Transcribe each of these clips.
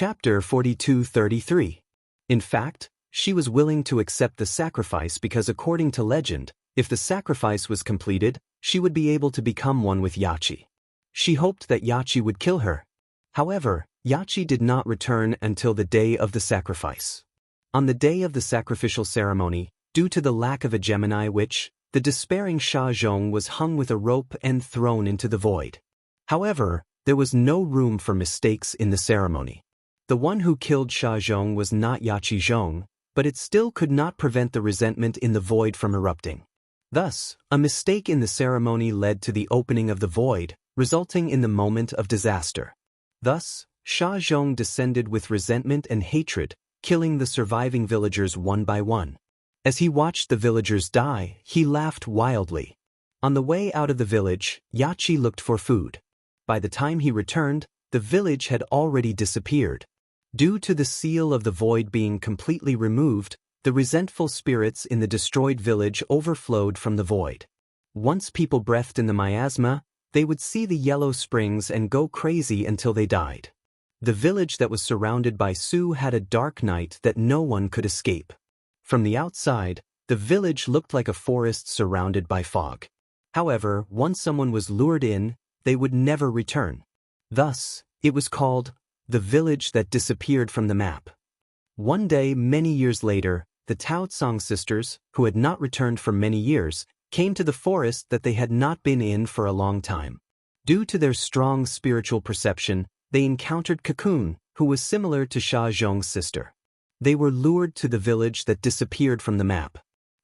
Chapter 42-33. In fact, she was willing to accept the sacrifice because according to legend, if the sacrifice was completed, she would be able to become one with Yachi. She hoped that Yachi would kill her. However, Yachi did not return until the day of the sacrifice. On the day of the sacrificial ceremony, due to the lack of a Gemini witch, the despairing Sha Zhong was hung with a rope and thrown into the void. However, there was no room for mistakes in the ceremony. The one who killed Sha Zhong was not Yachi Zhong, but it still could not prevent the resentment in the void from erupting. Thus, a mistake in the ceremony led to the opening of the void, resulting in the moment of disaster. Thus, Sha Zhong descended with resentment and hatred, killing the surviving villagers one by one. As he watched the villagers die, he laughed wildly. On the way out of the village, Yachi looked for food. By the time he returned, the village had already disappeared. Due to the seal of the void being completely removed, the resentful spirits in the destroyed village overflowed from the void. Once people breathed in the miasma, they would see the yellow springs and go crazy until they died. The village that was surrounded by Su had a dark night that no one could escape. From the outside, the village looked like a forest surrounded by fog. However, once someone was lured in, they would never return. Thus, it was called the village that disappeared from the map. One day, many years later, the Taotsong sisters, who had not returned for many years, came to the forest that they had not been in for a long time. Due to their strong spiritual perception, they encountered Cocoon, who was similar to Sha Zhong's sister. They were lured to the village that disappeared from the map.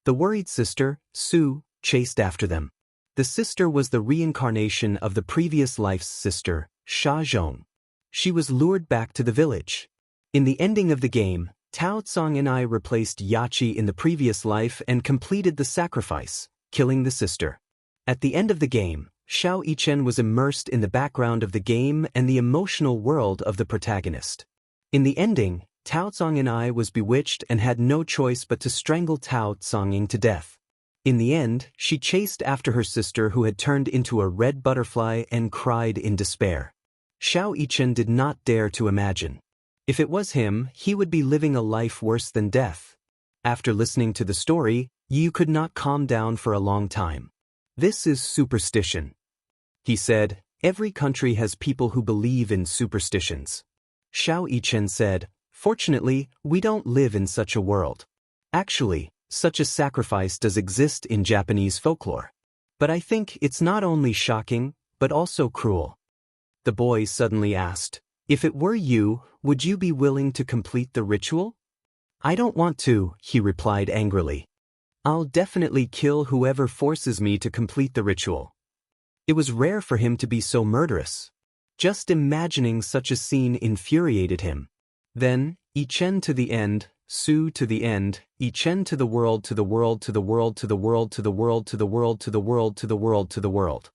The worried sister, Su, chased after them. The sister was the reincarnation of the previous life's sister, Sha Zhong. She was lured back to the village. In the ending of the game, Taotsong and I replaced Yachi in the previous life and completed the sacrifice, killing the sister. At the end of the game, Xiao Yichen was immersed in the background of the game and the emotional world of the protagonist. In the ending, Taotsong and I was bewitched and had no choice but to strangle Taotsong to death. In the end, she chased after her sister who had turned into a red butterfly and cried in despair. Xiao Yichen did not dare to imagine. If it was him, he would be living a life worse than death. After listening to the story, Yu could not calm down for a long time. This is superstition. He said, every country has people who believe in superstitions. Xiao Yichen said, fortunately, we don't live in such a world. Actually, such a sacrifice does exist in Japanese folklore. But I think it's not only shocking, but also cruel. The boy suddenly asked, if it were you, would you be willing to complete the ritual? I don't want to, he replied angrily. I'll definitely kill whoever forces me to complete the ritual. It was rare for him to be so murderous. Just imagining such a scene infuriated him. Then, Yichen to the end, Su to the end, Yichen to the world to the world to the world to the world to the world to the world to the world to the world to the world.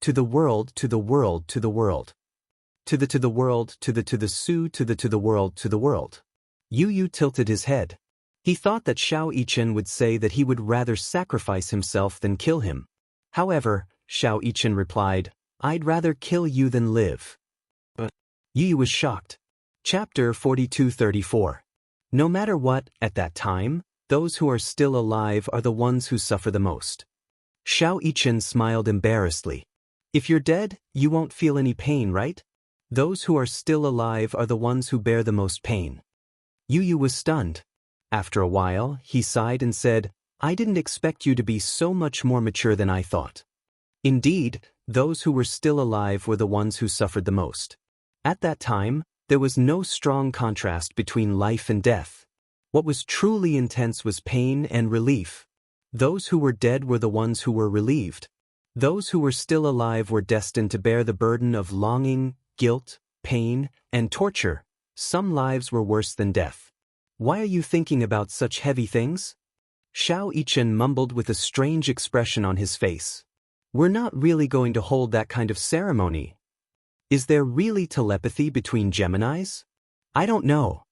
To the world to the world to the world. To the world to the Su to the world to the world. Yu tilted his head. He thought that Xiao Yichen would say that he would rather sacrifice himself than kill him. However, Xiao Yichen replied, I'd rather kill you than live. But Yu was shocked. Chapter 42-34. No matter what, at that time, those who are still alive are the ones who suffer the most. Xiao Yichen smiled embarrassedly. If you're dead, you won't feel any pain, right? Those who are still alive are the ones who bear the most pain. Yu was stunned. After a while, he sighed and said, I didn't expect you to be so much more mature than I thought. Indeed, those who were still alive were the ones who suffered the most. At that time, there was no strong contrast between life and death. What was truly intense was pain and relief. Those who were dead were the ones who were relieved. Those who were still alive were destined to bear the burden of longing, guilt, pain, and torture. Some lives were worse than death. Why are you thinking about such heavy things? Xiao Yichen mumbled with a strange expression on his face. We're not really going to hold that kind of ceremony. Is there really telepathy between Geminis? I don't know.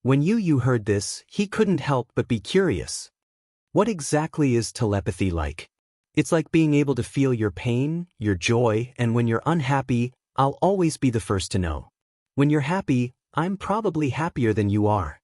When Yu heard this, he couldn't help but be curious. What exactly is telepathy like? It's like being able to feel your pain, your joy, and when you're unhappy, I'll always be the first to know. When you're happy, I'm probably happier than you are.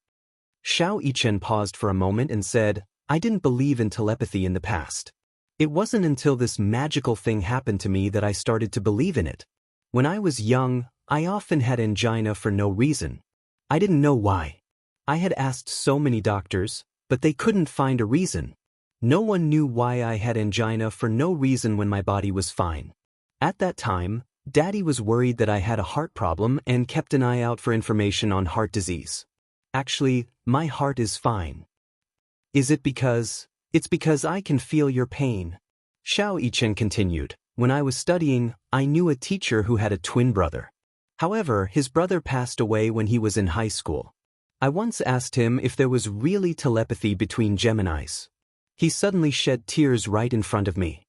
Xiao Yichen paused for a moment and said, I didn't believe in telepathy in the past. It wasn't until this magical thing happened to me that I started to believe in it. When I was young, I often had angina for no reason. I didn't know why. I had asked so many doctors, but they couldn't find a reason. No one knew why I had angina for no reason when my body was fine. At that time, Daddy was worried that I had a heart problem and kept an eye out for information on heart disease. Actually, my heart is fine. Is it because? It's because I can feel your pain. Xiao Yichen continued. When I was studying, I knew a teacher who had a twin brother. However, his brother passed away when he was in high school. I once asked him if there was really telepathy between Geminis. He suddenly shed tears right in front of me.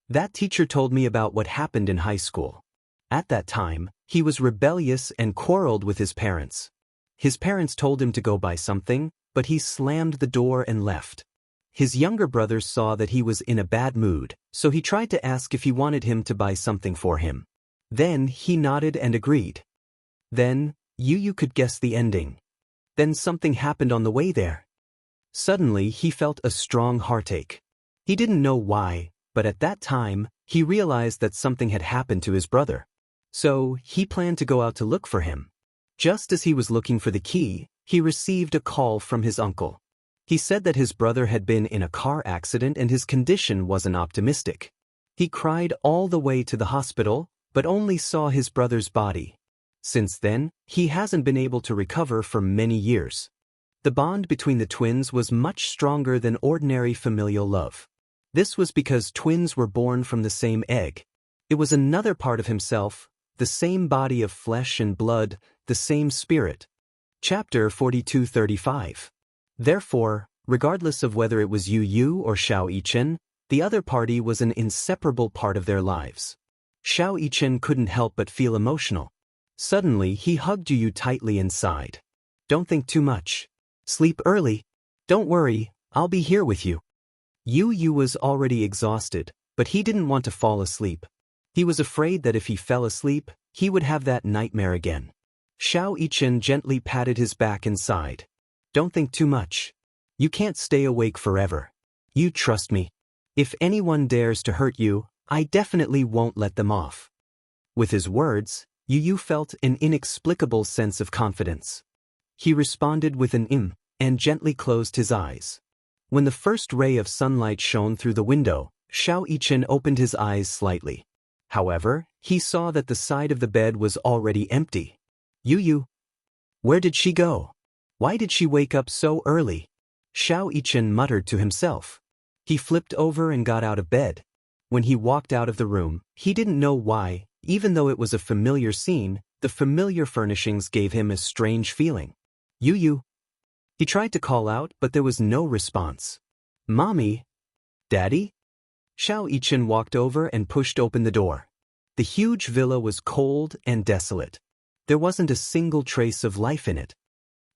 That teacher told me about what happened in high school. At that time, he was rebellious and quarreled with his parents. His parents told him to go buy something, but he slammed the door and left. His younger brother saw that he was in a bad mood, so he tried to ask if he wanted him to buy something for him. Then he nodded and agreed. Then, Yu could guess the ending. Then something happened on the way there. Suddenly he felt a strong heartache. He didn't know why, but at that time, he realized that something had happened to his brother. So, he planned to go out to look for him. Just as he was looking for the key, he received a call from his uncle. He said that his brother had been in a car accident and his condition wasn't optimistic. He cried all the way to the hospital, but only saw his brother's body. Since then, he hasn't been able to recover for many years. The bond between the twins was much stronger than ordinary familial love. This was because twins were born from the same egg. It was another part of himself, the same body of flesh and blood, the same spirit. Chapter 42:35. Therefore, regardless of whether it was Yu or Xiao Yichen, the other party was an inseparable part of their lives. Xiao Yichen couldn't help but feel emotional. Suddenly, he hugged Yu tightly and sighed. Don't think too much. Sleep early. Don't worry, I'll be here with you. Yu was already exhausted, but he didn't want to fall asleep. He was afraid that if he fell asleep, he would have that nightmare again. Xiao Yichen gently patted his back and sighed. Don't think too much. You can't stay awake forever. You trust me. If anyone dares to hurt you, I definitely won't let them off. With his words, Yu felt an inexplicable sense of confidence. He responded with an and gently closed his eyes. When the first ray of sunlight shone through the window, Xiao Yichen opened his eyes slightly. However, he saw that the side of the bed was already empty. Yu, where did she go? Why did she wake up so early? Xiao Yichen muttered to himself. He flipped over and got out of bed. When he walked out of the room, he didn't know why, even though it was a familiar scene, the familiar furnishings gave him a strange feeling. Yu. He tried to call out, but there was no response. Mommy? Daddy? Xiao Yichen walked over and pushed open the door. The huge villa was cold and desolate. There wasn't a single trace of life in it.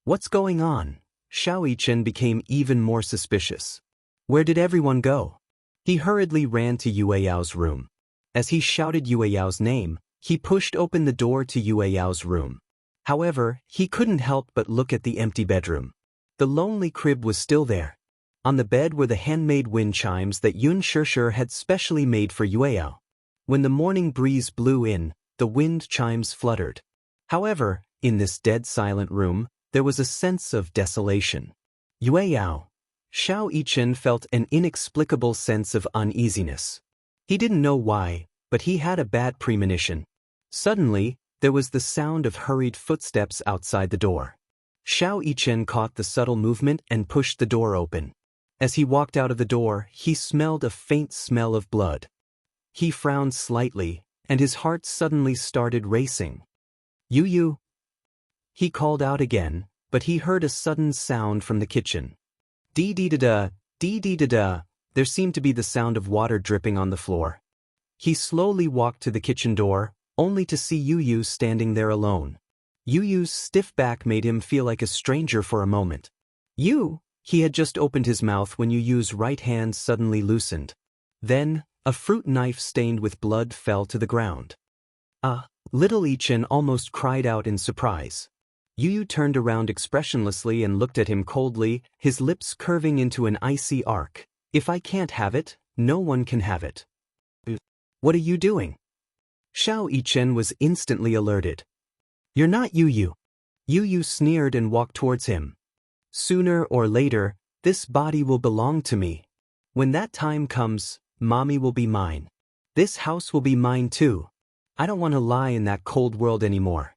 What's going on? Xiao Yichen became even more suspicious. Where did everyone go? He hurriedly ran to Yue Yao's room. As he shouted Yue Yao's name, he pushed open the door to Yue Yao's room. However, he couldn't help but look at the empty bedroom. The lonely crib was still there. On the bed were the handmade wind chimes that Xianxia had specially made for Yue Yao. When the morning breeze blew in, the wind chimes fluttered. However, in this dead silent room, there was a sense of desolation. Yue Yao. Xiao Yichen felt an inexplicable sense of uneasiness. He didn't know why, but he had a bad premonition. Suddenly, there was the sound of hurried footsteps outside the door. Xiao Yichen caught the subtle movement and pushed the door open. As he walked out of the door, he smelled a faint smell of blood. He frowned slightly, and his heart suddenly started racing. Yu. He called out again, but he heard a sudden sound from the kitchen. Dee-dee-da-da, dee-dee-da-da. There seemed to be the sound of water dripping on the floor. He slowly walked to the kitchen door, only to see Yu standing there alone. Yu's stiff back made him feel like a stranger for a moment. He had just opened his mouth when Yu's right hand suddenly loosened. Then, a fruit knife stained with blood fell to the ground. Little Yichen almost cried out in surprise. Yu turned around expressionlessly and looked at him coldly, his lips curving into an icy arc. If I can't have it, no one can have it. What are you doing? Xiao Yichen was instantly alerted. You're not Yu. Yu sneered and walked towards him. Sooner or later, this body will belong to me. When that time comes, Mommy will be mine. This house will be mine too. I don't want to lie in that cold world anymore.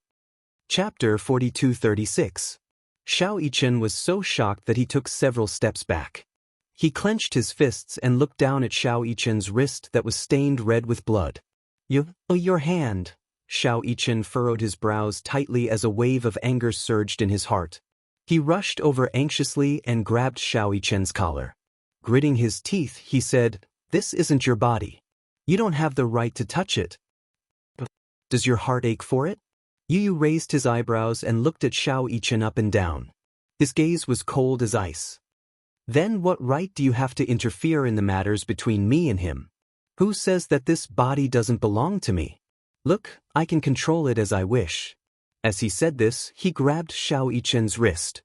Chapter 42:36. Xiao Yichen was so shocked that he took several steps back. He clenched his fists and looked down at Xiao Yichen's wrist that was stained red with blood. Your hand. Xiao Yichen furrowed his brows tightly as a wave of anger surged in his heart. He rushed over anxiously and grabbed Xiao Yichen's collar. Gritting his teeth, he said, "This isn't your body. You don't have the right to touch it. Does your heart ache for it?" Yu raised his eyebrows and looked at Xiao Yichen up and down. His gaze was cold as ice. Then what right do you have to interfere in the matters between me and him? Who says that this body doesn't belong to me? Look, I can control it as I wish. As he said this, he grabbed Xiao Yichen's wrist.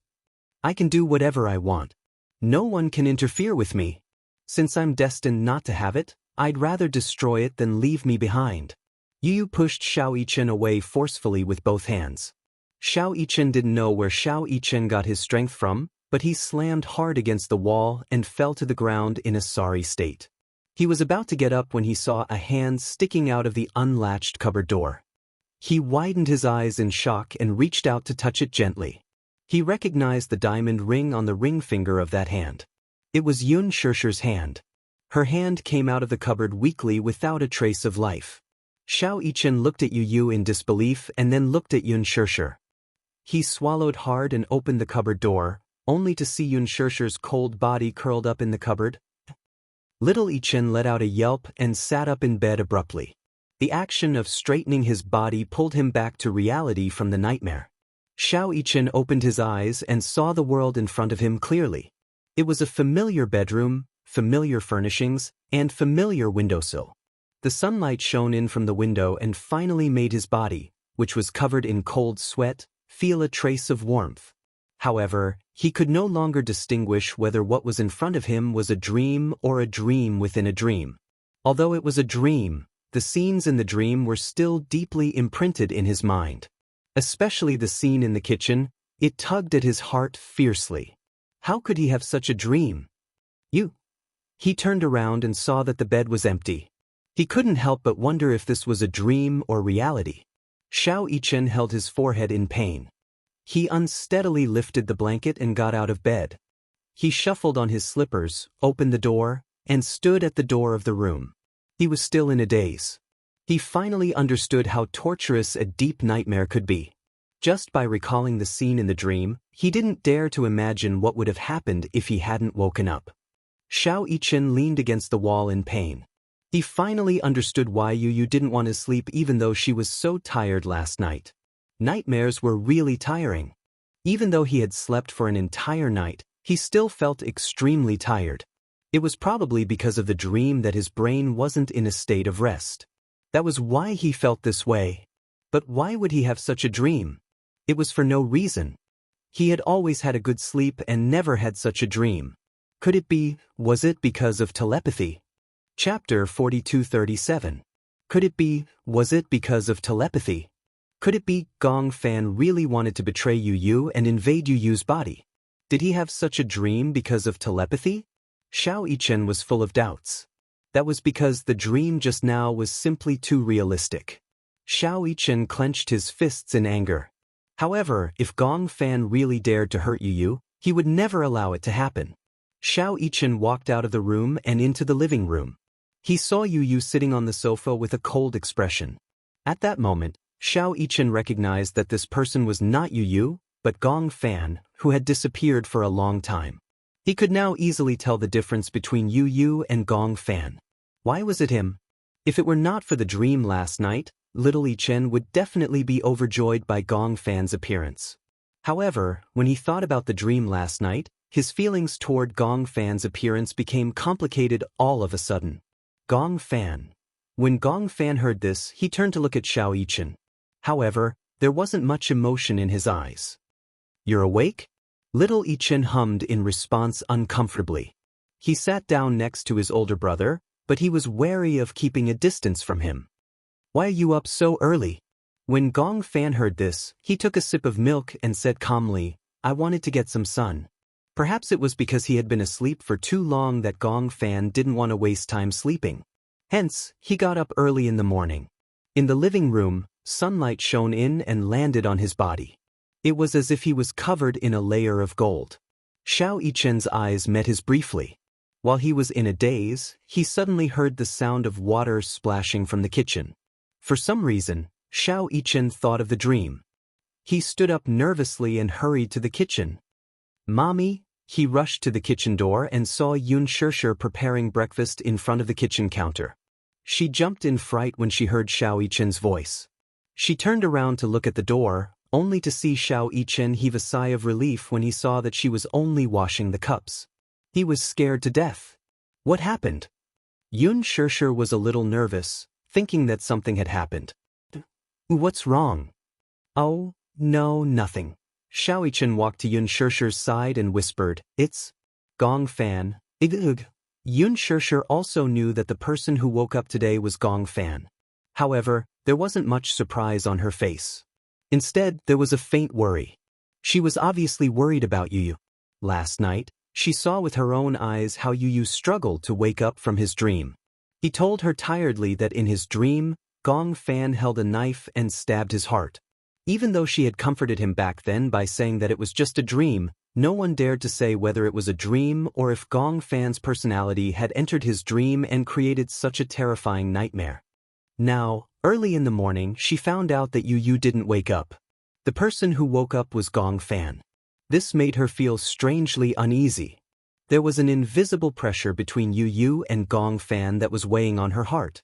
I can do whatever I want. No one can interfere with me. Since I'm destined not to have it, I'd rather destroy it than leave me behind. Yu pushed Xiao Yichen away forcefully with both hands. Xiao Yichen didn't know where Xiao Yichen got his strength from, but he slammed hard against the wall and fell to the ground in a sorry state. He was about to get up when he saw a hand sticking out of the unlatched cupboard door. He widened his eyes in shock and reached out to touch it gently. He recognized the diamond ring on the ring finger of that hand. It was Xianxia's hand. Her hand came out of the cupboard weakly without a trace of life. Xiao Yichen looked at Yu in disbelief and then looked at Xianxia. He swallowed hard and opened the cupboard door, only to see Xianxia's cold body curled up in the cupboard. Little Yichen let out a yelp and sat up in bed abruptly. The action of straightening his body pulled him back to reality from the nightmare. Xiao Yichen opened his eyes and saw the world in front of him clearly. It was a familiar bedroom, familiar furnishings, and familiar windowsill. The sunlight shone in from the window and finally made his body, which was covered in cold sweat, feel a trace of warmth. However, he could no longer distinguish whether what was in front of him was a dream or a dream within a dream. Although it was a dream, the scenes in the dream were still deeply imprinted in his mind. Especially the scene in the kitchen, it tugged at his heart fiercely. How could he have such a dream? He turned around and saw that the bed was empty. He couldn't help but wonder if this was a dream or reality. Xiao Yichen held his forehead in pain. He unsteadily lifted the blanket and got out of bed. He shuffled on his slippers, opened the door, and stood at the door of the room. He was still in a daze. He finally understood how torturous a deep nightmare could be. Just by recalling the scene in the dream, he didn't dare to imagine what would have happened if he hadn't woken up. Xiao Yichen leaned against the wall in pain. He finally understood why Yu didn't want to sleep even though she was so tired last night. Nightmares were really tiring. Even though he had slept for an entire night, he still felt extremely tired. It was probably because of the dream that his brain wasn't in a state of rest. That was why he felt this way. But why would he have such a dream? It was for no reason. He had always had a good sleep and never had such a dream. Was it because of telepathy? Chapter 42:37. Was it because of telepathy? Could it be Gong Fan really wanted to betray Yu and invade Yu's body? Did he have such a dream because of telepathy? Xiao Yichen was full of doubts. That was because the dream just now was simply too realistic. Xiao Yichen clenched his fists in anger. However, if Gong Fan really dared to hurt Yu, he would never allow it to happen. Xiao Yichen walked out of the room and into the living room. He saw Yu sitting on the sofa with a cold expression. At that moment, Xiao Yichen recognized that this person was not Yu, but Gong Fan, who had disappeared for a long time. He could now easily tell the difference between Yu and Gong Fan. Why was it him? If it were not for the dream last night, little Yichen would definitely be overjoyed by Gong Fan's appearance. However, when he thought about the dream last night, his feelings toward Gong Fan's appearance became complicated all of a sudden. Gong Fan. When Gong Fan heard this, he turned to look at Xiao Yichen. However, there wasn't much emotion in his eyes. "You're awake?" Little Ichin hummed in response uncomfortably. He sat down next to his older brother, but he was wary of keeping a distance from him. "Why are you up so early?" When Gong Fan heard this, he took a sip of milk and said calmly, "I wanted to get some sun." Perhaps it was because he had been asleep for too long that Gong Fan didn't want to waste time sleeping. Hence, he got up early in the morning. In the living room, sunlight shone in and landed on his body. It was as if he was covered in a layer of gold. Xiao Yichen's eyes met his briefly. While he was in a daze, he suddenly heard the sound of water splashing from the kitchen. For some reason, Xiao Yichen thought of the dream. He stood up nervously and hurried to the kitchen. "Mommy!" He rushed to the kitchen door and saw Xianxia preparing breakfast in front of the kitchen counter. She jumped in fright when she heard Xiao Yichen's voice. She turned around to look at the door, only to see Xiao Yichen heave a sigh of relief when he saw that she was only washing the cups. He was scared to death. What happened? Xianxia was a little nervous, thinking that something had happened. "What's wrong?" "Oh, no, nothing." Xiao Yichen walked to Xia's side and whispered, "It's Gong Fan." Xianxia also knew that the person who woke up today was Gong Fan. However, there wasn't much surprise on her face. Instead, there was a faint worry. She was obviously worried about Yu. Last night, she saw with her own eyes how Yu struggled to wake up from his dream. He told her tiredly that in his dream, Gong Fan held a knife and stabbed his heart. Even though she had comforted him back then by saying that it was just a dream, no one dared to say whether it was a dream or if Gong Fan's personality had entered his dream and created such a terrifying nightmare. Now, early in the morning, she found out that Yu didn't wake up. The person who woke up was Gong Fan. This made her feel strangely uneasy. There was an invisible pressure between Yu and Gong Fan that was weighing on her heart.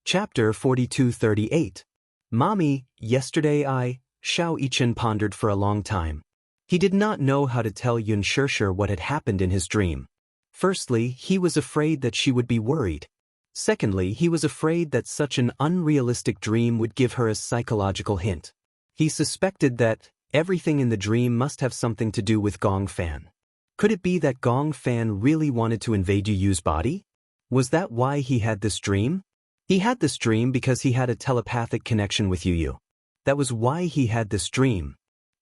Chapter 4238. Mommy, yesterday Xiao Yichen pondered for a long time. He did not know how to tell Xianxia what had happened in his dream. Firstly, he was afraid that she would be worried. Secondly, he was afraid that such an unrealistic dream would give her a psychological hint. He suspected that everything in the dream must have something to do with Gong Fan. Could it be that Gong Fan really wanted to invade Yu's body? Was that why he had this dream? He had this dream because he had a telepathic connection with Yu. That was why he had this dream.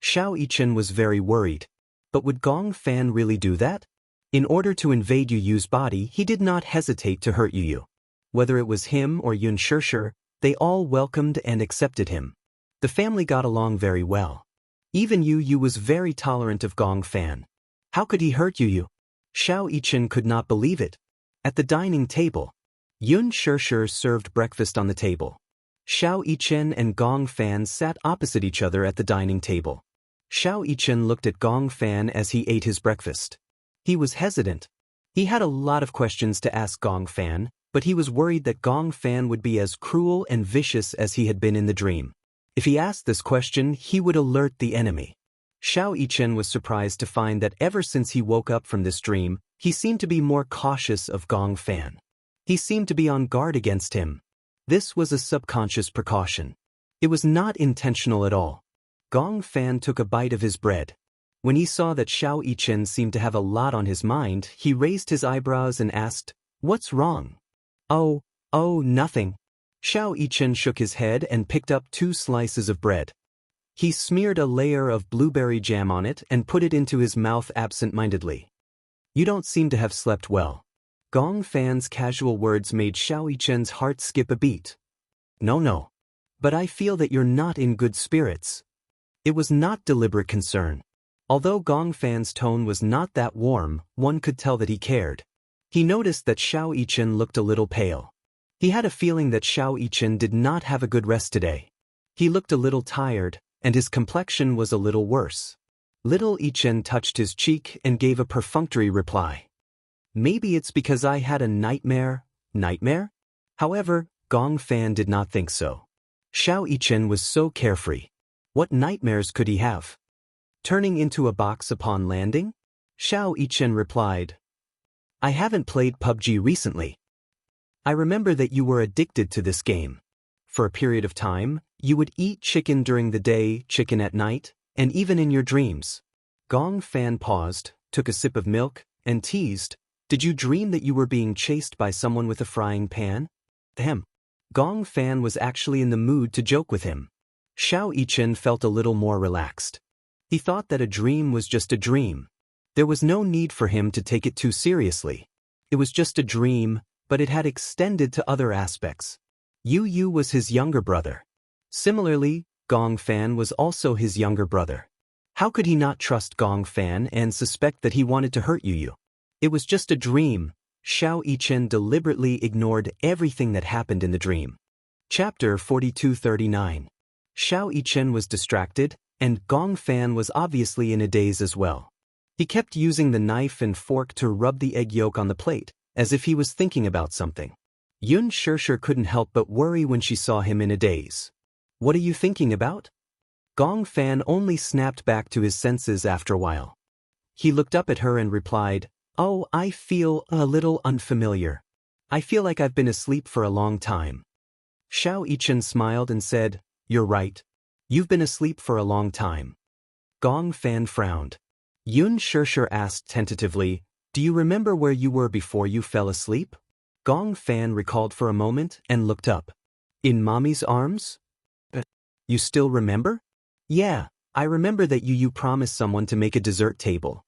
Xiao Yichen was very worried. But would Gong Fan really do that? In order to invade Yu's body, he did not hesitate to hurt Yu. Whether it was him or Xianxia, they all welcomed and accepted him. The family got along very well. Even Yu was very tolerant of Gong Fan. How could he hurt Yu? Xiao Yichen could not believe it. At the dining table, Xianxia served breakfast on the table. Xiao Yichen and Gong Fan sat opposite each other at the dining table. Xiao Yichen looked at Gong Fan as he ate his breakfast. He was hesitant. He had a lot of questions to ask Gong Fan, but he was worried that Gong Fan would be as cruel and vicious as he had been in the dream. If he asked this question, he would alert the enemy. Xiao Yichen was surprised to find that ever since he woke up from this dream, he seemed to be more cautious of Gong Fan. He seemed to be on guard against him. This was a subconscious precaution. It was not intentional at all. Gong Fan took a bite of his bread. When he saw that Xiao Yichen seemed to have a lot on his mind, he raised his eyebrows and asked, "What's wrong?" Oh, nothing." Xiao Yichen shook his head and picked up 2 slices of bread. He smeared a layer of blueberry jam on it and put it into his mouth absent-mindedly. "You don't seem to have slept well." Gong Fan's casual words made Xiao Yichen's heart skip a beat. No. But I feel that you're not in good spirits." It was not deliberate concern. Although Gong Fan's tone was not that warm, one could tell that he cared. He noticed that Xiao Yichen looked a little pale. He had a feeling that Xiao Yichen did not have a good rest today. He looked a little tired, and his complexion was a little worse. Little Yichen touched his cheek and gave a perfunctory reply. "Maybe it's because I had a nightmare." Nightmare? However, Gong Fan did not think so. Xiao Yichen was so carefree. What nightmares could he have? Turning into a box upon landing? Xiao Yichen replied, "I haven't played PUBG recently. I remember that you were addicted to this game." For a period of time, You would eat chicken during the day, chicken at night, and even in your dreams. Gong Fan paused, took a sip of milk, and teased, "Did you dream that you were being chased by someone with a frying pan?" Ahem. Gong Fan was actually in the mood to joke with him. Xiao Yichen felt a little more relaxed. He thought that a dream was just a dream. There was no need for him to take it too seriously. It was just a dream, but it had extended to other aspects. Yu was his younger brother. Similarly, Gong Fan was also his younger brother. How could he not trust Gong Fan and suspect that he wanted to hurt Yu? It was just a dream. Xiao Yichen deliberately ignored everything that happened in the dream. Chapter 4239. Xiao Yichen was distracted, and Gong Fan was obviously in a daze as well. He kept using the knife and fork to rub the egg yolk on the plate, as if he was thinking about something. Xianxia couldn't help but worry when she saw him in a daze. "What are you thinking about?" Gong Fan only snapped back to his senses after a while. He looked up at her and replied, "Oh, I feel a little unfamiliar. I feel like I've been asleep for a long time." Xiao Yichen smiled and said, "You're right. You've been asleep for a long time." Gong Fan frowned. Xianxia asked tentatively, "Do you remember where you were before you fell asleep?" Gong Fan recalled for a moment and looked up. "In Mommy's arms?" "You still remember?" "Yeah, I remember that you promised someone to make a dessert table.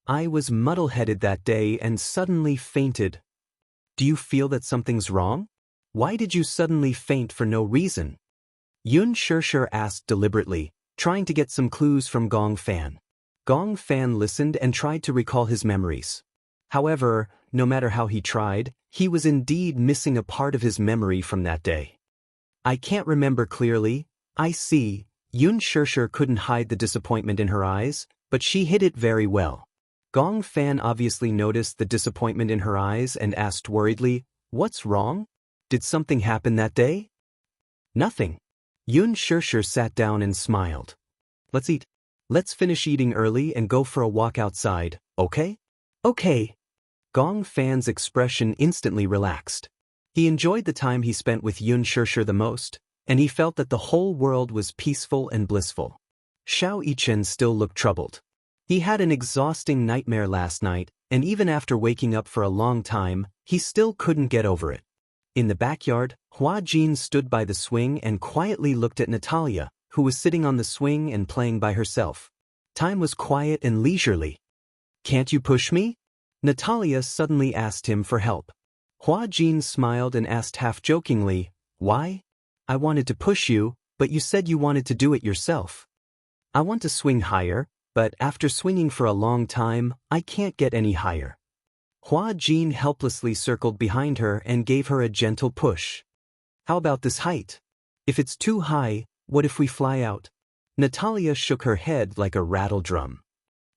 I was muddle-headed that day and suddenly fainted." "Do you feel that something's wrong? Why did you suddenly faint for no reason?" Xianxia asked deliberately, trying to get some clues from Gong Fan. Gong Fan listened and tried to recall his memories. However, no matter how he tried, he was indeed missing a part of his memory from that day. "I can't remember clearly." "I see." Xianxia couldn't hide the disappointment in her eyes, but she hid it very well. Gong Fan obviously noticed the disappointment in her eyes and asked worriedly, "What's wrong? Did something happen that day?" "Nothing." Xianxia sat down and smiled. "Let's eat. Let's finish eating early and go for a walk outside, okay?" "Okay." Gong Fan's expression instantly relaxed. He enjoyed the time he spent with Xianxia the most, and he felt that the whole world was peaceful and blissful. Xiao Yichen still looked troubled. He had an exhausting nightmare last night, and even after waking up for a long time, he still couldn't get over it. In the backyard, Hua Jin stood by the swing and quietly looked at Natalia, who was sitting on the swing and playing by herself. Time was quiet and leisurely. "Can't you push me?" Natalia suddenly asked him for help. Hua Jin smiled and asked half-jokingly, "Why?" "I wanted to push you, but you said you wanted to do it yourself." "I want to swing higher, but after swinging for a long time, I can't get any higher." Hua Jin helplessly circled behind her and gave her a gentle push. "How about this height? If it's too high, what if we fly out?" Natalia shook her head like a rattle drum.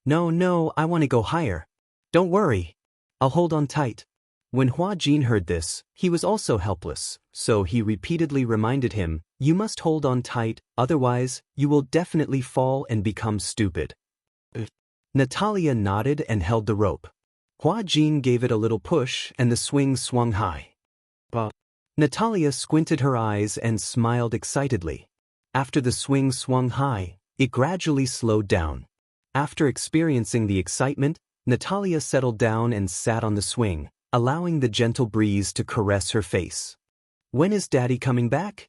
No, I want to go higher." "Don't worry. I'll hold on tight." When Hua Jin heard this, he was also helpless, so he repeatedly reminded him, "You must hold on tight, otherwise, you will definitely fall and become stupid." Natalia nodded and held the rope. Hua Jin gave it a little push and the swing swung high. Natalia squinted her eyes and smiled excitedly. After the swing swung high, it gradually slowed down. After experiencing the excitement, Natalia settled down and sat on the swing, allowing the gentle breeze to caress her face. "When is Daddy coming back?"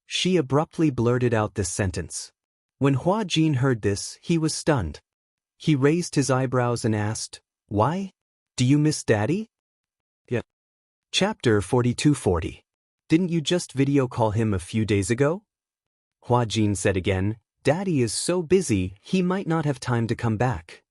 She abruptly blurted out this sentence. When Hua Jin heard this, he was stunned. He raised his eyebrows and asked, "Why? Do you miss Daddy?" "Yeah." Chapter 4240. "Didn't you just video call him a few days ago?" Hua Jin said again, "Daddy is so busy, he might not have time to come back."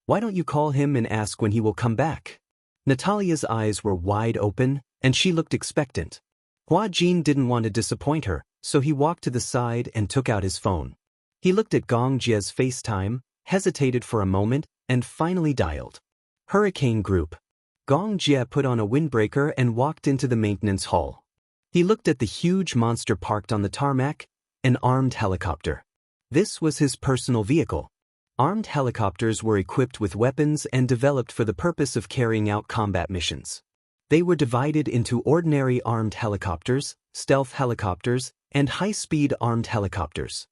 "Why don't you call him and ask when he will come back?" Natalia's eyes were wide open, and she looked expectant. Hua Jin didn't want to disappoint her, so he walked to the side and took out his phone. He looked at Gong Jie's FaceTime, hesitated for a moment, and finally dialed. Hurricane Group. Gong Jie put on a windbreaker and walked into the maintenance hall. He looked at the huge monster parked on the tarmac, an armed helicopter. This was his personal vehicle. Armed helicopters were equipped with weapons and developed for the purpose of carrying out combat missions. They were divided into ordinary armed helicopters, stealth helicopters, and high-speed armed helicopters.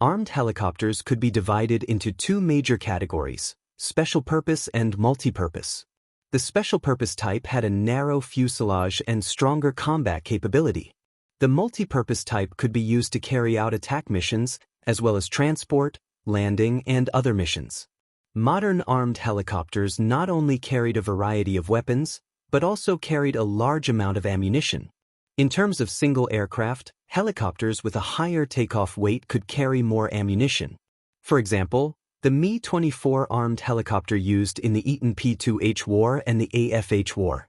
Armed helicopters could be divided into two major categories: special purpose and multi-purpose. The special purpose type had a narrow fuselage and stronger combat capability. The multi-purpose type could be used to carry out attack missions, as well as transport, landing, and other missions. Modern armed helicopters not only carried a variety of weapons, but also carried a large amount of ammunition. In terms of single aircraft, helicopters with a higher takeoff weight could carry more ammunition. For example, the Mi-24 armed helicopter used in the Eaton P-2H war and the AFH war.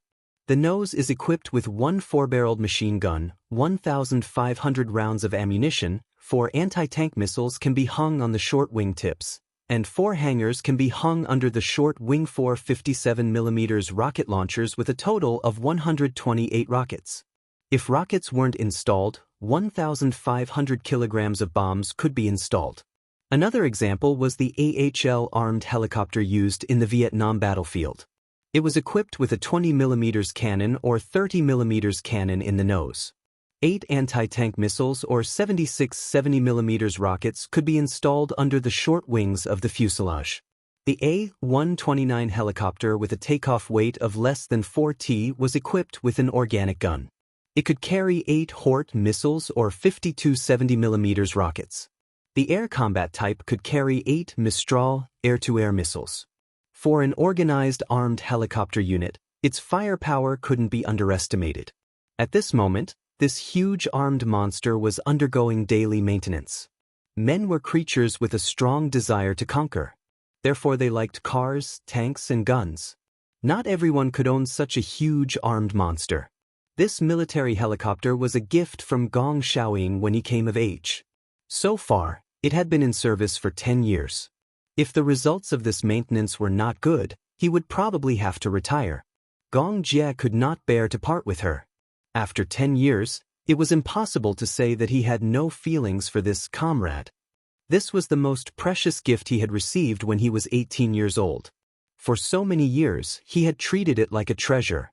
The nose is equipped with one 4-barreled machine gun, 1,500 rounds of ammunition, 4 anti-tank missiles can be hung on the short wing tips, and 4 hangars can be hung under the short wing. 4 57mm rocket launchers with a total of 128 rockets. If rockets weren't installed, 1,500 kilograms of bombs could be installed. Another example was the AHL armed helicopter used in the Vietnam battlefield. It was equipped with a 20mm cannon or 30mm cannon in the nose. 8 anti-tank missiles or 76 70mm rockets could be installed under the short wings of the fuselage. The A-129 helicopter with a takeoff weight of less than 4 t was equipped with an organic gun. It could carry 8 Hort missiles or 52 70mm rockets. The air combat type could carry 8 Mistral air-to-air missiles. For an organized armed helicopter unit, its firepower couldn't be underestimated. At this moment, this huge armed monster was undergoing daily maintenance. Men were creatures with a strong desire to conquer. Therefore they liked cars, tanks, and guns. Not everyone could own such a huge armed monster. This military helicopter was a gift from Gong Xiaoying when he came of age. So far, it had been in service for 10 years. If the results of this maintenance were not good, he would probably have to retire. Gong Jie could not bear to part with her. After 10 years, it was impossible to say that he had no feelings for this comrade. This was the most precious gift he had received when he was 18 years old. For so many years, he had treated it like a treasure.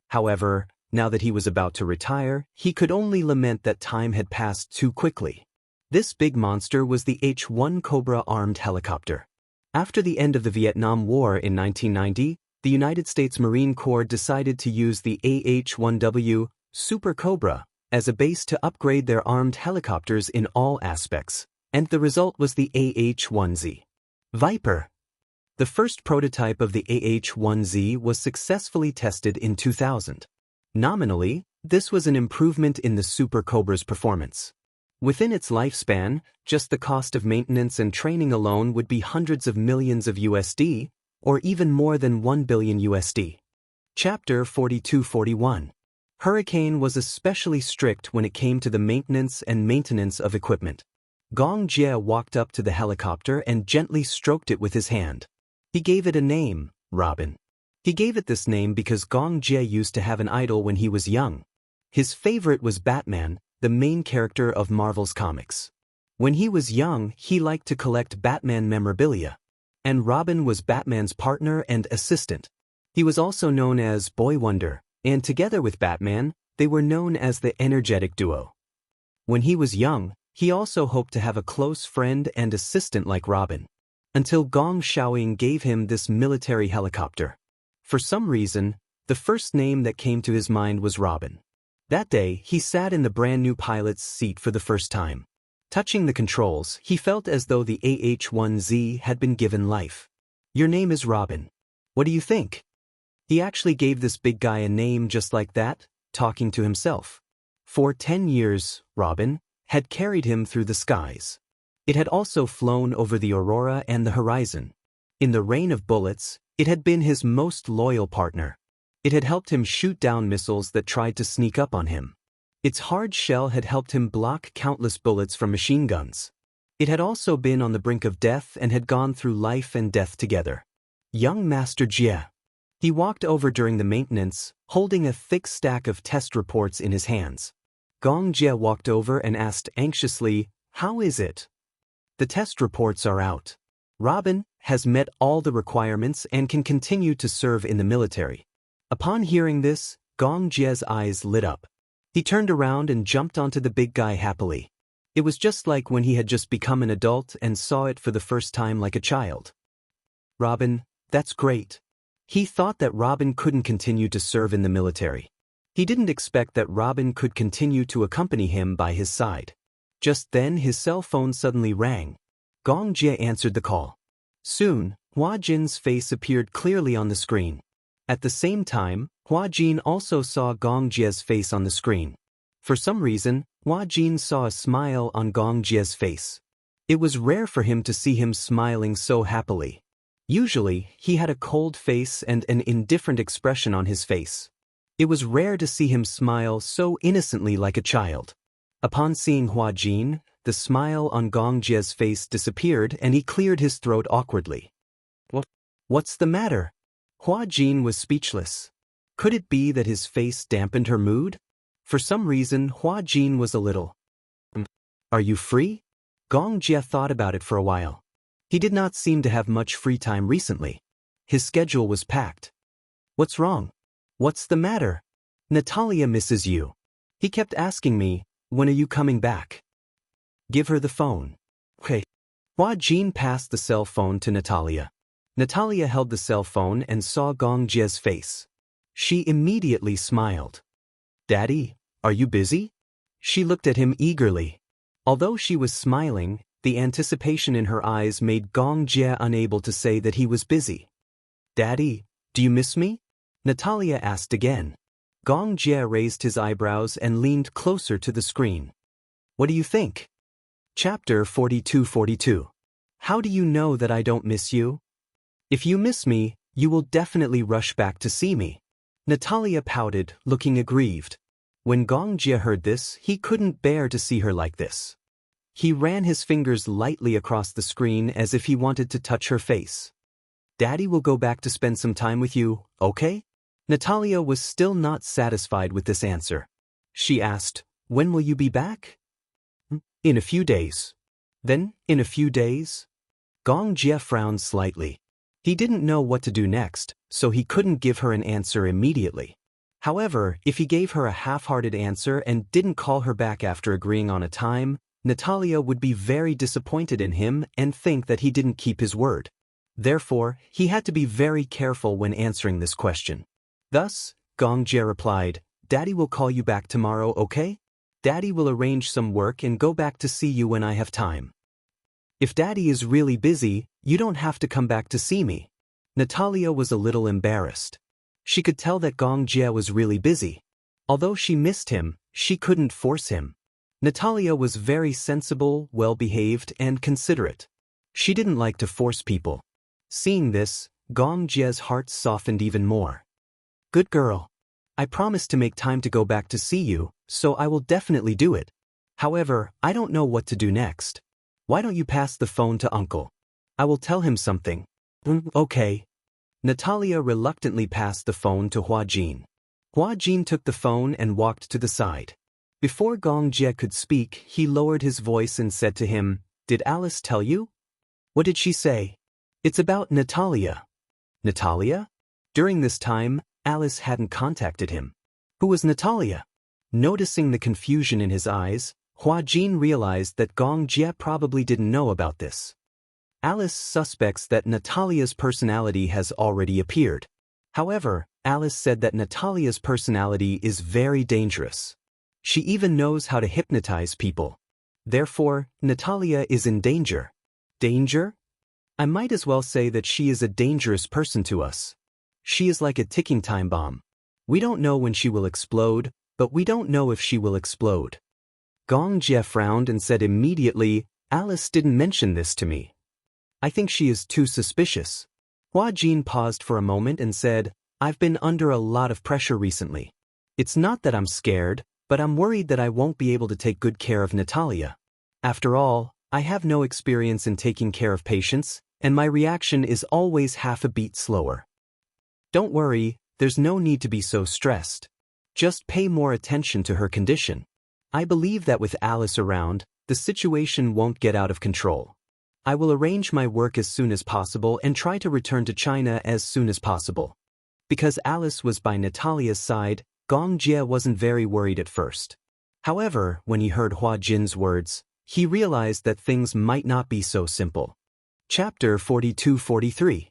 However, now that he was about to retire, he could only lament that time had passed too quickly. This big monster was the H-1 Cobra armed helicopter. After the end of the Vietnam War in 1990, the United States Marine Corps decided to use the AH-1W Super Cobra as a base to upgrade their armed helicopters in all aspects, and the result was the AH-1Z Viper. The first prototype of the AH-1Z was successfully tested in 2000. Nominally, this was an improvement in the Super Cobra's performance. Within its lifespan, just the cost of maintenance and training alone would be hundreds of millions of USD, or even more than 1 billion USD. Chapter 4241. Hurricane was especially strict when it came to the maintenance of equipment. Gong Jie walked up to the helicopter and gently stroked it with his hand. He gave it a name, Robin. He gave it this name because Gong Jie used to have an idol when he was young. His favorite was Batman, the main character of Marvel's comics. When he was young, he liked to collect Batman memorabilia. And Robin was Batman's partner and assistant. He was also known as Boy Wonder, and together with Batman, they were known as the energetic duo. When he was young, he also hoped to have a close friend and assistant like Robin. Until Gong Xiaoying gave him this military helicopter. For some reason, the first name that came to his mind was Robin. That day, he sat in the brand-new pilot's seat for the first time. Touching the controls, he felt as though the AH-1Z had been given life. Your name is Robin. What do you think? He actually gave this big guy a name just like that, talking to himself. For 10 years, Robin had carried him through the skies. It had also flown over the aurora and the horizon. In the rain of bullets, it had been his most loyal partner. It had helped him shoot down missiles that tried to sneak up on him. Its hard shell had helped him block countless bullets from machine guns. It had also been on the brink of death and had gone through life and death together. Young Master Jie. He walked over during the maintenance, holding a thick stack of test reports in his hands. Gong Jie walked over and asked anxiously, "How is it?" "The test reports are out. Robin has met all the requirements and can continue to serve in the military." Upon hearing this, Gong Jie's eyes lit up. He turned around and jumped onto the big guy happily. It was just like when he had just become an adult and saw it for the first time like a child. Robin, that's great. He thought that Robin couldn't continue to serve in the military. He didn't expect that Robin could continue to accompany him by his side. Just then his cell phone suddenly rang. Gong Jie answered the call. Soon, Hua Jin's face appeared clearly on the screen. At the same time, Hua Jin also saw Gong Jie's face on the screen. For some reason, Hua Jin saw a smile on Gong Jie's face. It was rare for him to see him smiling so happily. Usually, he had a cold face and an indifferent expression on his face. It was rare to see him smile so innocently like a child. Upon seeing Hua Jin, the smile on Gong Jie's face disappeared and he cleared his throat awkwardly. What's the matter? Hua Jin was speechless. Could it be that his face dampened her mood? For some reason, Hua Jin was a little. Are you free? Gong Jie thought about it for a while. He did not seem to have much free time recently. His schedule was packed. What's wrong? What's the matter? Natalia misses you. He kept asking me, when are you coming back? Give her the phone. Okay. Hua Jin passed the cell phone to Natalia. Natalia held the cell phone and saw Gong Jie's face. She immediately smiled. Daddy, are you busy? She looked at him eagerly. Although she was smiling, the anticipation in her eyes made Gong Jie unable to say that he was busy. Daddy, do you miss me? Natalia asked again. Gong Jie raised his eyebrows and leaned closer to the screen. What do you think? Chapter 42-42. How do you know that I don't miss you? If you miss me, you will definitely rush back to see me. Natalia pouted, looking aggrieved. When Gong Jie heard this, he couldn't bear to see her like this. He ran his fingers lightly across the screen as if he wanted to touch her face. Daddy will go back to spend some time with you, okay? Natalia was still not satisfied with this answer. She asked, when will you be back? In a few days. Then, in a few days? Gong Jie frowned slightly. He didn't know what to do next, so he couldn't give her an answer immediately. However, if he gave her a half-hearted answer and didn't call her back after agreeing on a time, Natalia would be very disappointed in him and think that he didn't keep his word. Therefore, he had to be very careful when answering this question. Thus, Gong Jie replied, Daddy will call you back tomorrow, okay? Daddy will arrange some work and go back to see you when I have time. If Daddy is really busy, you don't have to come back to see me. Natalia was a little embarrassed. She could tell that Gong Jie was really busy. Although she missed him, she couldn't force him. Natalia was very sensible, well-behaved, and considerate. She didn't like to force people. Seeing this, Gong Jie's heart softened even more. Good girl. I promised to make time to go back to see you, so I will definitely do it. However, I don't know what to do next. Why don't you pass the phone to Uncle? I will tell him something. Okay. Natalia reluctantly passed the phone to Hua Jin. Hua Jin took the phone and walked to the side. Before Gong Jie could speak, he lowered his voice and said to him, Did Alice tell you? What did she say? It's about Natalia. Natalia? During this time, Alice hadn't contacted him. Who was Natalia? Noticing the confusion in his eyes, Hua Jin realized that Gong Jie probably didn't know about this. Alice suspects that Natalia's personality has already appeared. However, Alice said that Natalia's personality is very dangerous. She even knows how to hypnotize people. Therefore, Natalia is in danger. Danger? I might as well say that she is a dangerous person to us. She is like a ticking time bomb. We don't know when she will explode, but we don't know if she will explode. Gong Jie frowned and said immediately, Alice didn't mention this to me. I think she is too suspicious. Hua Jin paused for a moment and said, I've been under a lot of pressure recently. It's not that I'm scared, but I'm worried that I won't be able to take good care of Natalia. After all, I have no experience in taking care of patients, and my reaction is always half a beat slower. Don't worry, there's no need to be so stressed. Just pay more attention to her condition. I believe that with Alice around, the situation won't get out of control. I will arrange my work as soon as possible and try to return to China as soon as possible. Because Alice was by Natalia's side, Gong Jie wasn't very worried at first. However, when he heard Hua Jin's words, he realized that things might not be so simple. Chapter 42-43.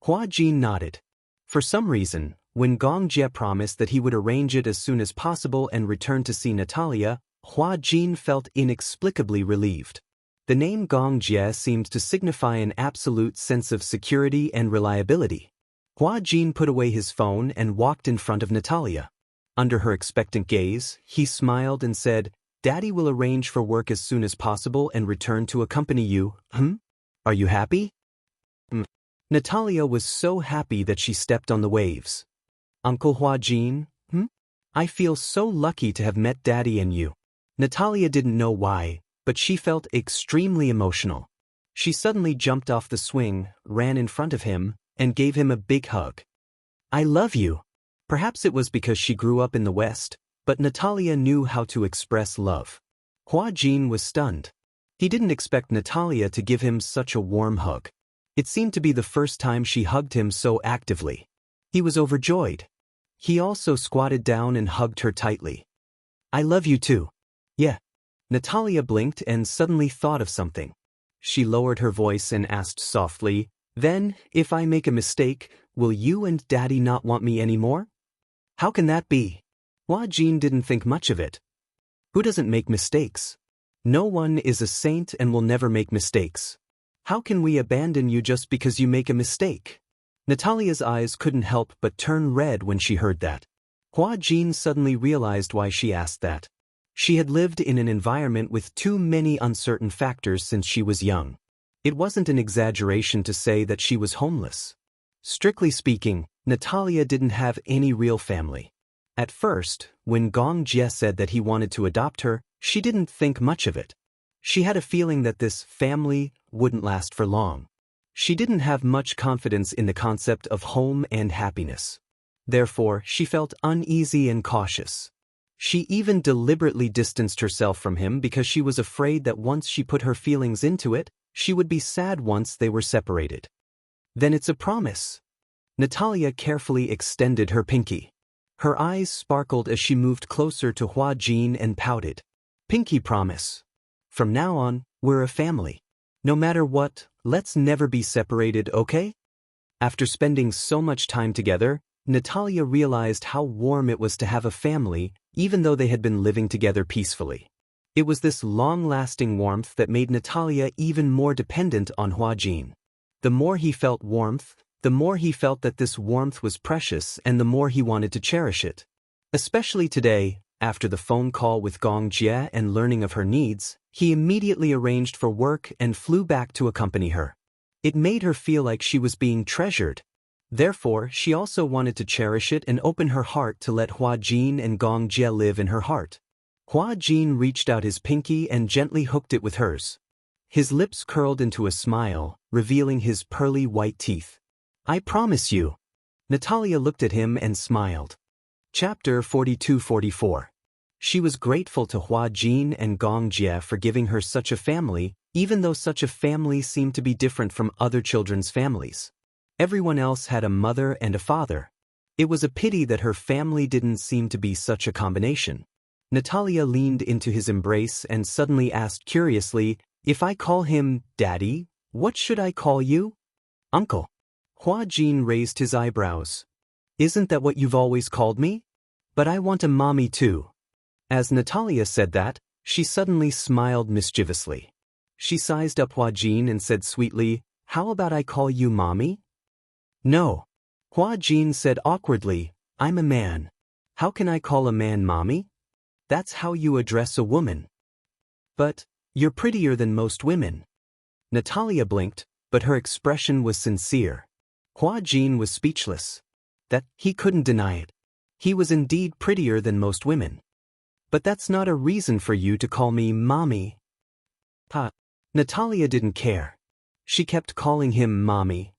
Hua Jin nodded. For some reason, when Gong Jie promised that he would arrange it as soon as possible and return to see Natalia, Hua Jin felt inexplicably relieved. The name Gong Jie seemed to signify an absolute sense of security and reliability. Hua Jin put away his phone and walked in front of Natalia. Under her expectant gaze, he smiled and said, "Daddy will arrange for work as soon as possible and return to accompany you. Are you happy?" Natalia was so happy that she stepped on the waves. "Uncle Hua Jin, I feel so lucky to have met Daddy and you." Natalia didn't know why, but she felt extremely emotional. She suddenly jumped off the swing, ran in front of him, and gave him a big hug. "I love you." Perhaps it was because she grew up in the West, but Natalia knew how to express love. Hua Jin was stunned. He didn't expect Natalia to give him such a warm hug. It seemed to be the first time she hugged him so actively. He was overjoyed. He also squatted down and hugged her tightly. "I love you too." "Yeah." Natalia blinked and suddenly thought of something. She lowered her voice and asked softly, "Then, if I make a mistake, will you and Daddy not want me anymore?" "How can that be?" Hua Jin didn't think much of it. Who doesn't make mistakes? No one is a saint and will never make mistakes. How can we abandon you just because you make a mistake? Natalia's eyes couldn't help but turn red when she heard that. Hua Jin suddenly realized why she asked that. She had lived in an environment with too many uncertain factors since she was young. It wasn't an exaggeration to say that she was homeless. Strictly speaking, Natalia didn't have any real family. At first, when Gong Jie said that he wanted to adopt her, she didn't think much of it. She had a feeling that this family wouldn't last for long. She didn't have much confidence in the concept of home and happiness. Therefore, she felt uneasy and cautious. She even deliberately distanced herself from him because she was afraid that once she put her feelings into it, she would be sad once they were separated. "Then it's a promise." Natalia carefully extended her pinky. Her eyes sparkled as she moved closer to Hua Jin and pouted. "Pinky promise. From now on, we're a family. No matter what, let's never be separated, okay?" After spending so much time together, Natalia realized how warm it was to have a family, even though they had been living together peacefully. It was this long-lasting warmth that made Natalia even more dependent on Hua Jin. The more he felt warmth, the more he felt that this warmth was precious and the more he wanted to cherish it. Especially today, after the phone call with Gong Jie and learning of her needs, he immediately arranged for work and flew back to accompany her. It made her feel like she was being treasured. Therefore, she also wanted to cherish it and open her heart to let Hua Jin and Gong Jie live in her heart. Hua Jin reached out his pinky and gently hooked it with hers. His lips curled into a smile, revealing his pearly white teeth. "I promise you." Natalia looked at him and smiled. Chapter 42-44. She was grateful to Hua Jin and Gong Jie for giving her such a family, even though such a family seemed to be different from other children's families. Everyone else had a mother and a father. It was a pity that her family didn't seem to be such a combination. Natalia leaned into his embrace and suddenly asked curiously, "If I call him Daddy, what should I call you?" "Uncle." Hua Jin raised his eyebrows. "Isn't that what you've always called me? But I want a mommy too." As Natalia said that, she suddenly smiled mischievously. She sized up Hua Jin and said sweetly, "How about I call you mommy?" "No." Hua Jin said awkwardly, "I'm a man. How can I call a man mommy? That's how you address a woman." "But you're prettier than most women." Natalia blinked, but her expression was sincere. Hua Jin was speechless. That he couldn't deny it. He was indeed prettier than most women. "But that's not a reason for you to call me mommy." Natalia didn't care. She kept calling him mommy.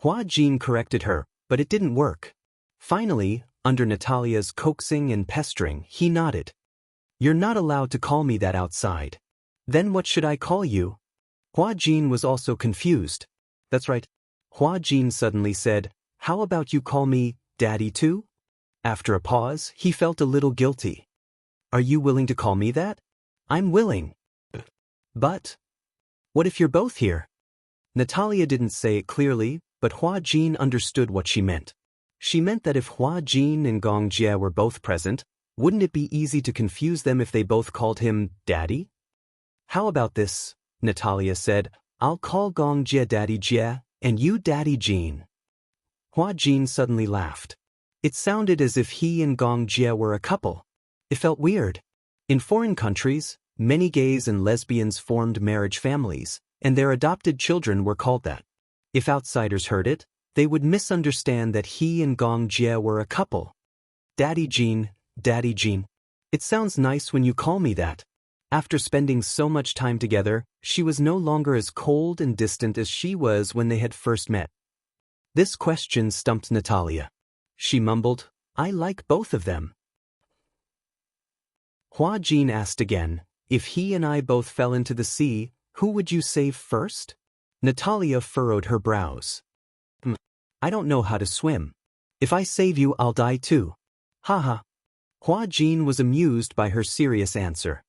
Hua Jin corrected her, but it didn't work. Finally, under Natalia's coaxing and pestering, he nodded. "You're not allowed to call me that outside." "Then what should I call you?" Hua Jin was also confused. "That's right." Hua Jin suddenly said, "How about you call me Daddy too?" After a pause, he felt a little guilty. Are you willing to call me that? I'm willing. But what if you're both here? Natalia didn't say it clearly, but Hua Jin understood what she meant. She meant that if Hua Jin and Gong Jie were both present, wouldn't it be easy to confuse them if they both called him Daddy? How about this? Natalia said. I'll call Gong Jie Daddy Jie, and you Daddy Jin. Hua Jin suddenly laughed. It sounded as if he and Gong Jie were a couple. It felt weird. In foreign countries, many gays and lesbians formed marriage families, and their adopted children were called that. If outsiders heard it, they would misunderstand that he and Gong Jie were a couple. Daddy Jin, Daddy Jin. It sounds nice when you call me that. After spending so much time together, she was no longer as cold and distant as she was when they had first met. This question stumped Natalia. She mumbled, I like both of them. Hua Jin asked again, if he and I both fell into the sea, who would you save first? Natalia furrowed her brows. I don't know how to swim. If I save you, I'll die too. Haha. Hua Jin was amused by her serious answer.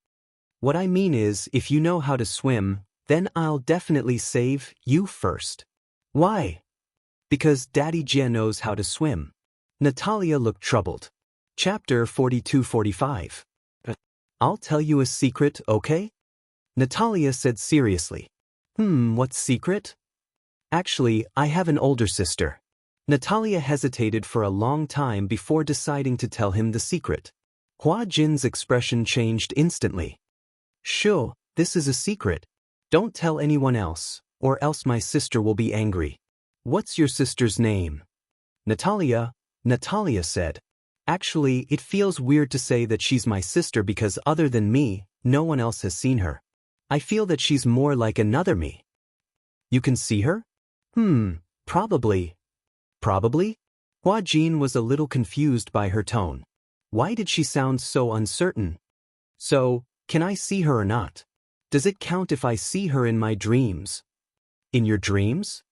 What I mean is, if you know how to swim, then I'll definitely save you first. Why? Because Daddy Jie knows how to swim. Natalia looked troubled. Chapter 42-45. I'll tell you a secret, okay? Natalia said seriously. What secret? Actually, I have an older sister. Natalia hesitated for a long time before deciding to tell him the secret. Hua Jin's expression changed instantly. Sure, this is a secret. Don't tell anyone else, or else my sister will be angry. What's your sister's name? Natalia said. Actually, it feels weird to say that she's my sister because other than me, no one else has seen her. I feel that she's more like another me. You can see her? Probably. Probably? Hua Jin was a little confused by her tone. Why did she sound so uncertain? So, can I see her or not? Does it count if I see her in my dreams? In your dreams?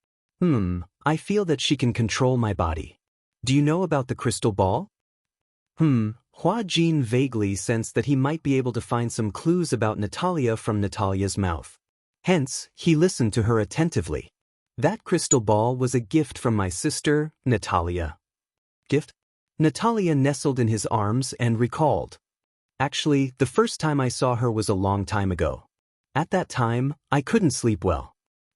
I feel that she can control my body. Do you know about the crystal ball? Hua Jin vaguely sensed that he might be able to find some clues about Natalia from Natalia's mouth. Hence, he listened to her attentively. That crystal ball was a gift from my sister, Natalia. Gift? Natalia nestled in his arms and recalled. Actually, the first time I saw her was a long time ago. At that time, I couldn't sleep well.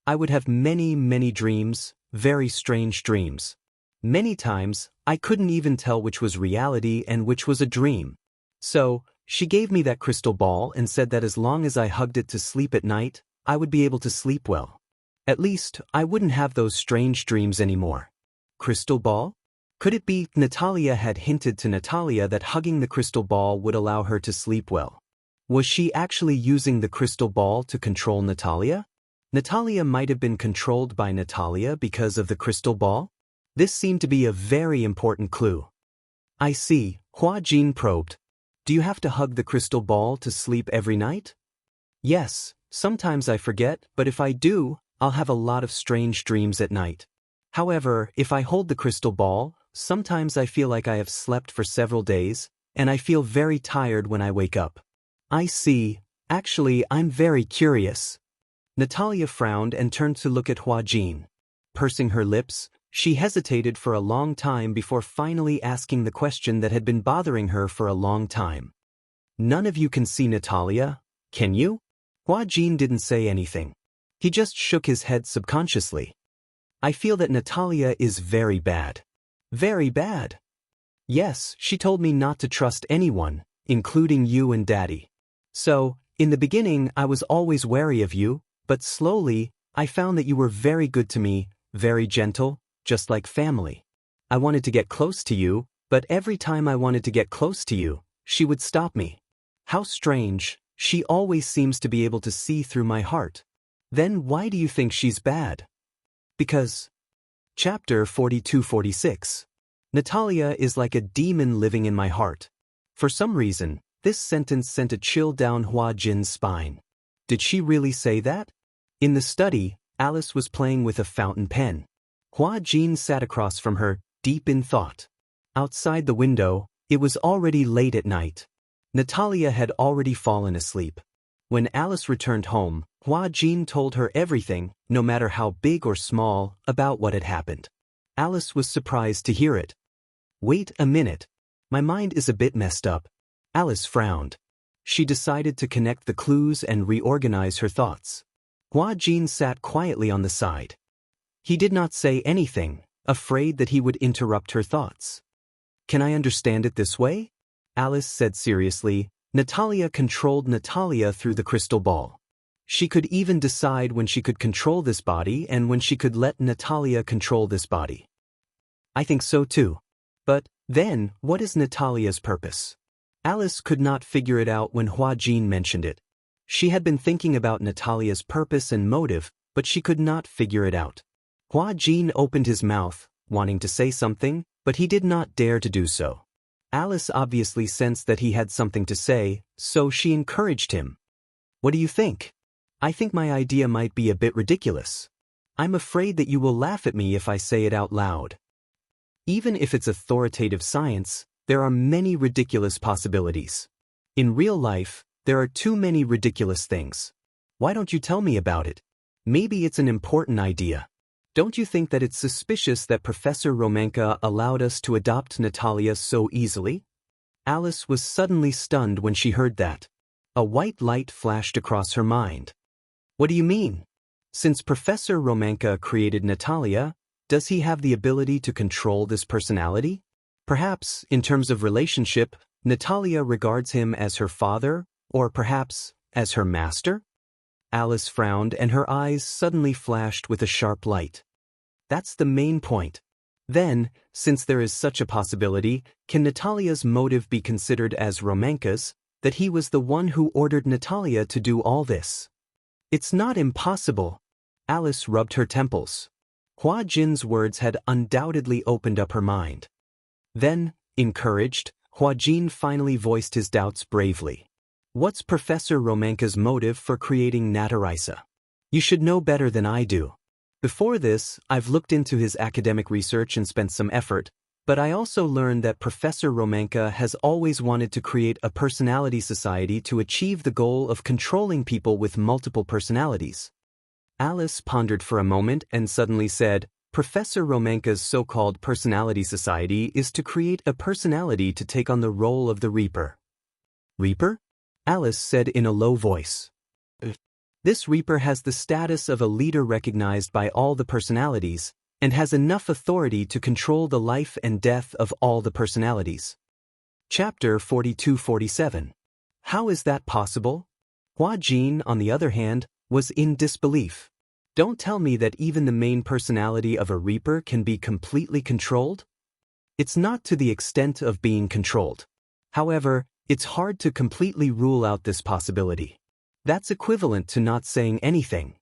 I would have many dreams, very strange dreams. Many times, I couldn't even tell which was reality and which was a dream. So, she gave me that crystal ball and said that as long as I hugged it to sleep at night, I would be able to sleep well. At least, I wouldn't have those strange dreams anymore. Crystal ball? Could it be Natalia had hinted to Natalia that hugging the crystal ball would allow her to sleep well? Was she actually using the crystal ball to control Natalia? Natalia might have been controlled by Natalia because of the crystal ball? This seemed to be a very important clue. I see, Hua Jin probed. Do you have to hug the crystal ball to sleep every night? Yes, sometimes I forget, but if I do, I'll have a lot of strange dreams at night. However, if I hold the crystal ball, sometimes I feel like I have slept for several days, and I feel very tired when I wake up. I see. Actually, I'm very curious. Natalia frowned and turned to look at Hua Jin. Pursing her lips, she hesitated for a long time before finally asking the question that had been bothering her for a long time. None of you can see Natalia, can you? Hua Jin didn't say anything. He just shook his head subconsciously. I feel that Natalia is very bad. Very bad. Yes, she told me not to trust anyone, including you and Daddy. So, in the beginning I was always wary of you, but slowly, I found that you were very good to me, very gentle, just like family. I wanted to get close to you, but every time I wanted to get close to you, she would stop me. How strange, she always seems to be able to see through my heart. Then why do you think she's bad? Because. Chapter 42-46. Natalia is like a demon living in my heart. For some reason, this sentence sent a chill down Hua Jin's spine. Did she really say that? In the study, Alice was playing with a fountain pen. Hua Jin sat across from her, deep in thought. Outside the window, it was already late at night. Natalia had already fallen asleep. When Alice returned home, Hua Jin told her everything, no matter how big or small, about what had happened. Alice was surprised to hear it. Wait a minute. My mind is a bit messed up. Alice frowned. She decided to connect the clues and reorganize her thoughts. Hua Jin sat quietly on the side. He did not say anything, afraid that he would interrupt her thoughts. Can I understand it this way? Alice said seriously. Natalia controlled Natalia through the crystal ball. She could even decide when she could control this body and when she could let Natalia control this body. I think so too. But, then, what is Natalia's purpose? Alice could not figure it out when Hua Jin mentioned it. She had been thinking about Natalia's purpose and motive, but she could not figure it out. Hua Jin opened his mouth, wanting to say something, but he did not dare to do so. Alice obviously sensed that he had something to say, so she encouraged him. What do you think? I think my idea might be a bit ridiculous. I'm afraid that you will laugh at me if I say it out loud. Even if it's authoritative science, there are many ridiculous possibilities. In real life, there are too many ridiculous things. Why don't you tell me about it? Maybe it's an important idea. Don't you think that it's suspicious that Professor Romanka allowed us to adopt Natalia so easily? Alice was suddenly stunned when she heard that. A white light flashed across her mind. What do you mean? Since Professor Romanka created Natalia, does he have the ability to control this personality? Perhaps, in terms of relationship, Natalia regards him as her father, or perhaps, as her master? Alice frowned and her eyes suddenly flashed with a sharp light. That's the main point. Then, since there is such a possibility, can Natalia's motive be considered as Romanka's, that he was the one who ordered Natalia to do all this? It's not impossible. Alice rubbed her temples. Hua Jin's words had undoubtedly opened up her mind. Then, encouraged, Hua Jin finally voiced his doubts bravely. What's Professor Romanka's motive for creating Natarisa? You should know better than I do. Before this, I've looked into his academic research and spent some effort, but I also learned that Professor Romanka has always wanted to create a personality society to achieve the goal of controlling people with multiple personalities. Alice pondered for a moment and suddenly said, Professor Romanka's so-called personality society is to create a personality to take on the role of the Reaper. Reaper? Alice said in a low voice. This Reaper has the status of a leader recognized by all the personalities, and has enough authority to control the life and death of all the personalities. Chapter 42-47. How is that possible? Hua Jin, on the other hand, was in disbelief. Don't tell me that even the main personality of a Reaper can be completely controlled? It's not to the extent of being controlled. However, it's hard to completely rule out this possibility. That's equivalent to not saying anything.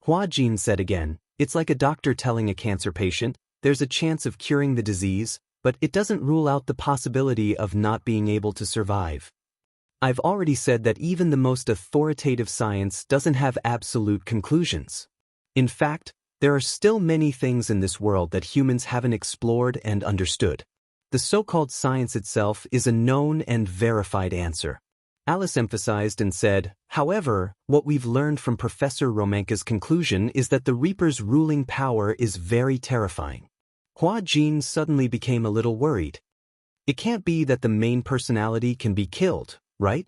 Hua Jin said again, it's like a doctor telling a cancer patient, there's a chance of curing the disease, but it doesn't rule out the possibility of not being able to survive. I've already said that even the most authoritative science doesn't have absolute conclusions. In fact, there are still many things in this world that humans haven't explored and understood. The so-called science itself is a known and verified answer. Alice emphasized and said, however, what we've learned from Professor Romanka's conclusion is that the Reaper's ruling power is very terrifying. Hua Jin suddenly became a little worried. It can't be that the main personality can be killed, right?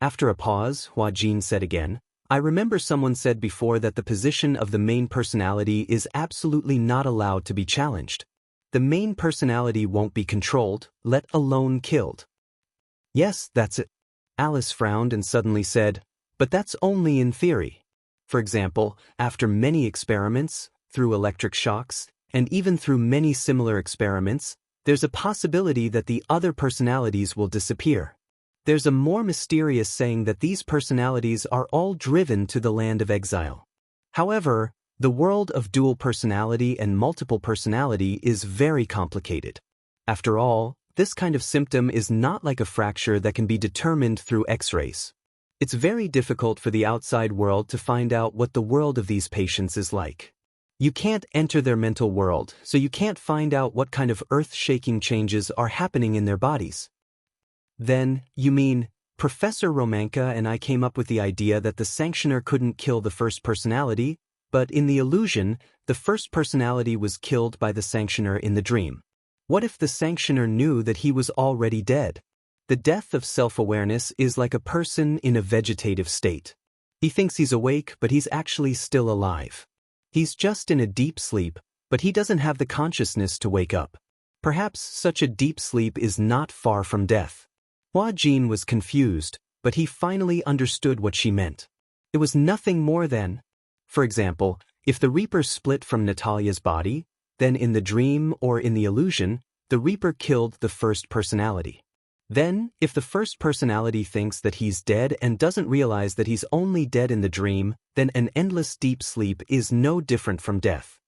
After a pause, Hua Jin said again, I remember someone said before that the position of the main personality is absolutely not allowed to be challenged. The main personality won't be controlled, let alone killed. Yes, that's it. Alice frowned and suddenly said, but that's only in theory. For example, after many experiments, through electric shocks, and even through many similar experiments, there's a possibility that the other personalities will disappear. There's a more mysterious saying that these personalities are all driven to the land of exile. However, the world of dual personality and multiple personality is very complicated. After all, this kind of symptom is not like a fracture that can be determined through X-rays. It's very difficult for the outside world to find out what the world of these patients is like. You can't enter their mental world, so you can't find out what kind of earth-shaking changes are happening in their bodies. Then, you mean, Professor Romanka and I came up with the idea that the sanctioner couldn't kill the first personality, but in the illusion, the first personality was killed by the sanctioner in the dream. What if the sanctioner knew that he was already dead? The death of self-awareness is like a person in a vegetative state. He thinks he's awake, but he's actually still alive. He's just in a deep sleep, but he doesn't have the consciousness to wake up. Perhaps such a deep sleep is not far from death. Hua Jin was confused, but he finally understood what she meant. It was nothing more than, for example, if the Reaper split from Natalia's body, then in the dream or in the illusion, the Reaper killed the first personality. Then, if the first personality thinks that he's dead and doesn't realize that he's only dead in the dream, then an endless deep sleep is no different from death.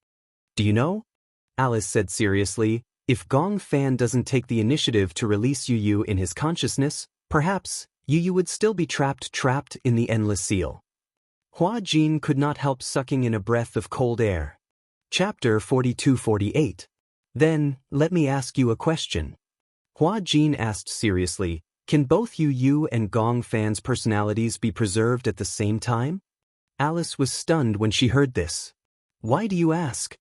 Do you know? Alice said seriously, if Gong Fan doesn't take the initiative to release Yu Yu in his consciousness, perhaps Yu Yu would still be trapped in the endless seal. Hua Jin could not help sucking in a breath of cold air. Chapter 42-48. Then, let me ask you a question. Hua Jin asked seriously, can both Yu Yu and Gong Fan's personalities be preserved at the same time? Alice was stunned when she heard this. Why do you ask?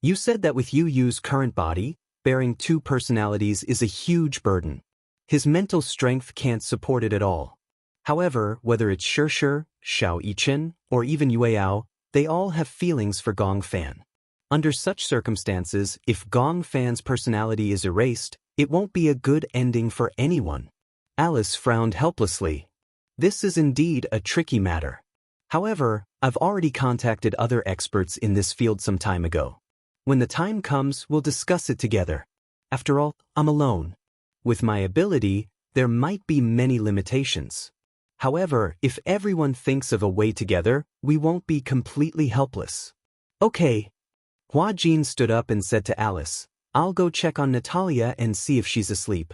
You said that with Yu Yu's current body, bearing two personalities is a huge burden. His mental strength can't support it at all. However, whether it's Shi, Xiao Yichen, or even Yueyao, they all have feelings for Gong Fan. Under such circumstances, if Gong Fan's personality is erased, it won't be a good ending for anyone. Alice frowned helplessly. This is indeed a tricky matter. However, I've already contacted other experts in this field some time ago. When the time comes, we'll discuss it together. After all, I'm alone. With my ability, there might be many limitations. However, if everyone thinks of a way together, we won't be completely helpless. Okay. Hua Jin stood up and said to Alice, I'll go check on Natalia and see if she's asleep.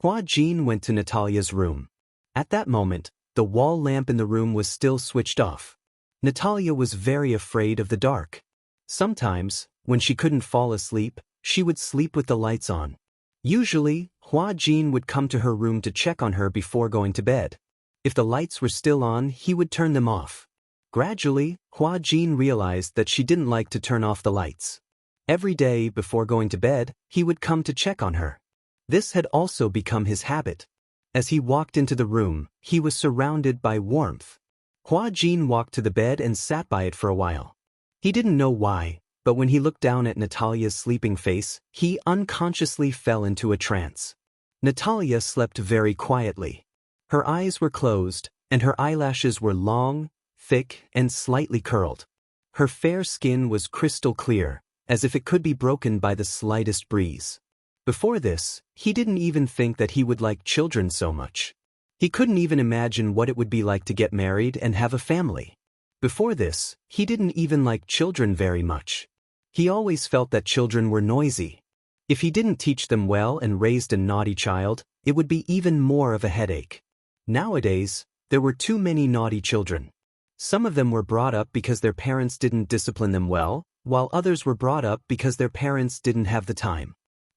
Hua Jin went to Natalia's room. At that moment, the wall lamp in the room was still switched off. Natalia was very afraid of the dark. Sometimes, when she couldn't fall asleep, she would sleep with the lights on. Usually, Hua Jin would come to her room to check on her before going to bed. If the lights were still on, he would turn them off. Gradually, Hua Jin realized that she didn't like to turn off the lights. Every day before going to bed, he would come to check on her. This had also become his habit. As he walked into the room, he was surrounded by warmth. Hua Jin walked to the bed and sat by it for a while. He didn't know why, but when he looked down at Natalia's sleeping face, he unconsciously fell into a trance. Natalia slept very quietly. Her eyes were closed, and her eyelashes were long, thick, and slightly curled. Her fair skin was crystal clear, as if it could be broken by the slightest breeze. Before this, he didn't even think that he would like children so much. He couldn't even imagine what it would be like to get married and have a family. Before this, he didn't even like children very much. He always felt that children were noisy. If he didn't teach them well and raised a naughty child, it would be even more of a headache. Nowadays, there were too many naughty children. Some of them were brought up because their parents didn't discipline them well, while others were brought up because their parents didn't have the time.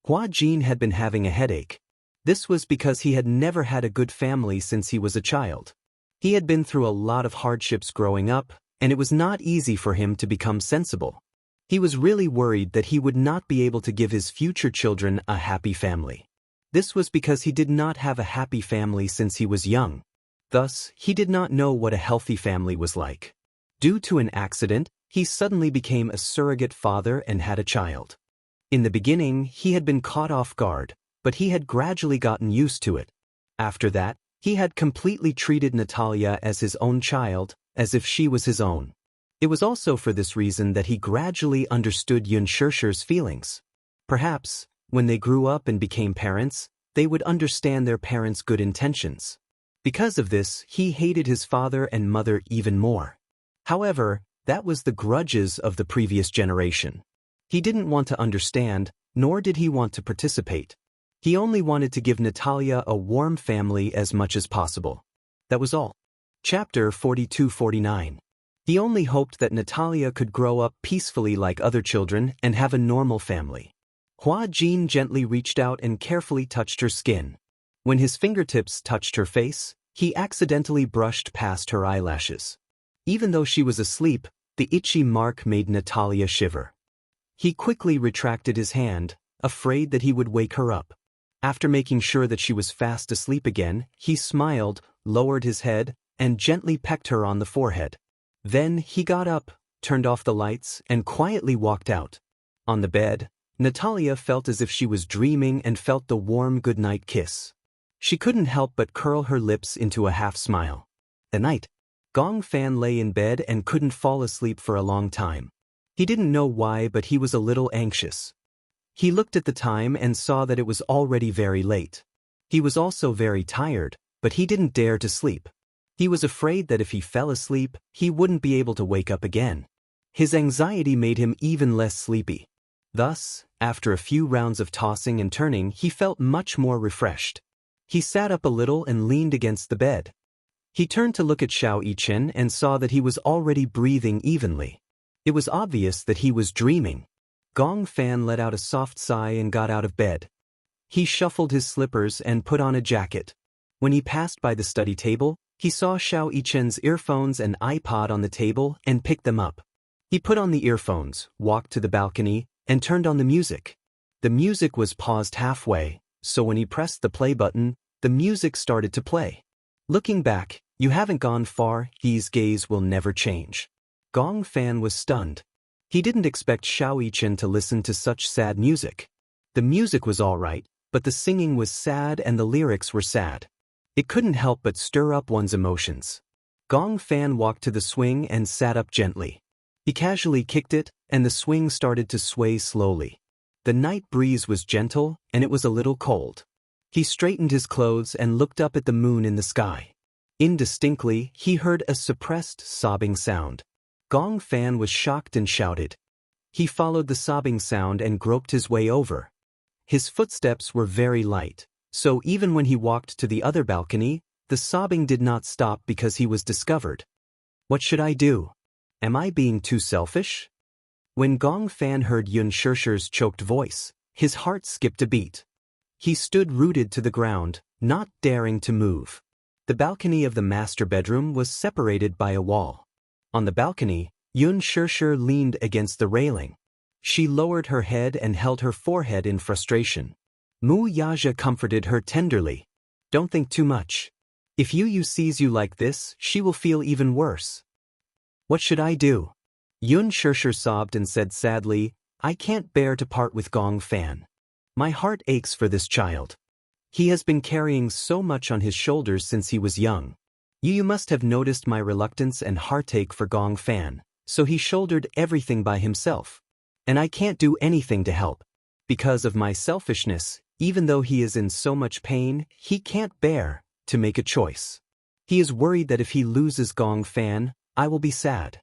Hua Jin had been having a headache. This was because he had never had a good family since he was a child. He had been through a lot of hardships growing up, and it was not easy for him to become sensible. He was really worried that he would not be able to give his future children a happy family. This was because he did not have a happy family since he was young. Thus, he did not know what a healthy family was like. Due to an accident, he suddenly became a surrogate father and had a child. In the beginning, he had been caught off guard, but he had gradually gotten used to it. After that, he had completely treated Natalia as his own child, as if she was his own. It was also for this reason that he gradually understood Xianxia's feelings. Perhaps, when they grew up and became parents, they would understand their parents' good intentions. Because of this, he hated his father and mother even more. However, that was the grudges of the previous generation. He didn't want to understand, nor did he want to participate. He only wanted to give Natalia a warm family as much as possible. That was all. Chapter 42-49. He only hoped that Natalia could grow up peacefully like other children and have a normal family. Hua Jin gently reached out and carefully touched her skin. When his fingertips touched her face, he accidentally brushed past her eyelashes. Even though she was asleep, the itchy mark made Natalia shiver. He quickly retracted his hand, afraid that he would wake her up. After making sure that she was fast asleep again, he smiled, lowered his head, and gently pecked her on the forehead. Then he got up, turned off the lights, and quietly walked out. On the bed, Natalia felt as if she was dreaming and felt the warm goodnight kiss. She couldn't help but curl her lips into a half-smile. At night, Gong Fan lay in bed and couldn't fall asleep for a long time. He didn't know why, but he was a little anxious. He looked at the time and saw that it was already very late. He was also very tired, but he didn't dare to sleep. He was afraid that if he fell asleep, he wouldn't be able to wake up again. His anxiety made him even less sleepy. Thus, after a few rounds of tossing and turning, he felt much more refreshed. He sat up a little and leaned against the bed. He turned to look at Xianxia and saw that he was already breathing evenly. It was obvious that he was dreaming. Gong Fan let out a soft sigh and got out of bed. He shuffled his slippers and put on a jacket. When he passed by the study table, he saw Xianxia's earphones and iPod on the table and picked them up. He put on the earphones, walked to the balcony, and turned on the music. The music was paused halfway, so when he pressed the play button, the music started to play. Looking back, you haven't gone far, his gaze will never change. Gong Fan was stunned. He didn't expect Xianxia to listen to such sad music. The music was all right, but the singing was sad and the lyrics were sad. It couldn't help but stir up one's emotions. Gong Fan walked to the swing and sat up gently. He casually kicked it, and the swing started to sway slowly. The night breeze was gentle, and it was a little cold. He straightened his clothes and looked up at the moon in the sky. Indistinctly, he heard a suppressed, sobbing sound. Gong Fan was shocked and shouted. He followed the sobbing sound and groped his way over. His footsteps were very light, so even when he walked to the other balcony, the sobbing did not stop because he was discovered. What should I do? Am I being too selfish? When Gong Fan heard Xianxia's choked voice, his heart skipped a beat. He stood rooted to the ground, not daring to move. The balcony of the master bedroom was separated by a wall. On the balcony, Xianxia leaned against the railing. She lowered her head and held her forehead in frustration. Wuxia comforted her tenderly. Don't think too much. If Yu sees you like this, she will feel even worse. What should I do? Xianxia sobbed and said sadly, I can't bear to part with Gong Fan. My heart aches for this child. He has been carrying so much on his shoulders since he was young. You must have noticed my reluctance and heartache for Gong Fan, so he shouldered everything by himself. And I can't do anything to help. Because of my selfishness, even though he is in so much pain, he can't bear to make a choice. He is worried that if he loses Gong Fan, I will be sad.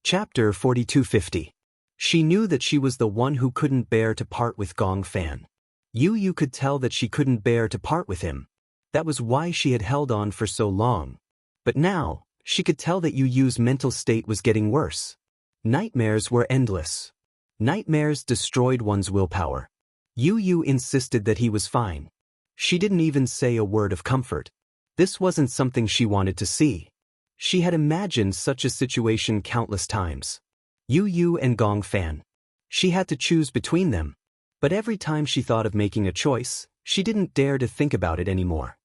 Chapter 4250. She knew that she was the one who couldn't bear to part with Gong Fan. Yu could tell that she couldn't bear to part with him. That was why she had held on for so long. But now, she could tell that Yu's mental state was getting worse. Nightmares were endless. Nightmares destroyed one's willpower. Yu insisted that he was fine. She didn't even say a word of comfort. This wasn't something she wanted to see. She had imagined such a situation countless times. Yu and Gong Fan. She had to choose between them. But every time she thought of making a choice, she didn't dare to think about it anymore.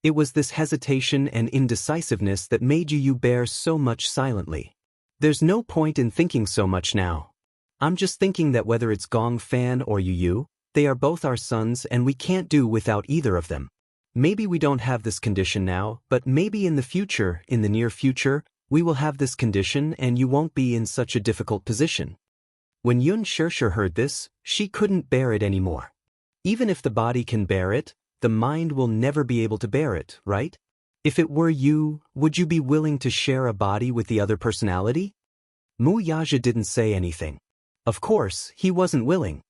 It was this hesitation and indecisiveness that made Yu bear so much silently. There's no point in thinking so much now. I'm just thinking that whether it's Gong Fan or Yu, they are both our sons and we can't do without either of them. Maybe we don't have this condition now, but maybe in the future, in the near future, we will have this condition and you won't be in such a difficult position. When Xianxia heard this, she couldn't bear it anymore. Even if the body can bear it, the mind will never be able to bear it, right? If it were you, would you be willing to share a body with the other personality? Wuxia didn't say anything. Of course, he wasn't willing.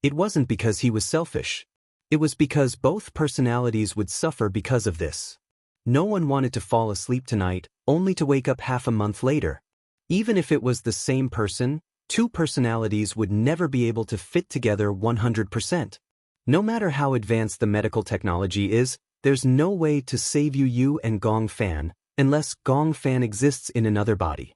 It wasn't because he was selfish. It was because both personalities would suffer because of this. No one wanted to fall asleep tonight, only to wake up half a month later. Even if it was the same person, two personalities would never be able to fit together 100%. No matter how advanced the medical technology is, there's no way to save Yu and Gong Fan unless Gong Fan exists in another body.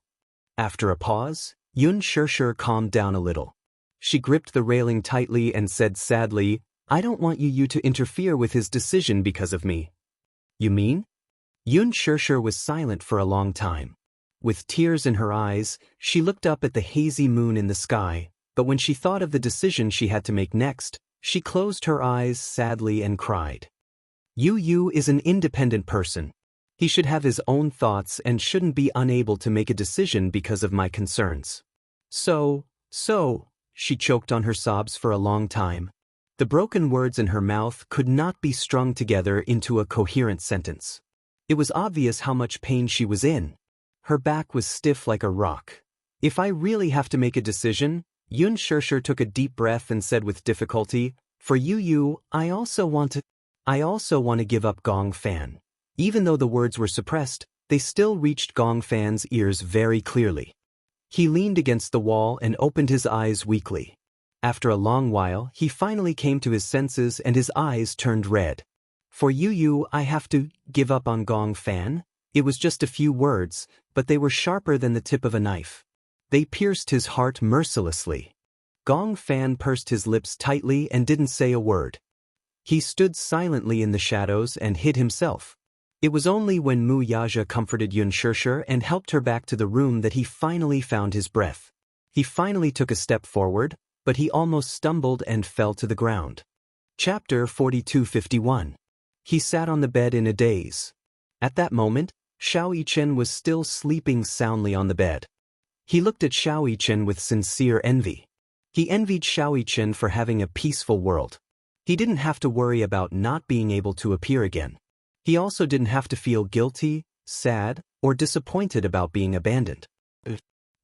After a pause, Yun Shirshir calmed down a little. She gripped the railing tightly and said sadly, "I don't want Yu to interfere with his decision because of me." "You mean?" Yun Shirshir was silent for a long time. With tears in her eyes, she looked up at the hazy moon in the sky, but when she thought of the decision she had to make next, she closed her eyes sadly and cried. Yu is an independent person. He should have his own thoughts and shouldn't be unable to make a decision because of my concerns. So, she choked on her sobs for a long time. The broken words in her mouth could not be strung together into a coherent sentence. It was obvious how much pain she was in. Her back was stiff like a rock. "If I really have to make a decision," Yun Shirshir took a deep breath and said with difficulty, "For Yu, I also want to give up Gong Fan." Even though the words were suppressed, they still reached Gong Fan's ears very clearly. He leaned against the wall and opened his eyes weakly. After a long while, he finally came to his senses and his eyes turned red. "For Yu, I have to give up on Gong Fan?" It was just a few words, but they were sharper than the tip of a knife. They pierced his heart mercilessly. Gong Fan pursed his lips tightly and didn't say a word. He stood silently in the shadows and hid himself. It was only when Mu Yaja comforted Yun Shirshir and helped her back to the room that he finally found his breath. He finally took a step forward, but he almost stumbled and fell to the ground. Chapter 4251. He sat on the bed in a daze. At that moment, Xiao Yichen was still sleeping soundly on the bed. He looked at Xiao Yichen with sincere envy. He envied Xiao Yichen for having a peaceful world. He didn't have to worry about not being able to appear again. He also didn't have to feel guilty, sad, or disappointed about being abandoned.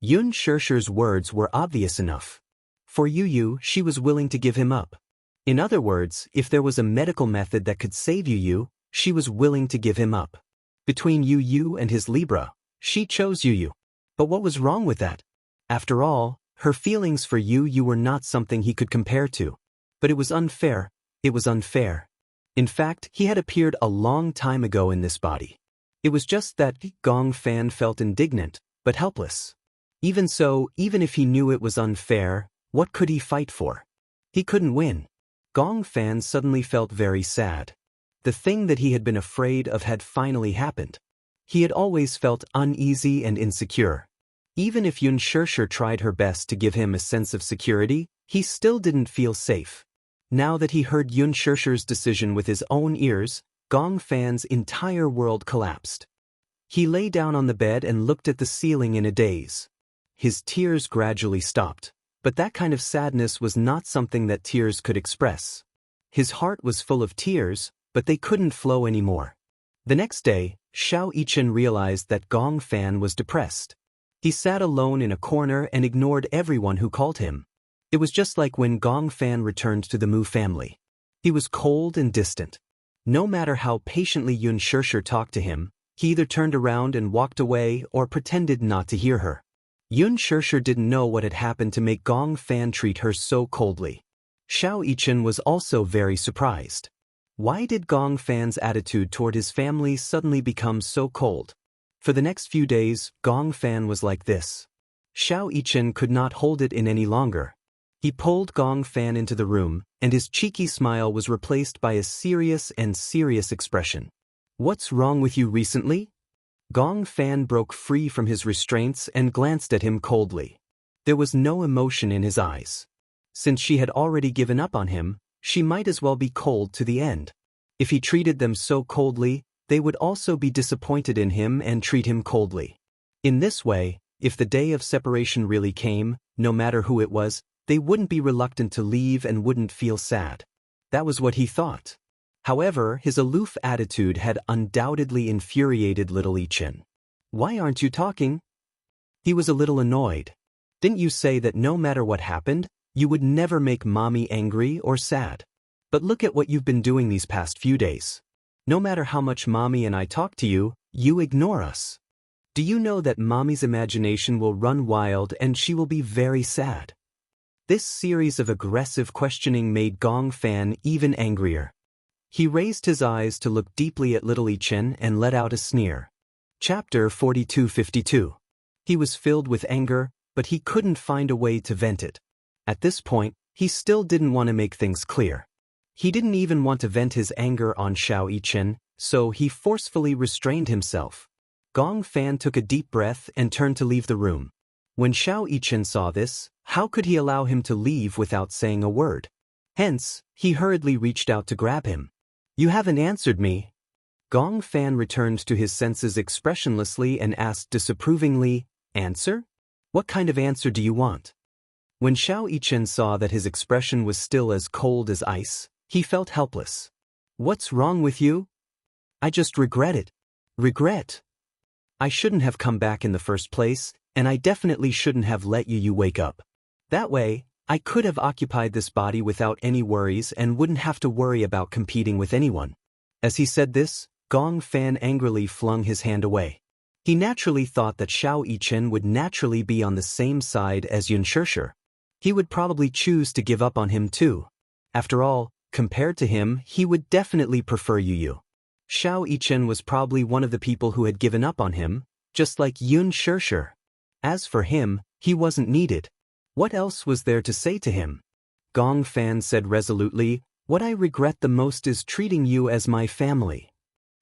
Yun Shirshir's words were obvious enough. For Yu, she was willing to give him up. In other words, if there was a medical method that could save Yu, she was willing to give him up. Between Yu and his Libra, she chose Yu. But what was wrong with that? After all, her feelings for Yu were not something he could compare to. But it was unfair. It was unfair. In fact, he had appeared a long time ago in this body. It was just that Gong Fan felt indignant, but helpless. Even so, even if he knew it was unfair, what could he fight for? He couldn't win. Gong Fan suddenly felt very sad. The thing that he had been afraid of had finally happened. He had always felt uneasy and insecure. Even if Yun Shirshir tried her best to give him a sense of security, he still didn't feel safe. Now that he heard Yun Shirshir's decision with his own ears, Gong Fan's entire world collapsed. He lay down on the bed and looked at the ceiling in a daze. His tears gradually stopped, but that kind of sadness was not something that tears could express. His heart was full of tears, but they couldn't flow anymore. The next day, Xiao Yichen realized that Gong Fan was depressed. He sat alone in a corner and ignored everyone who called him. It was just like when Gong Fan returned to the Mu family. He was cold and distant. No matter how patiently Yun Shirshir talked to him, he either turned around and walked away or pretended not to hear her. Yun Shirshir didn't know what had happened to make Gong Fan treat her so coldly. Xiao Yichen was also very surprised. Why did Gong Fan's attitude toward his family suddenly become so cold? For the next few days, Gong Fan was like this. Xiao Yichen could not hold it in any longer. He pulled Gong Fan into the room, and his cheeky smile was replaced by a serious expression. "What's wrong with you recently?" Gong Fan broke free from his restraints and glanced at him coldly. There was no emotion in his eyes. Since she had already given up on him, she might as well be cold to the end. If he treated them so coldly, they would also be disappointed in him and treat him coldly. In this way, if the day of separation really came, no matter who it was, they wouldn't be reluctant to leave and wouldn't feel sad. That was what he thought. However, his aloof attitude had undoubtedly infuriated little Yichen. "Why aren't you talking?" He was a little annoyed. "Didn't you say that no matter what happened, you would never make mommy angry or sad? But look at what you've been doing these past few days. No matter how much mommy and I talk to you, you ignore us." Do you know that mommy's imagination will run wild and she will be very sad? This series of aggressive questioning made Gong Fan even angrier. He raised his eyes to look deeply at little Chen and let out a sneer. Chapter 4252. He was filled with anger, but he couldn't find a way to vent it. At this point, he still didn't want to make things clear. He didn't even want to vent his anger on Xianxia, so he forcefully restrained himself. Gong Fan took a deep breath and turned to leave the room. When Xianxia saw this, how could he allow him to leave without saying a word? Hence, he hurriedly reached out to grab him. You haven't answered me. Gong Fan returned to his senses expressionlessly and asked disapprovingly, Answer? What kind of answer do you want? When Xianxia saw that his expression was still as cold as ice, he felt helpless. What's wrong with you? I just regret it. Regret? I shouldn't have come back in the first place, and I definitely shouldn't have let you wake up. That way, I could have occupied this body without any worries and wouldn't have to worry about competing with anyone. As he said this, Gong Fan angrily flung his hand away. He naturally thought that Xianxia would naturally be on the same side as Xianxia. He would probably choose to give up on him too. After all, compared to him, he would definitely prefer Yu. Xianxia was probably one of the people who had given up on him, just like Xianxia. As for him, he wasn't needed. What else was there to say to him? Gong Fan said resolutely, What I regret the most is treating you as my family.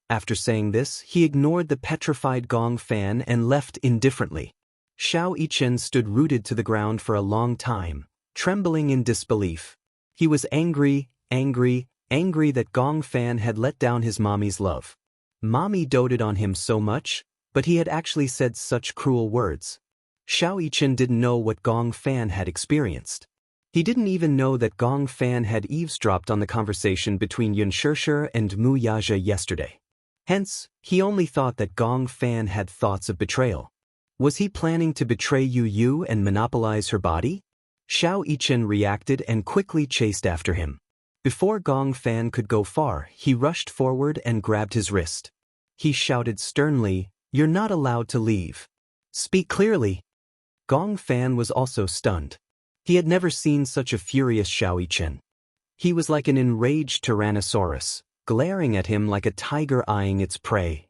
After saying this, he ignored the petrified Gong Fan and left indifferently. Xianxia stood rooted to the ground for a long time, trembling in disbelief. He was angry that Gong Fan had let down his mommy's love. Mommy doted on him so much, but he had actually said such cruel words. Xianxia didn't know what Gong Fan had experienced. He didn't even know that Gong Fan had eavesdropped on the conversation between Xianxia and Wuxia yesterday. Hence, he only thought that Gong Fan had thoughts of betrayal. Was he planning to betray Yu and monopolize her body? Xianxia reacted and quickly chased after him. Before Gong Fan could go far, he rushed forward and grabbed his wrist. He shouted sternly, You're not allowed to leave. Speak clearly. Gong Fan was also stunned. He had never seen such a furious Xianxia. He was like an enraged tyrannosaurus, glaring at him like a tiger eyeing its prey.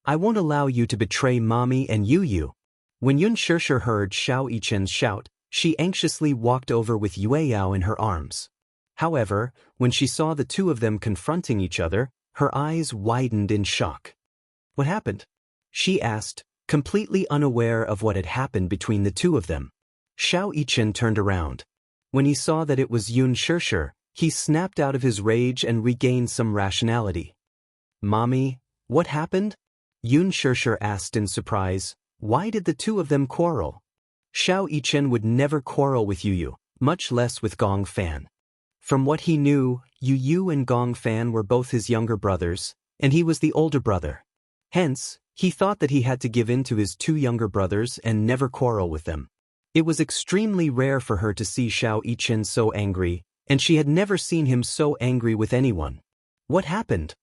I won't allow you to betray Mommy and Yu. When Xianxia heard Xianxia's shout, she anxiously walked over with Yueyao in her arms. However, when she saw the two of them confronting each other, her eyes widened in shock. What happened? She asked, completely unaware of what had happened between the two of them. Xianxia turned around. When he saw that it was Xianxia, he snapped out of his rage and regained some rationality. Mommy, what happened? Xianxia asked in surprise. Why did the two of them quarrel? Xianxia would never quarrel with Yu, much less with Gong Fan. From what he knew, Yu and Gong Fan were both his younger brothers, and he was the older brother. Hence, he thought that he had to give in to his two younger brothers and never quarrel with them. It was extremely rare for her to see Xianxia so angry, and she had never seen him so angry with anyone. What happened?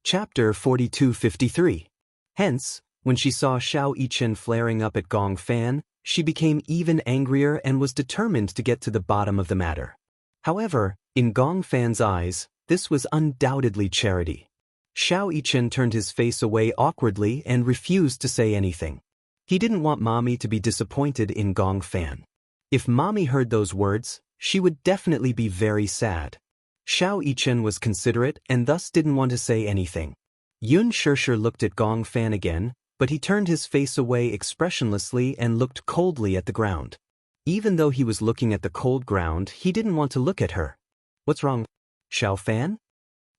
Chapter 4253. Hence, when she saw Xianxia flaring up at Gong Fan, she became even angrier and was determined to get to the bottom of the matter. However, in Gong Fan's eyes, this was undoubtedly charity. Xianxia turned his face away awkwardly and refused to say anything. He didn't want Mommy to be disappointed in Gong Fan. If Mommy heard those words, she would definitely be very sad. Xianxia was considerate and thus didn't want to say anything. Xianxia looked at Gong Fan again, but he turned his face away expressionlessly and looked coldly at the ground. Even though he was looking at the cold ground, he didn't want to look at her. What's wrong, Xiao Fan?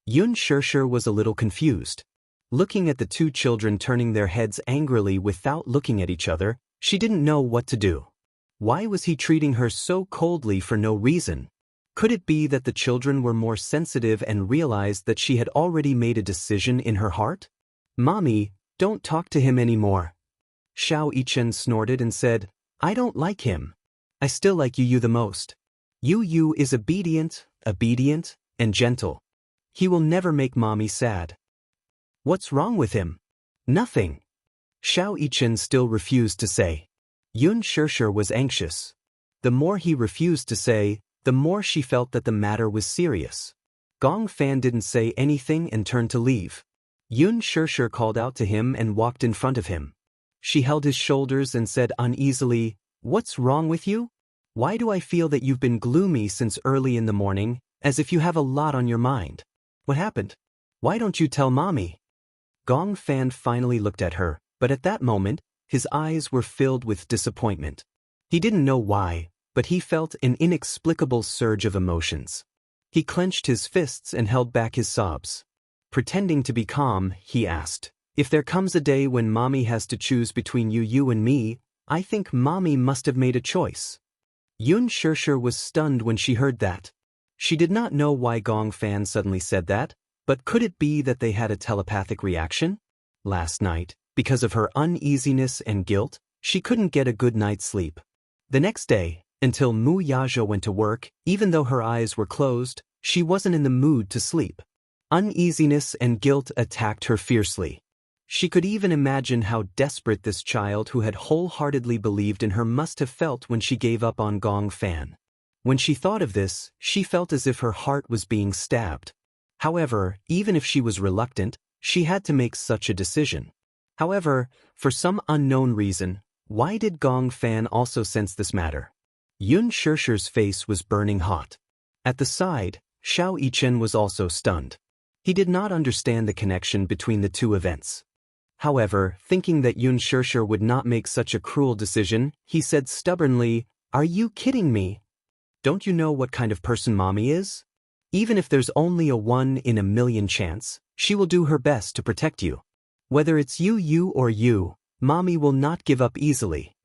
Xianxia was a little confused. Looking at the two children turning their heads angrily without looking at each other, she didn't know what to do. Why was he treating her so coldly for no reason? Could it be that the children were more sensitive and realized that she had already made a decision in her heart? Mommy, don't talk to him anymore. Xianxia snorted and said, I don't like him. I still like Yu the most. Yu is obedient, and gentle. He will never make Mommy sad. What's wrong with him? Nothing. Xiao Yichen still refused to say. Yun Shishir was anxious. The more he refused to say, the more she felt that the matter was serious. Gong Fan didn't say anything and turned to leave. Yun Shishir called out to him and walked in front of him. She held his shoulders and said uneasily, "What's wrong with you? Why do I feel that you've been gloomy since early in the morning, as if you have a lot on your mind? What happened? Why don't you tell mommy?" Gong Fan finally looked at her, but at that moment, his eyes were filled with disappointment. He didn't know why, but he felt an inexplicable surge of emotions. He clenched his fists and held back his sobs. Pretending to be calm, he asked, "If there comes a day when mommy has to choose between you and me, I think mommy must have made a choice." Yun Shishir was stunned when she heard that. She did not know why Gong Fan suddenly said that, but could it be that they had a telepathic reaction? Last night, because of her uneasiness and guilt, she couldn't get a good night's sleep. The next day, until Mu Yazhou went to work, even though her eyes were closed, she wasn't in the mood to sleep. Uneasiness and guilt attacked her fiercely. She could even imagine how desperate this child who had wholeheartedly believed in her must have felt when she gave up on Gong Fan. When she thought of this, she felt as if her heart was being stabbed. However, even if she was reluctant, she had to make such a decision. However, for some unknown reason, why did Gong Fan also sense this matter? Yun Shishir's face was burning hot. At the side, Xiao Yichen was also stunned. He did not understand the connection between the two events. However, thinking that Yun Shishir would not make such a cruel decision, he said stubbornly, "Are you kidding me? Don't you know what kind of person mommy is? Even if there's only a 1 in a million chance, she will do her best to protect you. Whether it's you or you, mommy will not give up easily."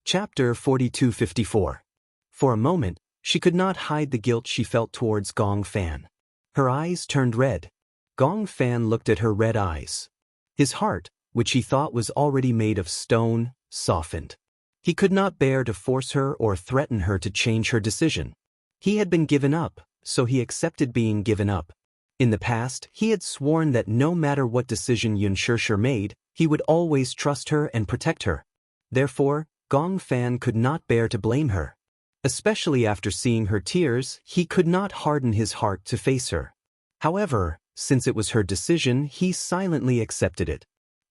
Chapter 4254. For a moment, she could not hide the guilt she felt towards Gong Fan. Her eyes turned red. Gong Fan looked at her red eyes. His heart, which he thought was already made of stone, softened. He could not bear to force her or threaten her to change her decision. He had been given up, so he accepted being given up. In the past, he had sworn that no matter what decision Yun Shishir made, he would always trust her and protect her. Therefore, Gong Fan could not bear to blame her. Especially after seeing her tears, he could not harden his heart to face her. However, since it was her decision, he silently accepted it.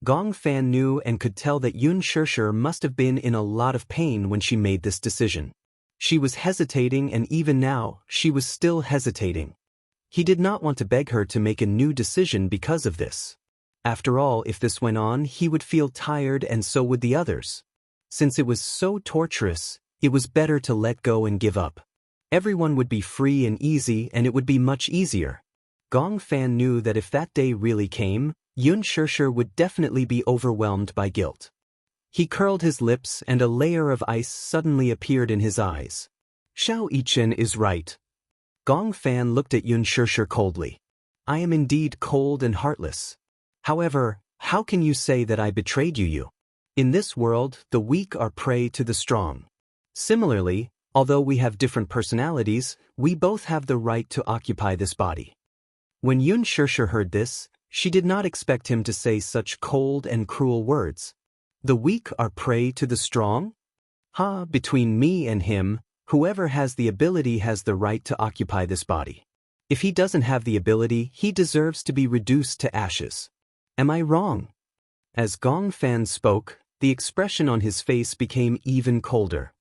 Gong Fan knew and could tell that Yun Shishir must have been in a lot of pain when she made this decision. She was hesitating, and even now, she was still hesitating. He did not want to beg her to make a new decision because of this. After all, if this went on, he would feel tired and so would the others. Since it was so torturous, it was better to let go and give up. Everyone would be free and easy, and it would be much easier. Gong Fan knew that if that day really came, Yun Shishir would definitely be overwhelmed by guilt. He curled his lips and a layer of ice suddenly appeared in his eyes. Xiao Yichen is right. Gong Fan looked at Yun Shishir coldly. "I am indeed cold and heartless. However, how can you say that I betrayed you? In this world, the weak are prey to the strong. Similarly, although we have different personalities, we both have the right to occupy this body." When Yun Shishir heard this, she did not expect him to say such cold and cruel words. The weak are prey to the strong? Between me and him, whoever has the ability has the right to occupy this body. If he doesn't have the ability, he deserves to be reduced to ashes. Am I wrong? As Gong Fan spoke, the expression on his face became even colder.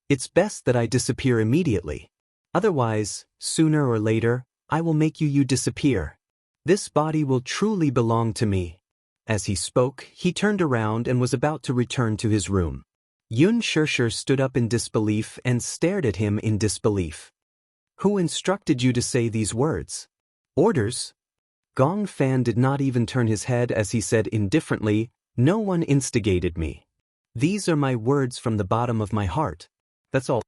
"It's best that I disappear immediately. Otherwise, sooner or later, I will make you disappear. This body will truly belong to me." As he spoke, he turned around and was about to return to his room. Yun Shishir stood up in disbelief and stared at him in disbelief. "Who instructed you to say these words? Orders?" Gong Fan did not even turn his head as he said indifferently, "No one instigated me. These are my words from the bottom of my heart. That's all."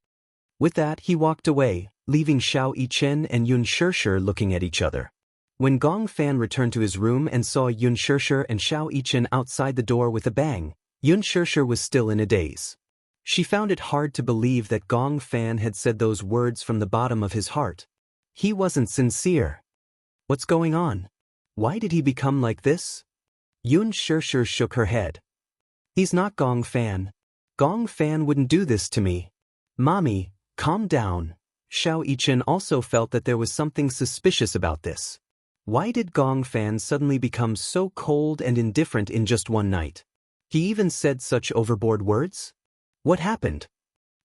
With that, he walked away, leaving Xiao Yichen and Yun Shishir looking at each other. When Gong Fan returned to his room and saw Yun Shishir and Xiao Yichen outside the door with a bang, Yun Shishir was still in a daze. She found it hard to believe that Gong Fan had said those words from the bottom of his heart. He wasn't sincere. What's going on? Why did he become like this? Yun Shishir shook her head. He's not Gong Fan. Gong Fan wouldn't do this to me. Mommy, calm down. Xiao Yichen also felt that there was something suspicious about this. Why did Gong Fan suddenly become so cold and indifferent in just one night? He even said such overboard words? What happened?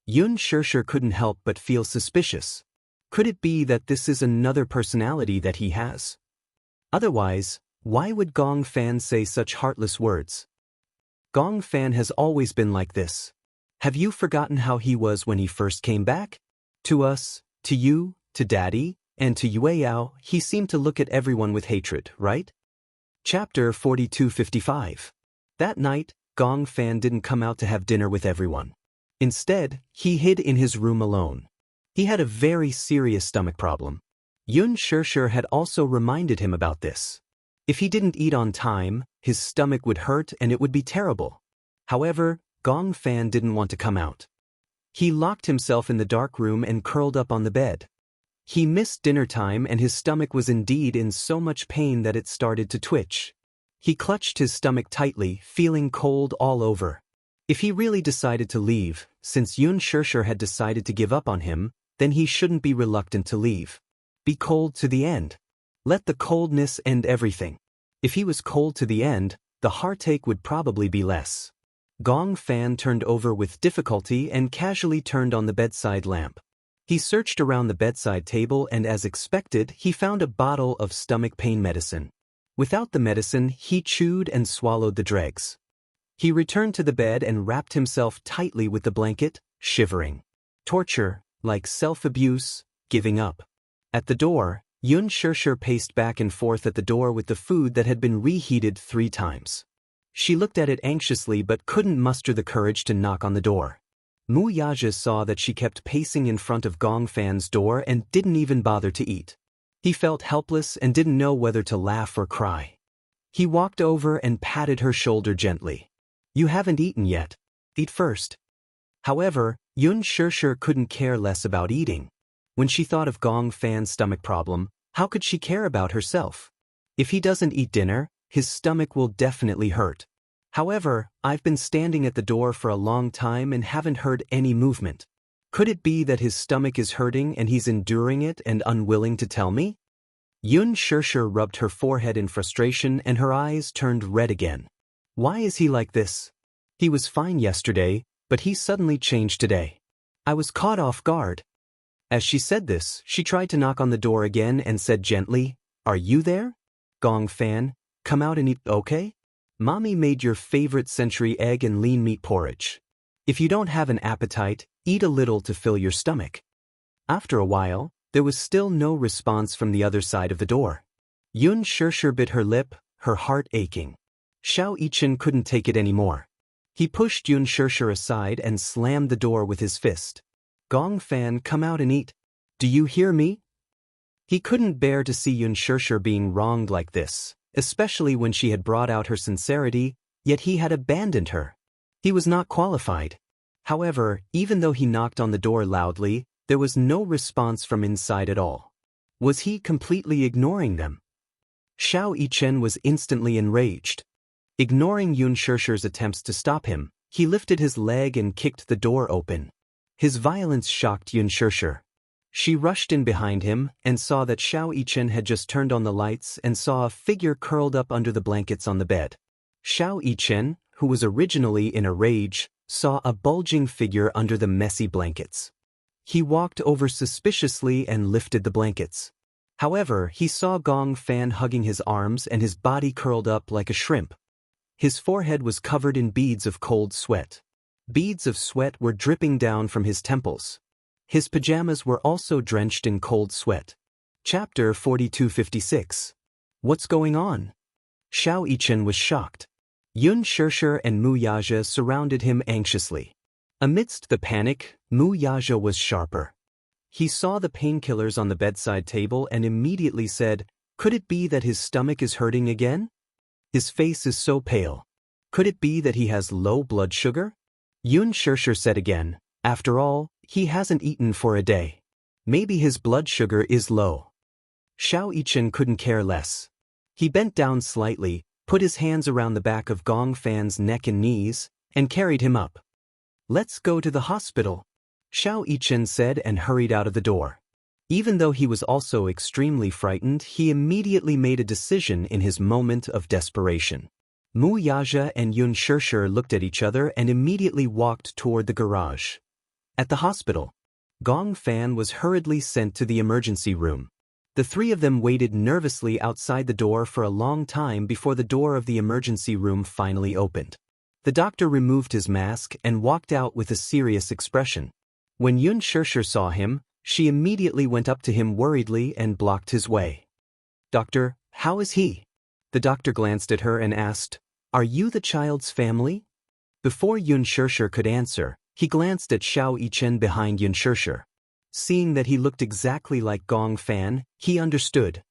Yun Shirshir couldn't help but feel suspicious. Could it be that this is another personality that he has? Otherwise, why would Gong Fan say such heartless words? Gong Fan has always been like this. Have you forgotten how he was when he first came back? To us, to you, to Daddy, and to Yueyao, he seemed to look at everyone with hatred, right? Chapter 4255. That night, Gong Fan didn't come out to have dinner with everyone. Instead, he hid in his room alone. He had a very serious stomach problem. Yun Shirshir had also reminded him about this. If he didn't eat on time, his stomach would hurt and it would be terrible. However, Gong Fan didn't want to come out. He locked himself in the dark room and curled up on the bed. He missed dinner time and his stomach was indeed in so much pain that it started to twitch. He clutched his stomach tightly, feeling cold all over. If he really decided to leave, since Yun Shirshir had decided to give up on him, then he shouldn't be reluctant to leave. Be cold to the end. Let the coldness end everything. If he was cold to the end, the heartache would probably be less. Gong Fan turned over with difficulty and casually turned on the bedside lamp. He searched around the bedside table and as expected, he found a bottle of stomach pain medicine. Without the medicine, he chewed and swallowed the dregs. He returned to the bed and wrapped himself tightly with the blanket, shivering. Torture, like self-abuse, giving up. At the door, Yun Shirshir paced back and forth at the door with the food that had been reheated 3 times. She looked at it anxiously but couldn't muster the courage to knock on the door. Mu Yaja saw that she kept pacing in front of Gong Fan's door and didn't even bother to eat. He felt helpless and didn't know whether to laugh or cry. He walked over and patted her shoulder gently. You haven't eaten yet. Eat first. However, Yun Shirshir couldn't care less about eating. When she thought of Gong Fan's stomach problem, how could she care about herself? If he doesn't eat dinner, his stomach will definitely hurt. However, I've been standing at the door for a long time and haven't heard any movement. Could it be that his stomach is hurting and he's enduring it and unwilling to tell me? Yun Shirshir rubbed her forehead in frustration and her eyes turned red again. Why is he like this? He was fine yesterday, but he suddenly changed today. I was caught off guard. As she said this, she tried to knock on the door again and said gently, Are you there? Gong Fan, come out and eat, okay? Mommy made your favorite century egg and lean meat porridge. If you don't have an appetite, eat a little to fill your stomach. After a while, there was still no response from the other side of the door. Yun Shirshir bit her lip, her heart aching. Xiao Yichen couldn't take it anymore. He pushed Yun Shirshir aside and slammed the door with his fist. Gong Fan, come out and eat. Do you hear me? He couldn't bear to see Yun Shirshir being wronged like this, especially when she had brought out her sincerity, yet he had abandoned her. He was not qualified. However, even though he knocked on the door loudly, there was no response from inside at all. Was he completely ignoring them? Xiao Yichen was instantly enraged. Ignoring Yun Shirshir's attempts to stop him, he lifted his leg and kicked the door open. His violence shocked Yun Shirshir. She rushed in behind him and saw that Xiao Yichen had just turned on the lights and saw a figure curled up under the blankets on the bed. Xiao Yichen, who was originally in a rage, saw a bulging figure under the messy blankets. He walked over suspiciously and lifted the blankets. However, he saw Gong Fan hugging his arms and his body curled up like a shrimp. His forehead was covered in beads of cold sweat. Beads of sweat were dripping down from his temples. His pajamas were also drenched in cold sweat. Chapter 4256. What's going on? Xiao Yichen was shocked. Yun Shirshir and Mu Yaja surrounded him anxiously. Amidst the panic, Mu Yaja was sharper. He saw the painkillers on the bedside table and immediately said, Could it be that his stomach is hurting again? His face is so pale. Could it be that he has low blood sugar? Yun Shirshir said again, After all, he hasn't eaten for a day. Maybe his blood sugar is low. Xiao Yichen couldn't care less. He bent down slightly, put his hands around the back of Gong Fan's neck and knees, and carried him up. "Let's go to the hospital," Xiao Yichen said and hurried out of the door. Even though he was also extremely frightened, he immediately made a decision in his moment of desperation. Mu Yaja and Yun Shirshir looked at each other and immediately walked toward the garage. At the hospital, Gong Fan was hurriedly sent to the emergency room. The three of them waited nervously outside the door for a long time before the door of the emergency room finally opened. The doctor removed his mask and walked out with a serious expression. When Yun Shirshir saw him, she immediately went up to him worriedly and blocked his way. "Doctor, how is he?" The doctor glanced at her and asked, "Are you the child's family?" Before Yun Shirshir could answer, he glanced at Xiao Yichen behind Yun Shirshir. Seeing that he looked exactly like Gong Fan, he understood.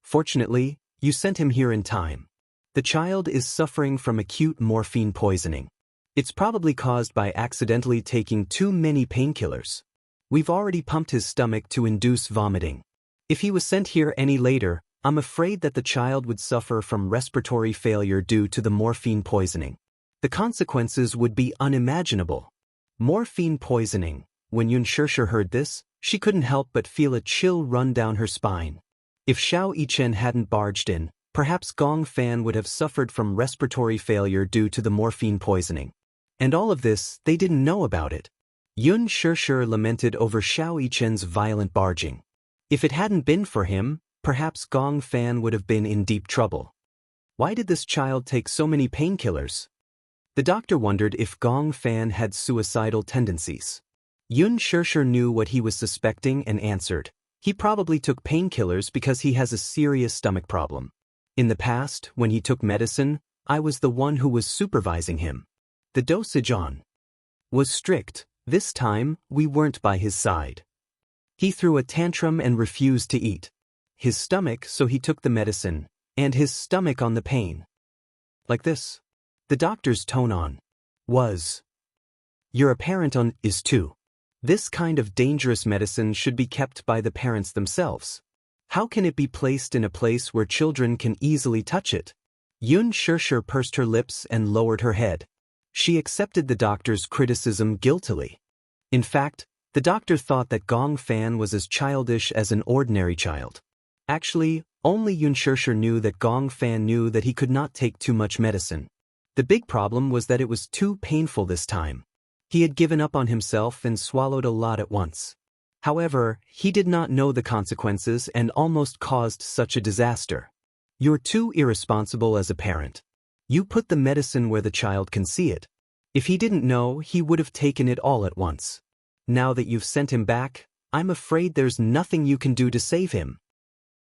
"Fortunately, you sent him here in time. The child is suffering from acute morphine poisoning. It's probably caused by accidentally taking too many painkillers. We've already pumped his stomach to induce vomiting. If he was sent here any later, I'm afraid that the child would suffer from respiratory failure due to the morphine poisoning. The consequences would be unimaginable." Morphine poisoning. When Yun Shirshir heard this, she couldn't help but feel a chill run down her spine. If Xiao Yichen hadn't barged in, perhaps Gong Fan would have suffered from respiratory failure due to the morphine poisoning. And all of this, they didn't know about it. Yun Shirshir lamented over Xiao Yichen's violent barging. If it hadn't been for him, perhaps Gong Fan would have been in deep trouble. Why did this child take so many painkillers? The doctor wondered if Gong Fan had suicidal tendencies. Yun Shirshir knew what he was suspecting and answered, "He probably took painkillers because he has a serious stomach problem. In the past, when he took medicine, I was the one who was supervising him. The dosage on was strict. This time, we weren't by his side. He threw a tantrum and refused to eat. His stomach, so he took the medicine, and his stomach on the pain. Like this." The doctor's tone on was, "You're a parent on is too. This kind of dangerous medicine should be kept by the parents themselves. How can it be placed in a place where children can easily touch it?" Yun Shirshir pursed her lips and lowered her head. She accepted the doctor's criticism guiltily. In fact, the doctor thought that Gong Fan was as childish as an ordinary child. Actually, only Yun Shirshir knew that Gong Fan knew that he could not take too much medicine. The big problem was that it was too painful this time. He had given up on himself and swallowed a lot at once. However, he did not know the consequences and almost caused such a disaster. "You're too irresponsible as a parent. You put the medicine where the child can see it. If he didn't know, he would have taken it all at once. Now that you've sent him back, I'm afraid there's nothing you can do to save him."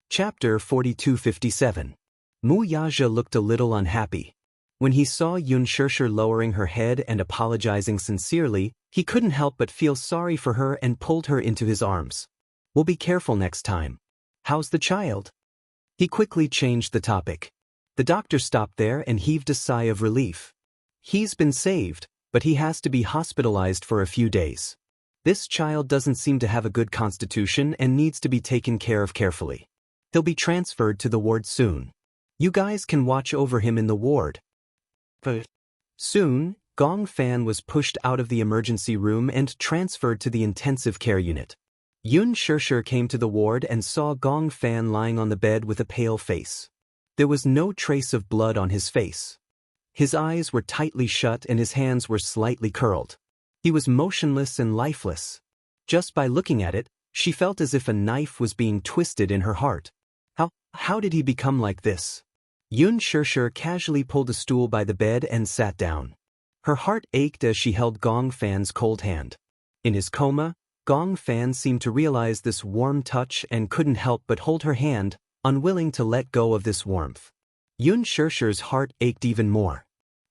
Chapter 4257. Mu Yaja looked a little unhappy. When he saw Yun Shirshir lowering her head and apologizing sincerely, he couldn't help but feel sorry for her and pulled her into his arms. "We'll be careful next time. How's the child?" He quickly changed the topic. The doctor stopped there and heaved a sigh of relief. "He's been saved, but he has to be hospitalized for a few days. This child doesn't seem to have a good constitution and needs to be taken care of carefully. He'll be transferred to the ward soon. You guys can watch over him in the ward." Soon, Gong Fan was pushed out of the emergency room and transferred to the intensive care unit. Yun Shirshir came to the ward and saw Gong Fan lying on the bed with a pale face. There was no trace of blood on his face. His eyes were tightly shut and his hands were slightly curled. He was motionless and lifeless. Just by looking at it, she felt as if a knife was being twisted in her heart. How did he become like this? Yun Shirshir casually pulled a stool by the bed and sat down. Her heart ached as she held Gong Fan's cold hand. In his coma, Gong Fan seemed to realize this warm touch and couldn't help but hold her hand, unwilling to let go of this warmth. Yun Shirshir's heart ached even more.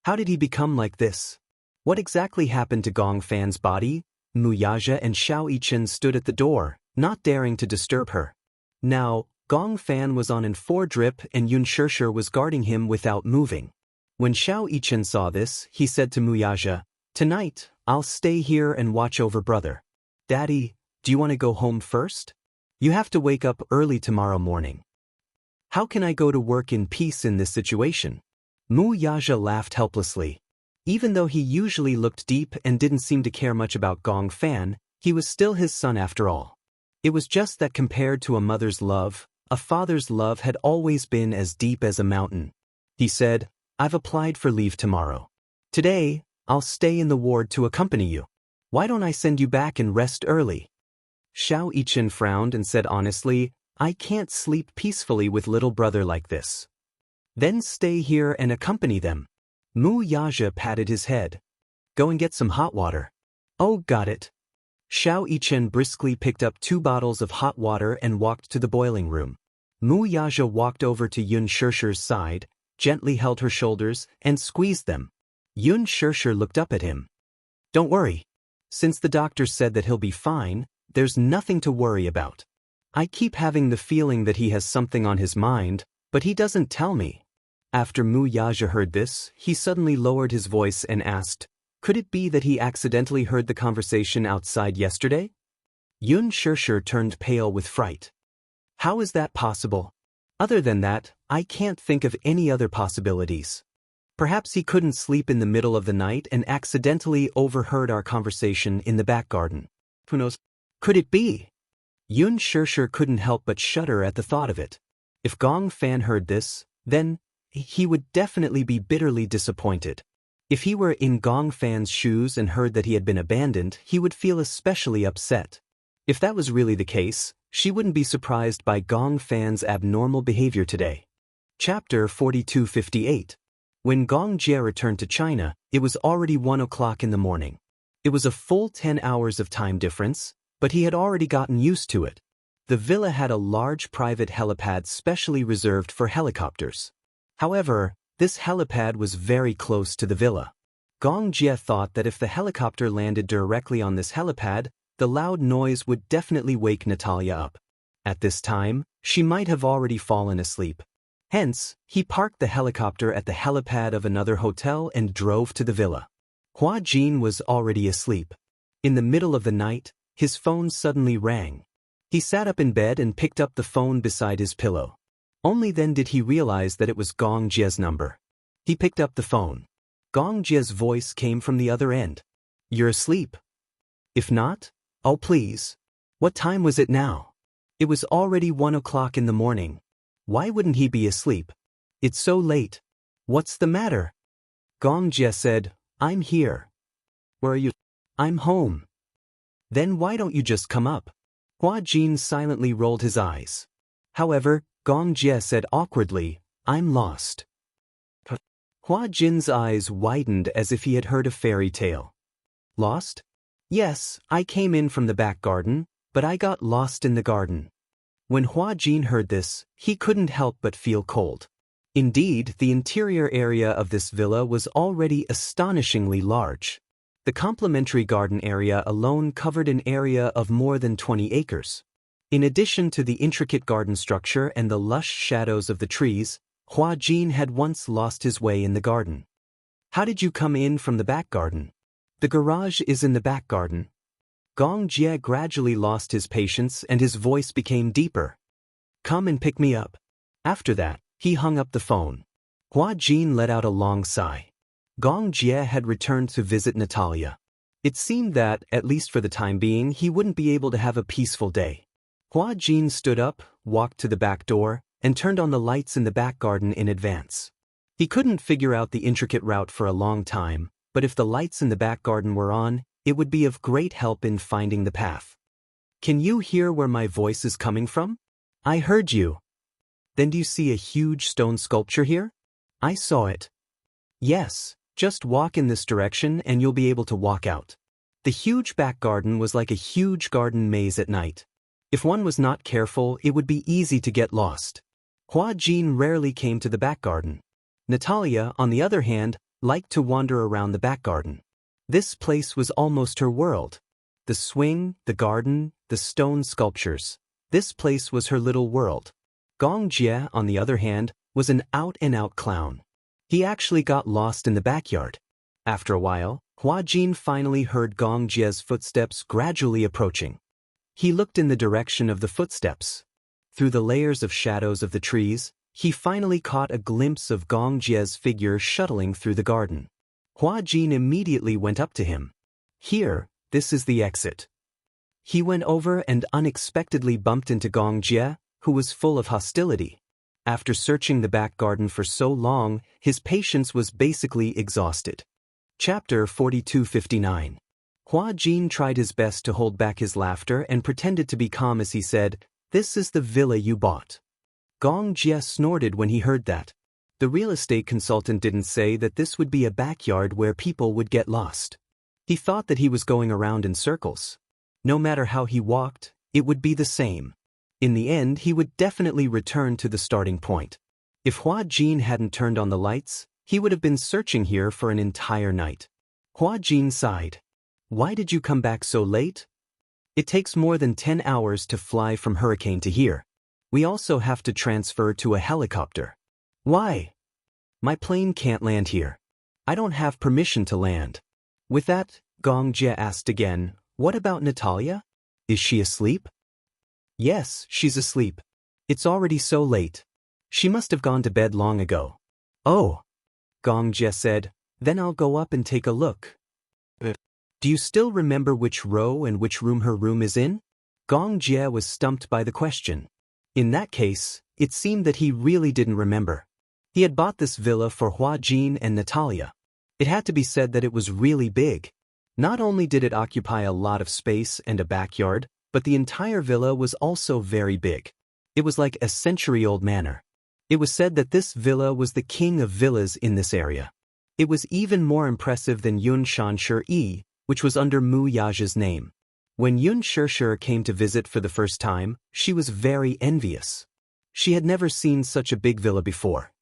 How did he become like this? What exactly happened to Gong Fan's body? Mu Yaja and Xiao Yichen stood at the door, not daring to disturb her. Now, Gong Fan was on an 4-drip and Yun Shirshir was guarding him without moving. When Xiao Yichen saw this, he said to Mu Yaja, "Tonight, I'll stay here and watch over brother. Daddy, do you want to go home first? You have to wake up early tomorrow morning." "How can I go to work in peace in this situation?" Mu Yaja laughed helplessly. Even though he usually looked deep and didn't seem to care much about Gong Fan, he was still his son after all. It was just that compared to a mother's love, a father's love had always been as deep as a mountain. He said, "I've applied for leave tomorrow. Today, I'll stay in the ward to accompany you. Why don't I send you back and rest early?" Xianxia frowned and said honestly, "I can't sleep peacefully with little brother like this." "Then stay here and accompany them." Wuxia patted his head. "Go and get some hot water." "Oh, got it." Xianxia briskly picked up 2 bottles of hot water and walked to the boiling room. Wuxia walked over to Xianxia's side, gently held her shoulders, and squeezed them. Xianxia looked up at him. "Don't worry. Since the doctor said that he'll be fine, there's nothing to worry about. I keep having the feeling that he has something on his mind, but he doesn't tell me." After Wuxia heard this, he suddenly lowered his voice and asked, "Could it be that he accidentally heard the conversation outside yesterday?" Xianxia turned pale with fright. "How is that possible? Other than that, I can't think of any other possibilities. Perhaps he couldn't sleep in the middle of the night and accidentally overheard our conversation in the back garden. Who knows? Could it be?" Xianxia couldn't help but shudder at the thought of it. If Gong Fan heard this, then he would definitely be bitterly disappointed. If he were in Gong Fan's shoes and heard that he had been abandoned, he would feel especially upset. If that was really the case, she wouldn't be surprised by Gong Fan's abnormal behavior today. Chapter 4258. When Gong Jie returned to China, it was already 1 o'clock in the morning. It was a full 10 hours of time difference, but he had already gotten used to it. The villa had a large private helipad specially reserved for helicopters. However, this helipad was very close to the villa. Gong Jie thought that if the helicopter landed directly on this helipad, the loud noise would definitely wake Natalia up. At this time, she might have already fallen asleep. Hence, he parked the helicopter at the helipad of another hotel and drove to the villa. Hua Jin was already asleep. In the middle of the night, his phone suddenly rang. He sat up in bed and picked up the phone beside his pillow. Only then did he realize that it was Gong Jie's number. He picked up the phone. Gong Jie's voice came from the other end. "You're asleep? If not, oh please. What time was it now?" It was already 1 o'clock in the morning. Why wouldn't he be asleep? "It's so late. What's the matter?" Gong Jie said, "I'm here." "Where are you?" "I'm home." "Then why don't you just come up?" Hua Jin silently rolled his eyes. However, Gong Jie said awkwardly, "I'm lost." Hua Jin's eyes widened as if he had heard a fairy tale. "Lost?" "Yes, I came in from the back garden, but I got lost in the garden." When Hua Jin heard this, he couldn't help but feel cold. Indeed, the interior area of this villa was already astonishingly large. The complimentary garden area alone covered an area of more than 20 acres. In addition to the intricate garden structure and the lush shadows of the trees, Hua Jin had once lost his way in the garden. "How did you come in from the back garden?" "The garage is in the back garden." Gong Jie gradually lost his patience and his voice became deeper. "Come and pick me up." After that, he hung up the phone. Hua Jin let out a long sigh. Gong Jie had returned to visit Natalia. It seemed that, at least for the time being, he wouldn't be able to have a peaceful day. Hua Jin stood up, walked to the back door, and turned on the lights in the back garden in advance. He couldn't figure out the intricate route for a long time, but if the lights in the back garden were on, it would be of great help in finding the path. "Can you hear where my voice is coming from?" "I heard you." "Then do you see a huge stone sculpture here?" "I saw it." "Yes, just walk in this direction and you'll be able to walk out." The huge back garden was like a huge garden maze at night. If one was not careful, it would be easy to get lost. Hua Jin rarely came to the back garden. Natalia, on the other hand, liked to wander around the back garden. This place was almost her world. The swing, the garden, the stone sculptures. This place was her little world. Gong Jie, on the other hand, was an out-and-out clown. He actually got lost in the backyard. After a while, Hua Jin finally heard Gong Jie's footsteps gradually approaching. He looked in the direction of the footsteps. Through the layers of shadows of the trees, he finally caught a glimpse of Gong Jie's figure shuttling through the garden. Hua Jin immediately went up to him. Here, this is the exit. He went over and unexpectedly bumped into Gong Jie, who was full of hostility. After searching the back garden for so long, his patience was basically exhausted. Chapter 4259. Hua Jin tried his best to hold back his laughter and pretended to be calm as he said, "This is the villa you bought." Gong Jie snorted when he heard that. The real estate consultant didn't say that this would be a backyard where people would get lost. He thought that he was going around in circles. No matter how he walked, it would be the same. In the end, he would definitely return to the starting point. If Hua Jin hadn't turned on the lights, he would have been searching here for an entire night. Hua Jin sighed. "Why did you come back so late?" "It takes more than 10 hours to fly from Hurricane to here. We also have to transfer to a helicopter." "Why?" "My plane can't land here. I don't have permission to land." With that, Gong Jie asked again, "What about Natalia? Is she asleep?" "Yes, she's asleep. It's already so late. She must have gone to bed long ago." "Oh," Gong Jie said, "then I'll go up and take a look." "Do you still remember which row and which room her room is in?" Gong Jie was stumped by the question. In that case, it seemed that he really didn't remember. He had bought this villa for Hua Jin and Natalia. It had to be said that it was really big. Not only did it occupy a lot of space and a backyard, but the entire villa was also very big. It was like a century-old manor. It was said that this villa was the king of villas in this area. It was even more impressive than Yun Shanshi, which was under Mu Yaja's name. When Yun Shanshi came to visit for the first time, she was very envious. She had never seen such a big villa before.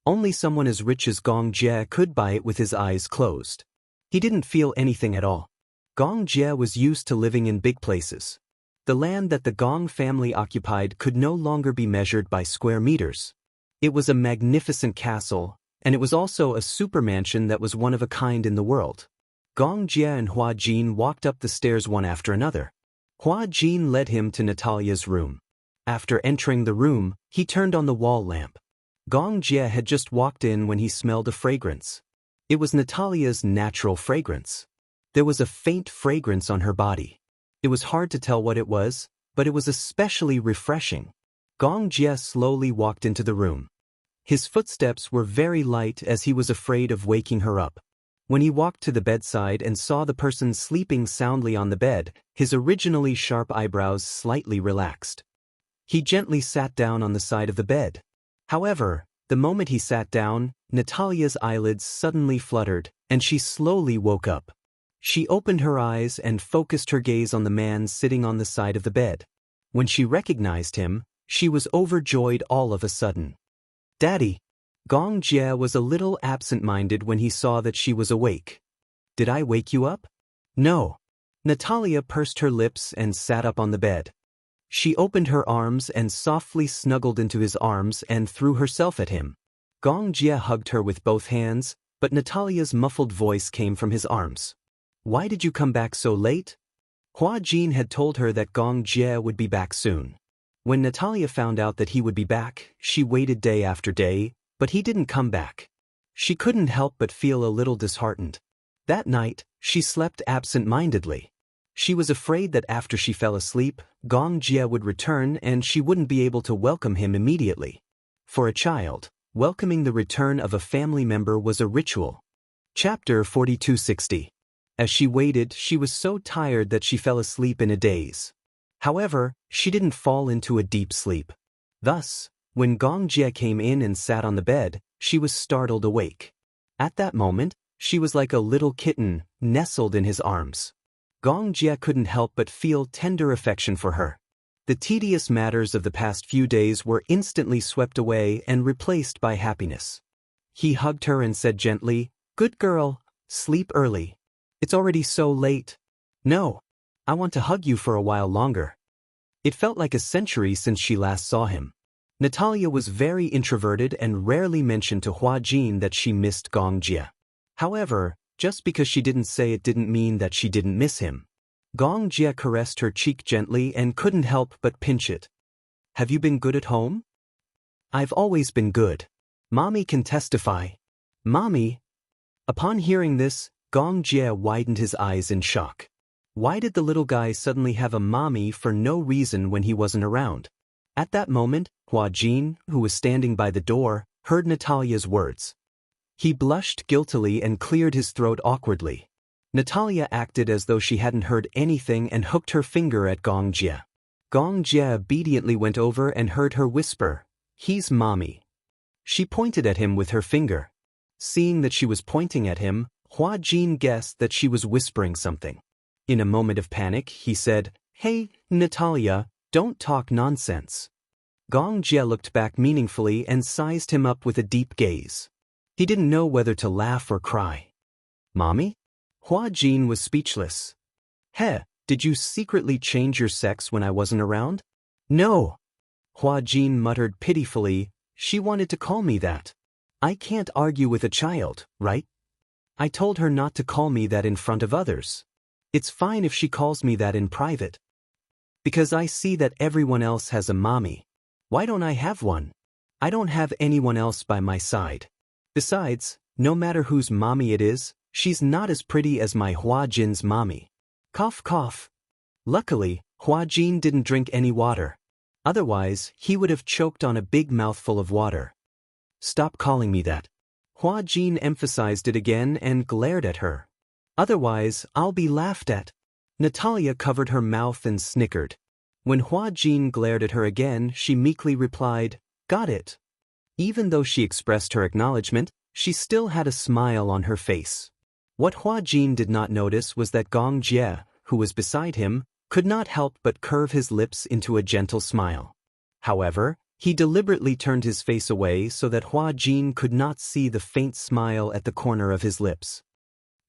Only someone as rich as Gong Jie could buy it with his eyes closed. He didn't feel anything at all. Gong Jie was used to living in big places. The land that the Gong family occupied could no longer be measured by square meters. It was a magnificent castle, and it was also a supermansion that was one of a kind in the world. Gong Jie and Hua Jin walked up the stairs one after another. Hua Jin led him to Natalia's room. After entering the room, he turned on the wall lamp. Gong Jie had just walked in when he smelled a fragrance. It was Natalia's natural fragrance. There was a faint fragrance on her body. It was hard to tell what it was, but it was especially refreshing. Gong Jie slowly walked into the room. His footsteps were very light as he was afraid of waking her up. When he walked to the bedside and saw the person sleeping soundly on the bed, his originally sharp eyebrows slightly relaxed. He gently sat down on the side of the bed. However, the moment he sat down, Natalia's eyelids suddenly fluttered, and she slowly woke up. She opened her eyes and focused her gaze on the man sitting on the side of the bed. When she recognized him, she was overjoyed all of a sudden. "Daddy!" Gong Jie was a little absent-minded when he saw that she was awake. "Did I wake you up?" "No." Natalia pursed her lips and sat up on the bed. She opened her arms and softly snuggled into his arms and threw herself at him. Gong Jie hugged her with both hands, but Natalia's muffled voice came from his arms. "Why did you come back so late?" Hua Jin had told her that Gong Jie would be back soon. When Natalia found out that he would be back, she waited day after day, but he didn't come back. She couldn't help but feel a little disheartened. That night, she slept absent-mindedly. She was afraid that after she fell asleep, Gong Jie would return and she wouldn't be able to welcome him immediately. For a child, welcoming the return of a family member was a ritual. Chapter 4260. As she waited, she was so tired that she fell asleep in a daze. However, she didn't fall into a deep sleep. Thus, when Gong Jie came in and sat on the bed, she was startled awake. At that moment, she was like a little kitten, nestled in his arms. Gong Jie couldn't help but feel tender affection for her. The tedious matters of the past few days were instantly swept away and replaced by happiness. He hugged her and said gently, "Good girl, sleep early. It's already so late." "No, I want to hug you for a while longer." It felt like a century since she last saw him. Natalia was very introverted and rarely mentioned to Hua Jin that she missed Gong Jie. However, just because she didn't say it didn't mean that she didn't miss him. Gong Jie caressed her cheek gently and couldn't help but pinch it. "Have you been good at home?" "I've always been good. Mommy can testify." "Mommy?" Upon hearing this, Gong Jie widened his eyes in shock. Why did the little guy suddenly have a mommy for no reason when he wasn't around? At that moment, Hua Jin, who was standing by the door, heard Natalia's words. He blushed guiltily and cleared his throat awkwardly. Natalia acted as though she hadn't heard anything and hooked her finger at Gong Jie. Gong Jie obediently went over and heard her whisper, "He's mommy." She pointed at him with her finger. Seeing that she was pointing at him, Hua Jin guessed that she was whispering something. In a moment of panic, he said, "Hey, Natalia, don't talk nonsense." Gong Jie looked back meaningfully and sized him up with a deep gaze. He didn't know whether to laugh or cry. "Mommy?" Hua Jin was speechless. "Heh, did you secretly change your sex when I wasn't around?" "No." Hua Jin muttered pitifully, "She wanted to call me that. I can't argue with a child, right? I told her not to call me that in front of others. It's fine if she calls me that in private. Because I see that everyone else has a mommy. Why don't I have one? I don't have anyone else by my side. Besides, no matter whose mommy it is, she's not as pretty as my Hua Jin's mommy." Cough cough. Luckily, Hua Jin didn't drink any water. Otherwise, he would have choked on a big mouthful of water. "Stop calling me that." Hua Jin emphasized it again and glared at her. "Otherwise, I'll be laughed at." Natalia covered her mouth and snickered. When Hua Jin glared at her again, she meekly replied, "Got it." Even though she expressed her acknowledgement, she still had a smile on her face. What Hua Jin did not notice was that Gong Jie, who was beside him, could not help but curve his lips into a gentle smile. However, he deliberately turned his face away so that Hua Jin could not see the faint smile at the corner of his lips.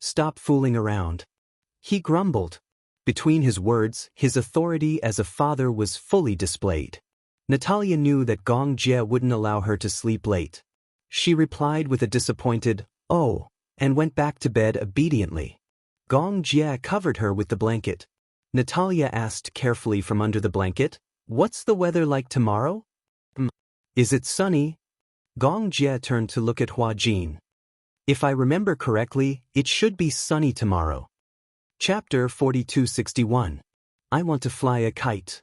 "Stop fooling around," he grumbled. Between his words, his authority as a father was fully displayed. Natalia knew that Gong Jie wouldn't allow her to sleep late. She replied with a disappointed, "Oh," and went back to bed obediently. Gong Jie covered her with the blanket. Natalia asked carefully from under the blanket, "What's the weather like tomorrow?" "Is it sunny?" Gong Jie turned to look at Hua Jin. "If I remember correctly, it should be sunny tomorrow." Chapter 4261. I want to fly a kite.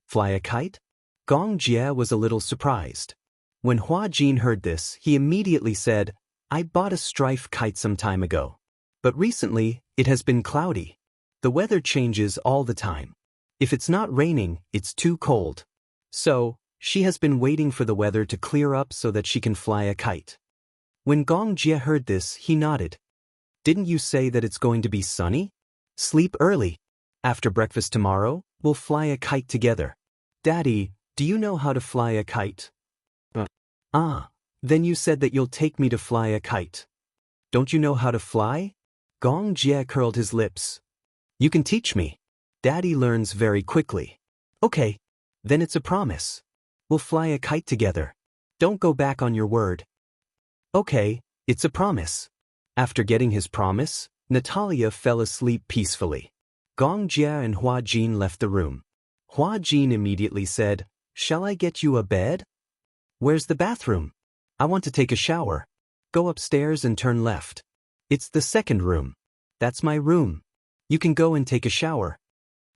Fly a kite? Gong Jie was a little surprised. When Hua Jin heard this, he immediately said, "I bought a strife kite some time ago. But recently, it has been cloudy. The weather changes all the time. If it's not raining, it's too cold. So, she has been waiting for the weather to clear up so that she can fly a kite." When Gong Jie heard this, he nodded. "Didn't you say that it's going to be sunny? Sleep early. After breakfast tomorrow, we'll fly a kite together." "Daddy, do you know how to fly a kite?" Then you said that you'll take me to fly a kite. Don't you know how to fly?" Gong Jie curled his lips. "You can teach me. Daddy learns very quickly." "Okay, then it's a promise. We'll fly a kite together. Don't go back on your word." "Okay, it's a promise." After getting his promise, Natalia fell asleep peacefully. Gong Jie and Hua Jin left the room. Hua Jin immediately said, "Shall I get you a bed?" "Where's the bathroom?" "I want to take a shower." "Go upstairs and turn left. It's the second room. That's my room. You can go and take a shower."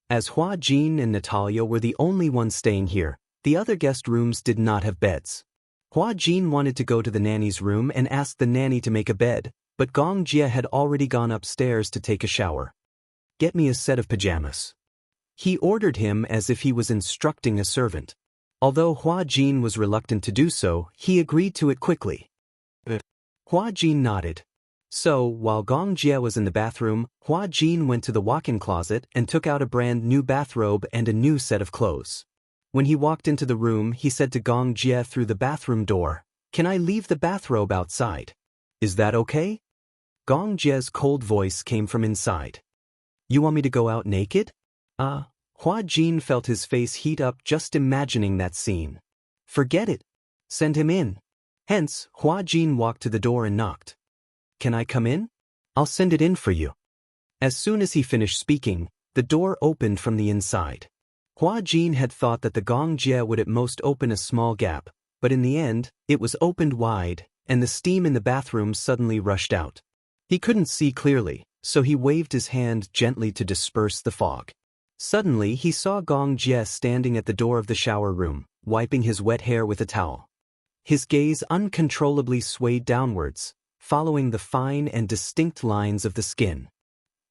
As Hua Jin and Natalia were the only ones staying here, the other guest rooms did not have beds. Hua Jin wanted to go to the nanny's room and ask the nanny to make a bed, but Gong Jie had already gone upstairs to take a shower. "Get me a set of pajamas." He ordered him as if he was instructing a servant. Although Hua Jin was reluctant to do so, he agreed to it quickly. Hua Jin nodded. So, while Gong Jie was in the bathroom, Hua Jin went to the walk-in closet and took out a brand new bathrobe and a new set of clothes. When he walked into the room, he said to Gong Jie through the bathroom door, "Can I leave the bathrobe outside? Is that okay?" Gong Jie's cold voice came from inside. "You want me to go out naked?" Hua Jin felt his face heat up just imagining that scene. "Forget it. Send him in." Hence, Hua Jin walked to the door and knocked. "Can I come in? I'll send it in for you." As soon as he finished speaking, the door opened from the inside. Hua Jin had thought that the Gong Jie would at most open a small gap, but in the end, it was opened wide, and the steam in the bathroom suddenly rushed out. He couldn't see clearly, so he waved his hand gently to disperse the fog. Suddenly he saw Gong Jie standing at the door of the shower room, wiping his wet hair with a towel. His gaze uncontrollably swayed downwards, following the fine and distinct lines of the skin.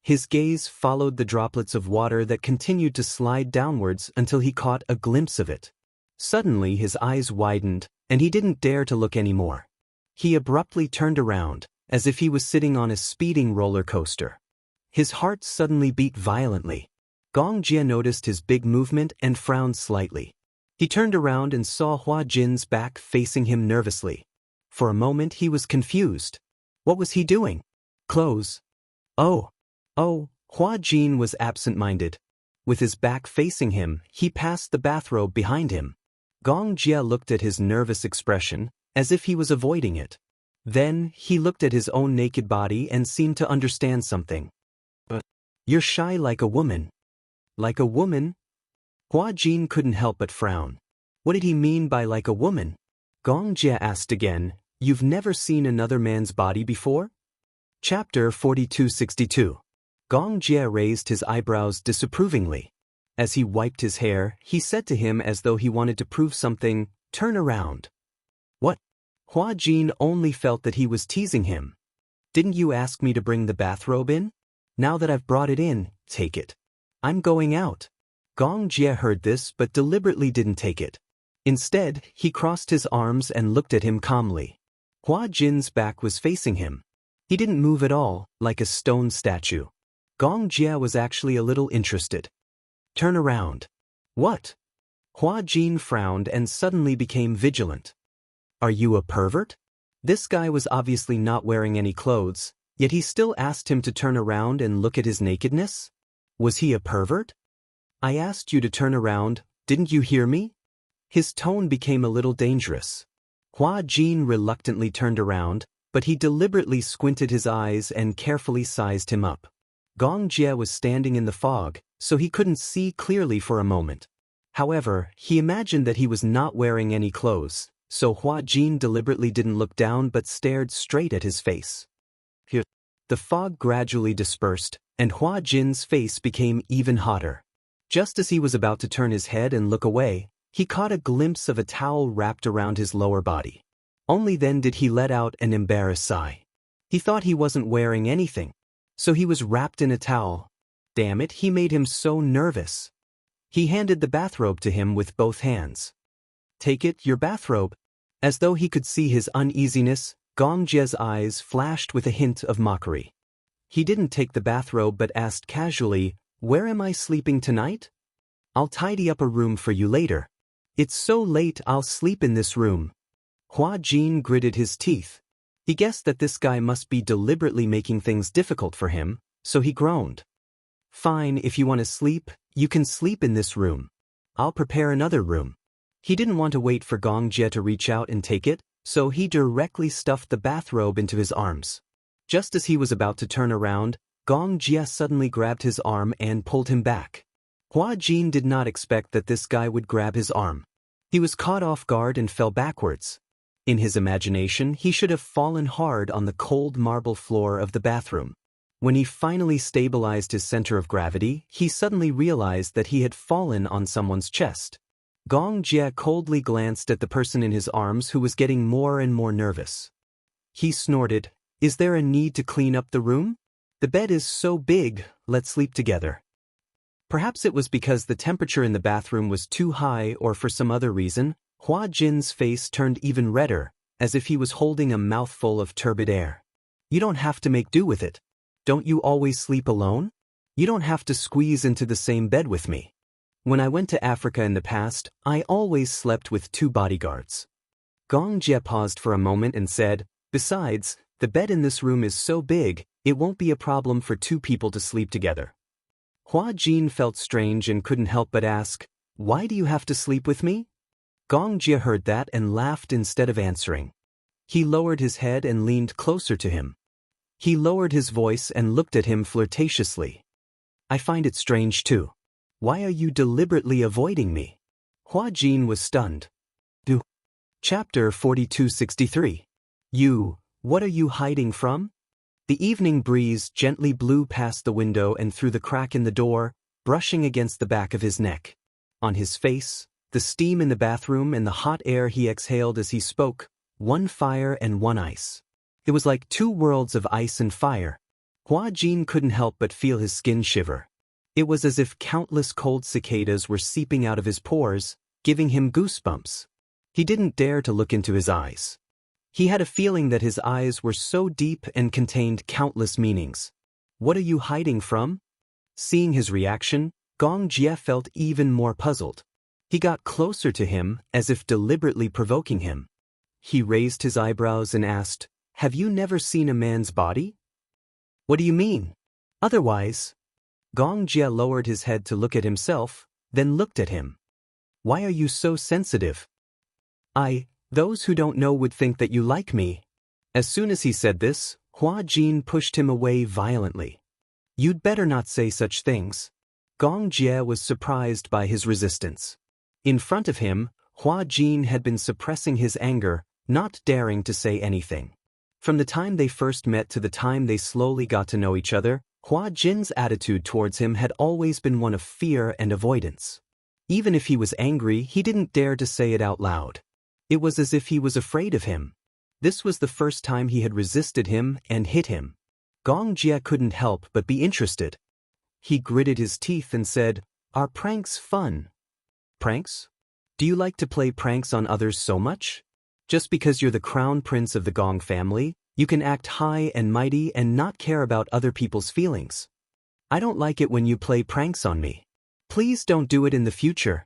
His gaze followed the droplets of water that continued to slide downwards until he caught a glimpse of it. Suddenly his eyes widened, and he didn't dare to look anymore. He abruptly turned around, as if he was sitting on a speeding roller coaster. His heart suddenly beat violently. Gong Jie noticed his big movement and frowned slightly. He turned around and saw Hua Jin's back facing him nervously. For a moment he was confused. What was he doing? Clothes. Oh, Hua Jin was absent-minded. With his back facing him, he passed the bathrobe behind him. Gong Jie looked at his nervous expression, as if he was avoiding it. Then, he looked at his own naked body and seemed to understand something. But you're shy like a woman. Like a woman? Hua Jin couldn't help but frown. What did he mean by like a woman? Gong Jie asked again, "You've never seen another man's body before?" Chapter 4262. Gong Jie raised his eyebrows disapprovingly. As he wiped his hair, he said to him as though he wanted to prove something, "Turn around." What? Hua Jin only felt that he was teasing him. Didn't you ask me to bring the bathrobe in? Now that I've brought it in, take it. I'm going out. Gong Jie heard this but deliberately didn't take it. Instead, he crossed his arms and looked at him calmly. Hua Jin's back was facing him. He didn't move at all, like a stone statue. Gong Jie was actually a little interested. Turn around. What? Hua Jin frowned and suddenly became vigilant. Are you a pervert? This guy was obviously not wearing any clothes, yet he still asked him to turn around and look at his nakedness? Was he a pervert? I asked you to turn around, didn't you hear me? His tone became a little dangerous. Hua Jin reluctantly turned around, but he deliberately squinted his eyes and carefully sized him up. Gong Jie was standing in the fog, so he couldn't see clearly for a moment. However, he imagined that he was not wearing any clothes, so Hua Jin deliberately didn't look down but stared straight at his face. The fog gradually dispersed, and Hua Jin's face became even hotter. Just as he was about to turn his head and look away, he caught a glimpse of a towel wrapped around his lower body. Only then did he let out an embarrassed sigh. He thought he wasn't wearing anything, so he was wrapped in a towel. Damn it, he made him so nervous. He handed the bathrobe to him with both hands. Take it, your bathrobe. As though he could see his uneasiness, Gong Jie's eyes flashed with a hint of mockery. He didn't take the bathrobe but asked casually, "Where am I sleeping tonight?" "I'll tidy up a room for you later." "It's so late, I'll sleep in this room." Hua Jin gritted his teeth. He guessed that this guy must be deliberately making things difficult for him, so he groaned. "Fine, if you want to sleep, you can sleep in this room. I'll prepare another room." He didn't want to wait for Gong Jie to reach out and take it, so he directly stuffed the bathrobe into his arms. Just as he was about to turn around, Gong Jie suddenly grabbed his arm and pulled him back. Hua Jin did not expect that this guy would grab his arm. He was caught off guard and fell backwards. In his imagination, he should have fallen hard on the cold marble floor of the bathroom. When he finally stabilized his center of gravity, he suddenly realized that he had fallen on someone's chest. Gong Jie coldly glanced at the person in his arms who was getting more and more nervous. He snorted, "Is there a need to clean up the room? The bed is so big, let's sleep together." Perhaps it was because the temperature in the bathroom was too high or for some other reason, Hua Jin's face turned even redder, as if he was holding a mouthful of turbid air. "You don't have to make do with it. Don't you always sleep alone? You don't have to squeeze into the same bed with me. When I went to Africa in the past, I always slept with 2 bodyguards." Gong Jie paused for a moment and said, "Besides, the bed in this room is so big, it won't be a problem for 2 people to sleep together." Hua Jin felt strange and couldn't help but ask, "Why do you have to sleep with me?" Gong Jie heard that and laughed instead of answering. He lowered his head and leaned closer to him. He lowered his voice and looked at him flirtatiously. "I find it strange too. Why are you deliberately avoiding me?" Hua Jin was stunned. Chapter 4263. What are you hiding from? The evening breeze gently blew past the window and through the crack in the door, brushing against the back of his neck. On his face, the steam in the bathroom and the hot air he exhaled as he spoke, one fire and one ice. It was like two worlds of ice and fire. Hua Jin couldn't help but feel his skin shiver. It was as if countless cold cicadas were seeping out of his pores, giving him goosebumps. He didn't dare to look into his eyes. He had a feeling that his eyes were so deep and contained countless meanings. What are you hiding from? Seeing his reaction, Gong Jie felt even more puzzled. He got closer to him, as if deliberately provoking him. He raised his eyebrows and asked, "Have you never seen a man's body?" "What do you mean?" "Otherwise." Gong Jie lowered his head to look at himself, then looked at him. "Why are you so sensitive?" Those who don't know would think that you like me." As soon as he said this, Hua Jin pushed him away violently. "You'd better not say such things." Gong Jie was surprised by his resistance. In front of him, Hua Jin had been suppressing his anger, not daring to say anything. From the time they first met to the time they slowly got to know each other, Hua Jin's attitude towards him had always been one of fear and avoidance. Even if he was angry, he didn't dare to say it out loud. It was as if he was afraid of him. This was the first time he had resisted him and hit him. Gong Jie couldn't help but be interested. He gritted his teeth and said, "Are pranks fun?" "Pranks? Do you like to play pranks on others so much? Just because you're the crown prince of the Gong family, you can act high and mighty and not care about other people's feelings. I don't like it when you play pranks on me. Please don't do it in the future."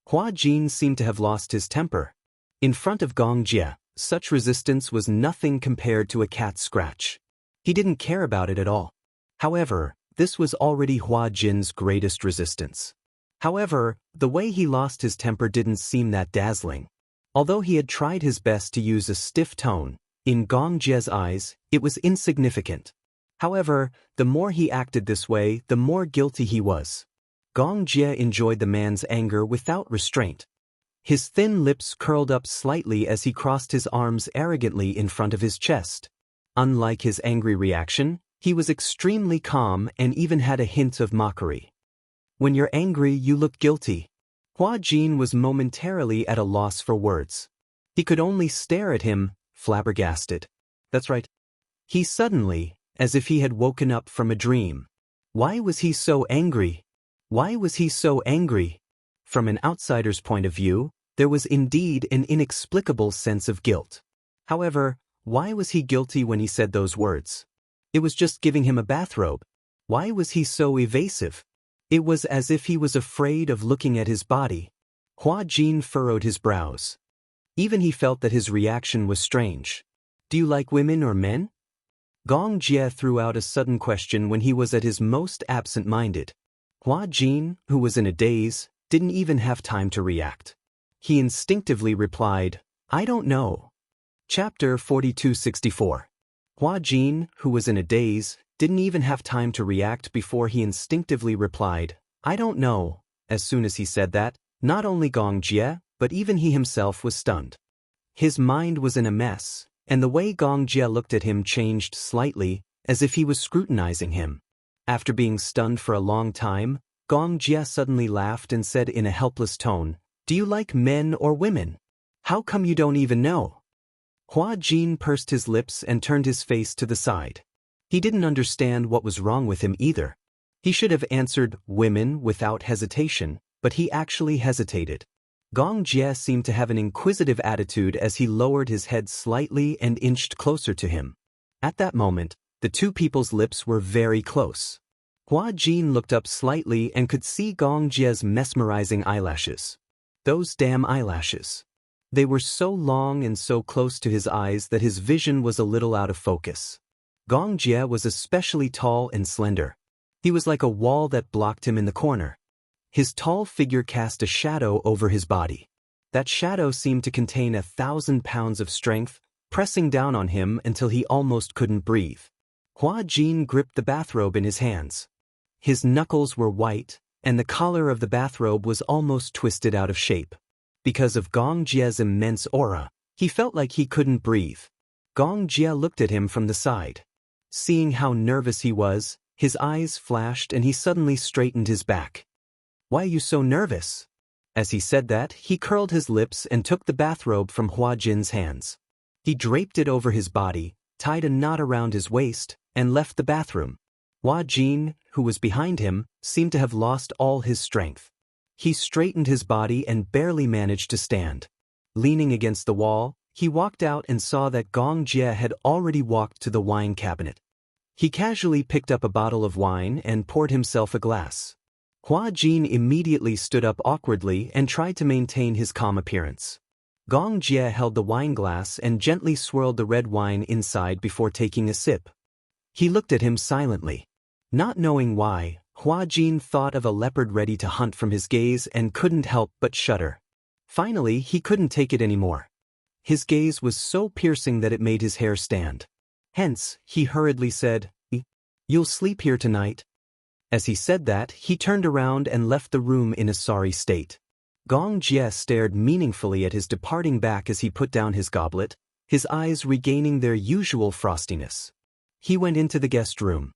Hua Jin seemed to have lost his temper. In front of Gong Jie, such resistance was nothing compared to a cat's scratch. He didn't care about it at all. However, this was already Hua Jin's greatest resistance. However, the way he lost his temper didn't seem that dazzling. Although he had tried his best to use a stiff tone, in Gong Jie's eyes, it was insignificant. However, the more he acted this way, the more guilty he was. Gong Jie enjoyed the man's anger without restraint. His thin lips curled up slightly as he crossed his arms arrogantly in front of his chest. Unlike his angry reaction, he was extremely calm and even had a hint of mockery. "When you're angry, you look guilty." Hua Jin was momentarily at a loss for words. He could only stare at him, flabbergasted. That's right. He suddenly, as if he had woken up from a dream. Why was he so angry? Why was he so angry? From an outsider's point of view, there was indeed an inexplicable sense of guilt. However, why was he guilty when he said those words? It was just giving him a bathrobe. Why was he so evasive? It was as if he was afraid of looking at his body. Hua Jin furrowed his brows. Even he felt that his reaction was strange. "Do you like women or men?" Gong Jie threw out a sudden question when he was at his most absent-minded. Hua Jin, who was in a daze, didn't even have time to react. He instinctively replied, "I don't know." Chapter 4264. Hua Jin, who was in a daze, didn't even have time to react before he instinctively replied, "I don't know." As soon as he said that, not only Gong Jie, but even he himself was stunned. His mind was in a mess, and the way Gong Jie looked at him changed slightly, as if he was scrutinizing him. After being stunned for a long time, Gong Jie suddenly laughed and said in a helpless tone, "Do you like men or women? How come you don't even know?" Hua Jin pursed his lips and turned his face to the side. He didn't understand what was wrong with him either. He should have answered women without hesitation, but he actually hesitated. Gong Jie seemed to have an inquisitive attitude as he lowered his head slightly and inched closer to him. At that moment, the two people's lips were very close. Hua Jin looked up slightly and could see Gong Jie's mesmerizing eyelashes. Those damn eyelashes. They were so long and so close to his eyes that his vision was a little out of focus. Gong Jie was especially tall and slender. He was like a wall that blocked him in the corner. His tall figure cast a shadow over his body. That shadow seemed to contain 1,000 pounds of strength, pressing down on him until he almost couldn't breathe. Hua Jin gripped the bathrobe in his hands. His knuckles were white, and the collar of the bathrobe was almost twisted out of shape. Because of Gong Jie's immense aura, he felt like he couldn't breathe. Gong Jie looked at him from the side. Seeing how nervous he was, his eyes flashed and he suddenly straightened his back. "Why are you so nervous?" As he said that, he curled his lips and took the bathrobe from Hua Jin's hands. He draped it over his body, tied a knot around his waist, and left the bathroom. Hua Jin, who was behind him, seemed to have lost all his strength. He straightened his body and barely managed to stand. Leaning against the wall, he walked out and saw that Gong Jie had already walked to the wine cabinet. He casually picked up a bottle of wine and poured himself a glass. Hua Jin immediately stood up awkwardly and tried to maintain his calm appearance. Gong Jie held the wine glass and gently swirled the red wine inside before taking a sip. He looked at him silently. Not knowing why, Hua Jin thought of a leopard ready to hunt from his gaze and couldn't help but shudder. Finally, he couldn't take it anymore. His gaze was so piercing that it made his hair stand. Hence, he hurriedly said, "You'll sleep here tonight?" As he said that, he turned around and left the room in a sorry state. Gong Jie stared meaningfully at his departing back as he put down his goblet, his eyes regaining their usual frostiness. He went into the guest room.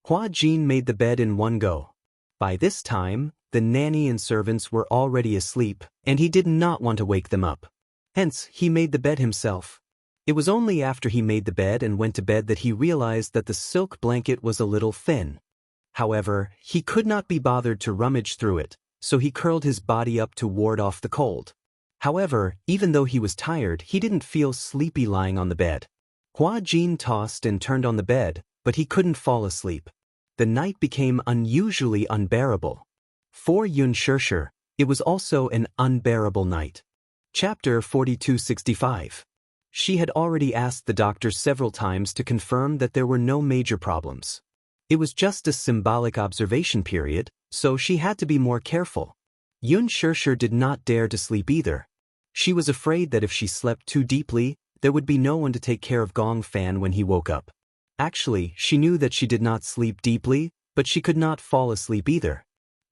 Hua Jin made the bed in one go. By this time, the nanny and servants were already asleep, and he did not want to wake them up. Hence, he made the bed himself. It was only after he made the bed and went to bed that he realized that the silk blanket was a little thin. However, he could not be bothered to rummage through it, so he curled his body up to ward off the cold. However, even though he was tired, he didn't feel sleepy lying on the bed. Hua Jin tossed and turned on the bed, but he couldn't fall asleep. The night became unusually unbearable. For Xianxia, it was also an unbearable night. Chapter 4265. She had already asked the doctor several times to confirm that there were no major problems. It was just a symbolic observation period, so she had to be more careful. Xianxia did not dare to sleep either. She was afraid that if she slept too deeply, there would be no one to take care of Gong Fan when he woke up. Actually, she knew that she did not sleep deeply, but she could not fall asleep either.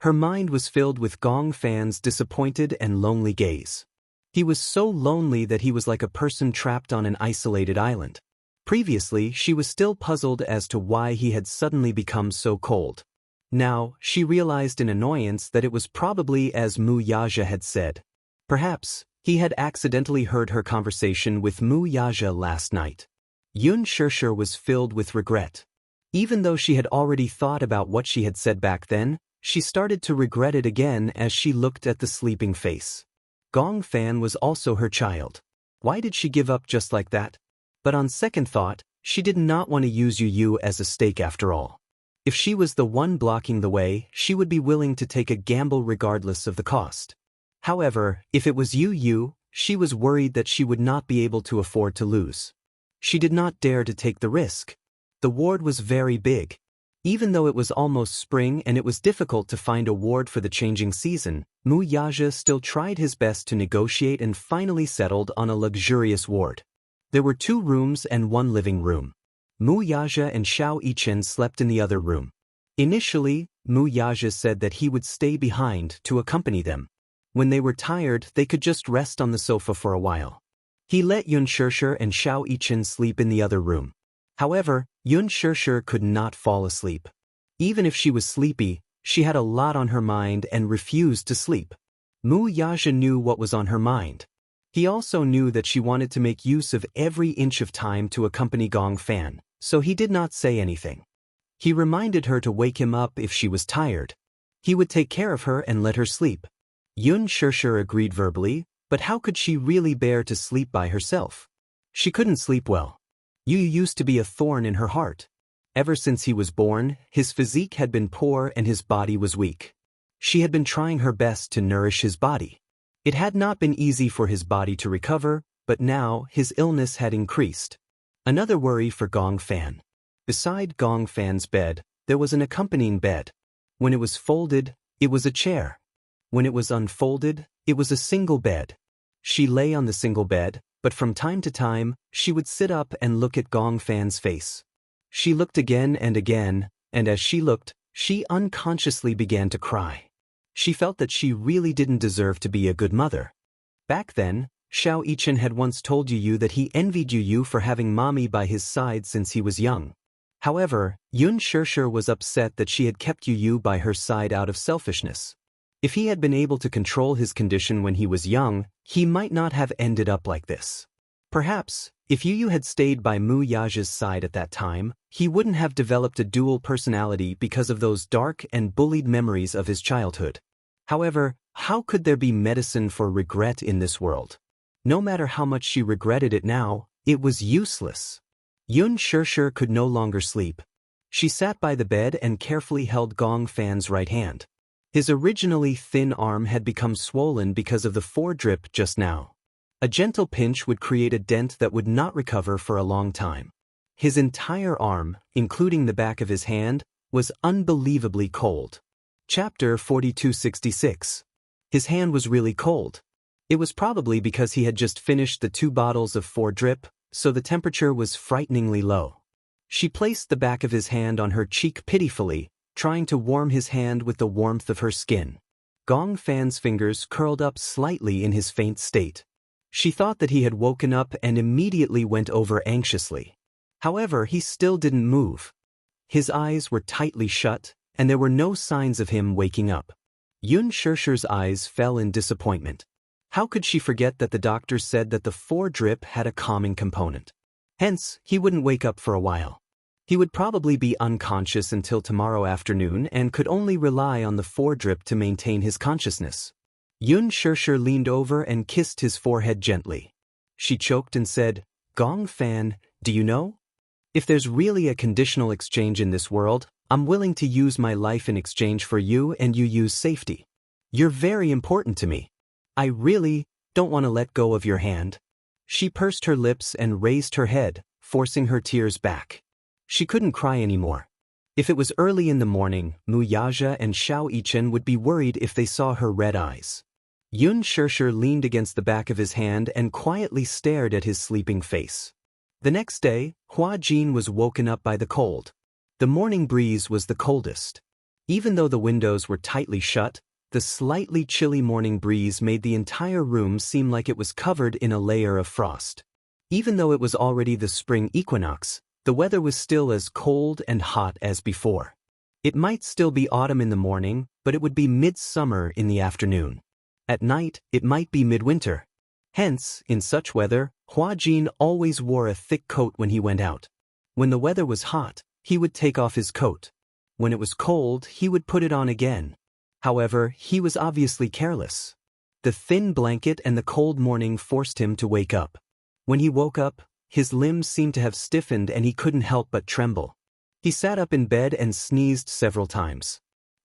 Her mind was filled with Gong Fan's disappointed and lonely gaze. He was so lonely that he was like a person trapped on an isolated island. Previously, she was still puzzled as to why he had suddenly become so cold. Now, she realized in annoyance that it was probably as Mu Yaja had said. Perhaps, he had accidentally heard her conversation with Mu Yaja last night. Xianxia was filled with regret. Even though she had already thought about what she had said back then, she started to regret it again as she looked at the sleeping face. Gong Fan was also her child. Why did she give up just like that? But on second thought, she did not want to use Yu as a stake after all. If she was the one blocking the way, she would be willing to take a gamble regardless of the cost. However, if it was Yu, she was worried that she would not be able to afford to lose. She did not dare to take the risk. The ward was very big. Even though it was almost spring and it was difficult to find a ward for the changing season, Mu Yaja still tried his best to negotiate and finally settled on a luxurious ward. There were 2 rooms and 1 living room. Mu Yaja and Xiao Yichen slept in the other room. Initially, Mu Yaja said that he would stay behind to accompany them. When they were tired, they could just rest on the sofa for a while. He let Xianxia and Xiao Yichen sleep in the other room. However, Xianxia could not fall asleep. Even if she was sleepy, she had a lot on her mind and refused to sleep. Mu Yaja knew what was on her mind. He also knew that she wanted to make use of every inch of time to accompany Gong Fan, so he did not say anything. He reminded her to wake him up if she was tired. He would take care of her and let her sleep. Xianxia agreed verbally, but how could she really bear to sleep by herself? She couldn't sleep well. Yu used to be a thorn in her heart. Ever since he was born, his physique had been poor and his body was weak. She had been trying her best to nourish his body. It had not been easy for his body to recover, but now his illness had increased. Another worry for Gong Fan. Beside Gong Fan's bed, there was an accompanying bed. When it was folded, it was a chair. When it was unfolded, it was a single bed. She lay on the single bed, but from time to time, she would sit up and look at Gong Fan's face. She looked again, and as she looked, she unconsciously began to cry. She felt that she really didn't deserve to be a good mother. Back then, Xiao Yichen had once told Yu that he envied Yu for having mommy by his side since he was young. However, Xianxia was upset that she had kept Yu by her side out of selfishness. If he had been able to control his condition when he was young, he might not have ended up like this. Perhaps, if Yu had stayed by Mu Yaja's side at that time, he wouldn't have developed a dual personality because of those dark and bullied memories of his childhood. However, how could there be medicine for regret in this world? No matter how much she regretted it now, it was useless. Xianxia could no longer sleep. She sat by the bed and carefully held Gong Fan's right hand. His originally thin arm had become swollen because of the foredrip just now. A gentle pinch would create a dent that would not recover for a long time. His entire arm, including the back of his hand, was unbelievably cold. Chapter 4266. His hand was really cold. It was probably because he had just finished the 2 bottles of foredrip, so the temperature was frighteningly low. She placed the back of his hand on her cheek pitifully, trying to warm his hand with the warmth of her skin. Gong Fan's fingers curled up slightly in his faint state. She thought that he had woken up and immediately went over anxiously. However, he still didn't move. His eyes were tightly shut, and there were no signs of him waking up. Xianxia's eyes fell in disappointment. How could she forget that the doctor said that the foredrip had a calming component? Hence, he wouldn't wake up for a while. He would probably be unconscious until tomorrow afternoon and could only rely on the foredrip to maintain his consciousness. Xianxia leaned over and kissed his forehead gently. She choked and said, "Gong Fan, do you know? If there's really a conditional exchange in this world, I'm willing to use my life in exchange for you and you use safety. You're very important to me. I really don't want to let go of your hand." She pursed her lips and raised her head, forcing her tears back. She couldn't cry anymore. If it was early in the morning, Mu Yaja and Xiao Yichen would be worried if they saw her red eyes. Xianxia leaned against the back of his hand and quietly stared at his sleeping face. The next day, Hua Jin was woken up by the cold. The morning breeze was the coldest. Even though the windows were tightly shut, the slightly chilly morning breeze made the entire room seem like it was covered in a layer of frost. Even though it was already the spring equinox, the weather was still as cold and hot as before. It might still be autumn in the morning, but it would be midsummer in the afternoon. At night, it might be midwinter. Hence, in such weather, Hua Jin always wore a thick coat when he went out. When the weather was hot, he would take off his coat. When it was cold, he would put it on again. However, he was obviously careless. The thin blanket and the cold morning forced him to wake up. When he woke up, his limbs seemed to have stiffened and he couldn't help but tremble. He sat up in bed and sneezed several times.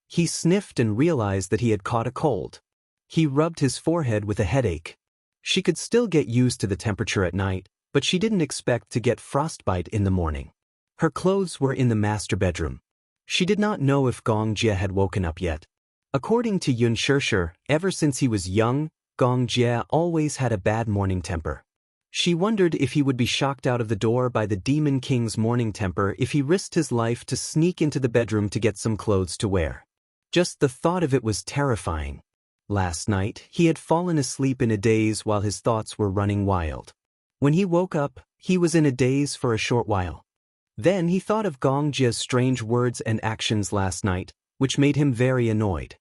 He sniffed and realized that he had caught a cold. He rubbed his forehead with a headache. She could still get used to the temperature at night, but she didn't expect to get frostbite in the morning. Her clothes were in the master bedroom. She did not know if Gong Jie had woken up yet. According to Xianxia, ever since he was young, Gong Jie always had a bad morning temper. She wondered if he would be shocked out of the door by the Demon King's morning temper if he risked his life to sneak into the bedroom to get some clothes to wear. Just the thought of it was terrifying. Last night, he had fallen asleep in a daze while his thoughts were running wild. When he woke up, he was in a daze for a short while. Then he thought of Gong Jie's strange words and actions last night, which made him very annoyed.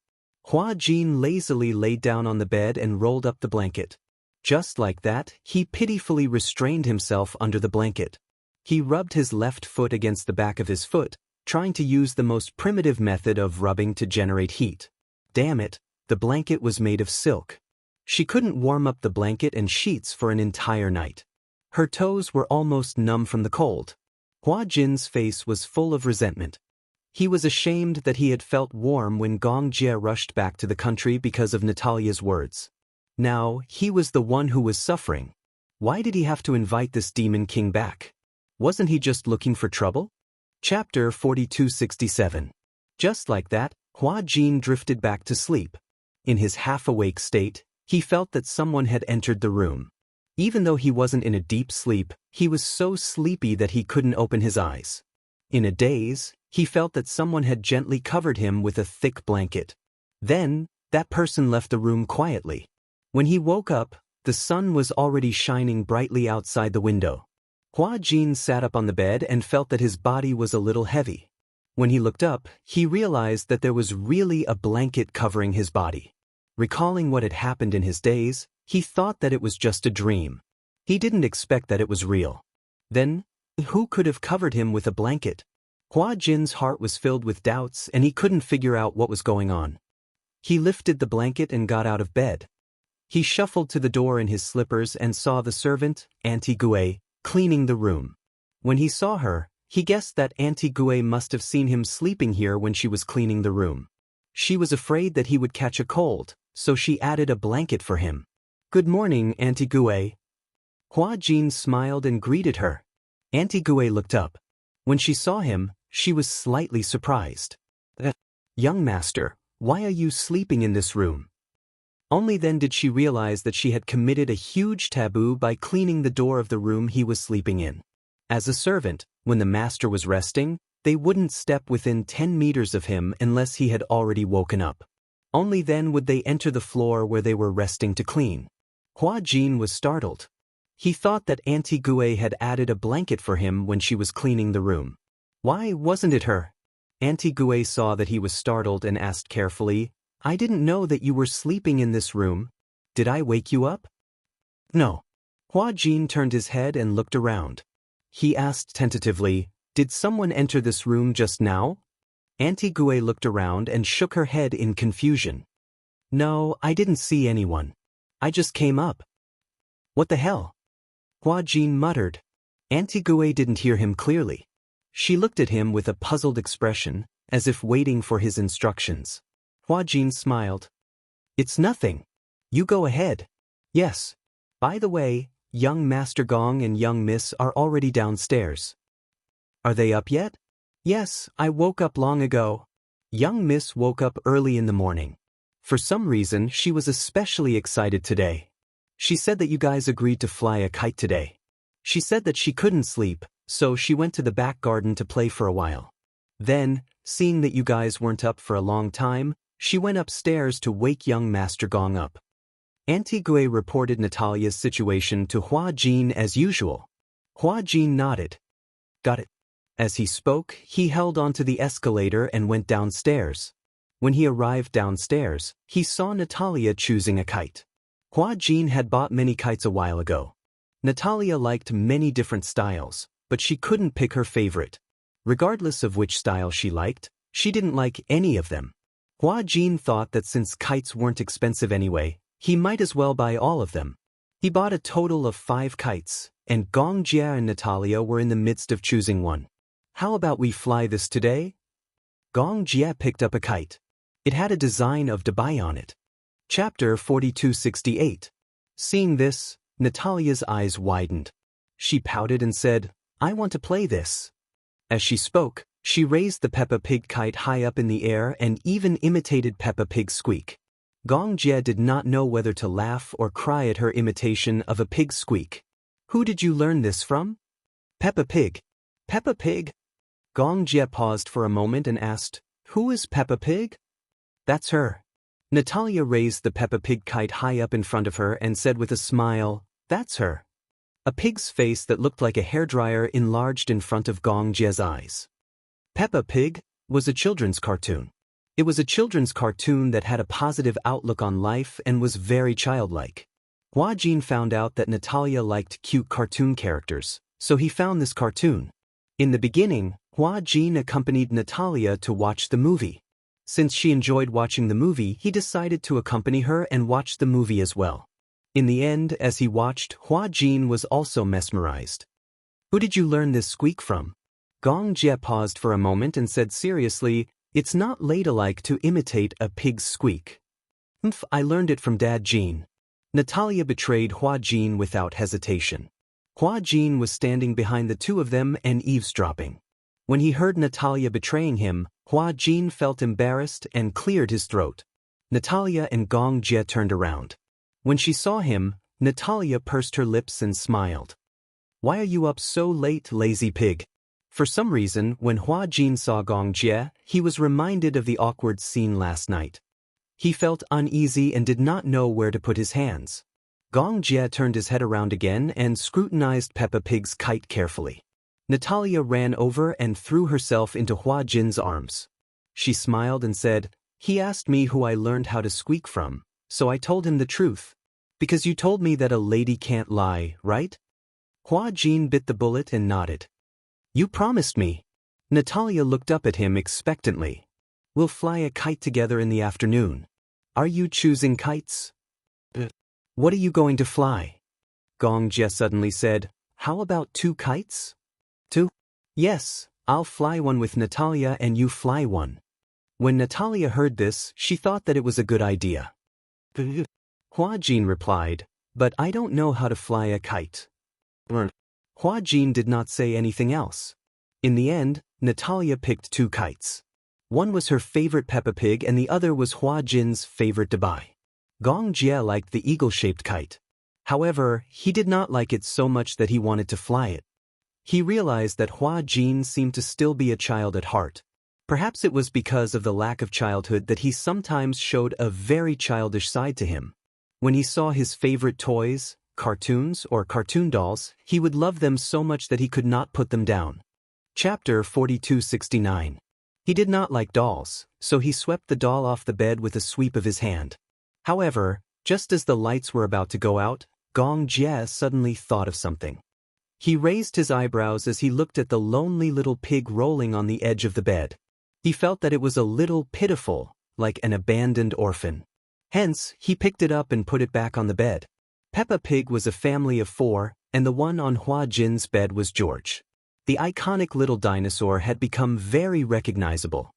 Hua Jin lazily laid down on the bed and rolled up the blanket. Just like that, he pitifully restrained himself under the blanket. He rubbed his left foot against the back of his foot, trying to use the most primitive method of rubbing to generate heat. Damn it, the blanket was made of silk. She couldn't warm up the blanket and sheets for an entire night. Her toes were almost numb from the cold. Hua Jin's face was full of resentment. He was ashamed that he had felt warm when Gong Jie rushed back to the country because of Natalia's words. Now, he was the one who was suffering. Why did he have to invite this Demon King back? Wasn't he just looking for trouble? Chapter 4267. Just like that, Hua Jin drifted back to sleep. In his half-awake state, he felt that someone had entered the room. Even though he wasn't in a deep sleep, he was so sleepy that he couldn't open his eyes. In a daze, he felt that someone had gently covered him with a thick blanket. Then, that person left the room quietly. When he woke up, the sun was already shining brightly outside the window. Hua Jin sat up on the bed and felt that his body was a little heavy. When he looked up, he realized that there was really a blanket covering his body. Recalling what had happened in his days, he thought that it was just a dream. He didn't expect that it was real. Then, who could have covered him with a blanket? Hua Jin's heart was filled with doubts and he couldn't figure out what was going on. He lifted the blanket and got out of bed. He shuffled to the door in his slippers and saw the servant, Auntie Gue, cleaning the room. When he saw her, he guessed that Auntie Gue must have seen him sleeping here when she was cleaning the room. She was afraid that he would catch a cold, so she added a blanket for him. "Good morning, Auntie Gue." Hua Jin smiled and greeted her. Auntie Gue looked up. When she saw him, she was slightly surprised. "Young master, why are you sleeping in this room?" Only then did she realize that she had committed a huge taboo by cleaning the door of the room he was sleeping in. As a servant, when the master was resting, they wouldn't step within 10 meters of him unless he had already woken up. Only then would they enter the floor where they were resting to clean. Hua Jin was startled. He thought that Auntie Gue had added a blanket for him when she was cleaning the room. Why wasn't it her? Auntie Gue saw that he was startled and asked carefully, "I didn't know that you were sleeping in this room. Did I wake you up?" "No." Hua Jin turned his head and looked around. He asked tentatively, "Did someone enter this room just now?" Auntie Gue looked around and shook her head in confusion. "No, I didn't see anyone. I just came up." "What the hell?" Hua Jin muttered. Auntie Gue didn't hear him clearly. She looked at him with a puzzled expression, as if waiting for his instructions. Hua Jin smiled. "It's nothing. You go ahead." "Yes. By the way, young Master Gong and young Miss are already downstairs." "Are they up yet?" "Yes, I woke up long ago." Young Miss woke up early in the morning. For some reason, she was especially excited today. She said that you guys agreed to fly a kite today. She said that she couldn't sleep, so she went to the back garden to play for a while. Then, seeing that you guys weren't up for a long time, she went upstairs to wake young Master Gong up. Auntie Gue reported Natalia's situation to Hua Jin as usual. Hua Jin nodded. "Got it." As he spoke, he held onto the escalator and went downstairs. When he arrived downstairs, he saw Natalia choosing a kite. Hua Jin had bought many kites a while ago. Natalia liked many different styles, but she couldn't pick her favorite. Regardless of which style she liked, she didn't like any of them. Hua Jin thought that since kites weren't expensive anyway, he might as well buy all of them. He bought a total of 5 kites, and Gong Jia and Natalia were in the midst of choosing one. "How about we fly this today?" Gong Jia picked up a kite. It had a design of Dubai on it. Chapter 4268. Seeing this, Natalia's eyes widened. She pouted and said, "I want to play this." As she spoke, she raised the Peppa Pig kite high up in the air and even imitated Peppa Pig's squeak. Gong Jia did not know whether to laugh or cry at her imitation of a pig's squeak. "Who did you learn this from?" "Peppa Pig." "Peppa Pig?" Gong Jia paused for a moment and asked, "Who is Peppa Pig?" "That's her." Natalia raised the Peppa Pig kite high up in front of her and said with a smile, "That's her." A pig's face that looked like a hairdryer enlarged in front of Gong Jia's eyes. Peppa Pig was a children's cartoon. It was a children's cartoon that had a positive outlook on life and was very childlike. Hua Jin found out that Natalia liked cute cartoon characters, so he found this cartoon. In the beginning, Hua Jin accompanied Natalia to watch the movie. Since she enjoyed watching the movie, he decided to accompany her and watch the movie as well. In the end, as he watched, Hua Jin was also mesmerized. "Who did you learn this squeak from?" Gong Jia paused for a moment and said seriously, "It's not ladylike to imitate a pig's squeak." I learned it from Dad Jin." Natalia betrayed Hua Jin without hesitation. Hua Jin was standing behind the two of them and eavesdropping. When he heard Natalia betraying him, Hua Jin felt embarrassed and cleared his throat. Natalia and Gong Jia turned around. When she saw him, Natalia pursed her lips and smiled. "Why are you up so late, lazy pig?" For some reason, when Hua Jin saw Gong Jia, he was reminded of the awkward scene last night. He felt uneasy and did not know where to put his hands. Gong Jie turned his head around again and scrutinized Peppa Pig's kite carefully. Natalia ran over and threw herself into Hua Jin's arms. She smiled and said, "He asked me who I learned how to squeak from, so I told him the truth. Because you told me that a lady can't lie, right?" Hua Jin bit the bullet and nodded. "You promised me." Natalia looked up at him expectantly. "We'll fly a kite together in the afternoon. Are you choosing kites?" "What are you going to fly?" Gong Jie suddenly said, "How about 2 kites?" "2? Yes, I'll fly one with Natalia and you fly one." When Natalia heard this, she thought that it was a good idea. Hua Jin replied, "But I don't know how to fly a kite." Hua Jin did not say anything else. In the end, Natalia picked 2 kites. One was her favorite Peppa Pig and the other was Hua Jin's favorite to buy. Gong Jie liked the eagle-shaped kite. However, he did not like it so much that he wanted to fly it. He realized that Hua Jin seemed to still be a child at heart. Perhaps it was because of the lack of childhood that he sometimes showed a very childish side to him. When he saw his favorite toys, cartoons, or cartoon dolls, he would love them so much that he could not put them down. Chapter 4269. He did not like dolls, so he swept the doll off the bed with a sweep of his hand. However, just as the lights were about to go out, Gong Jie suddenly thought of something. He raised his eyebrows as he looked at the lonely little pig rolling on the edge of the bed. He felt that it was a little pitiful, like an abandoned orphan. Hence, he picked it up and put it back on the bed. Peppa Pig was a family of 4, and the one on Hua Jin's bed was George. The iconic little dinosaur had become very recognizable.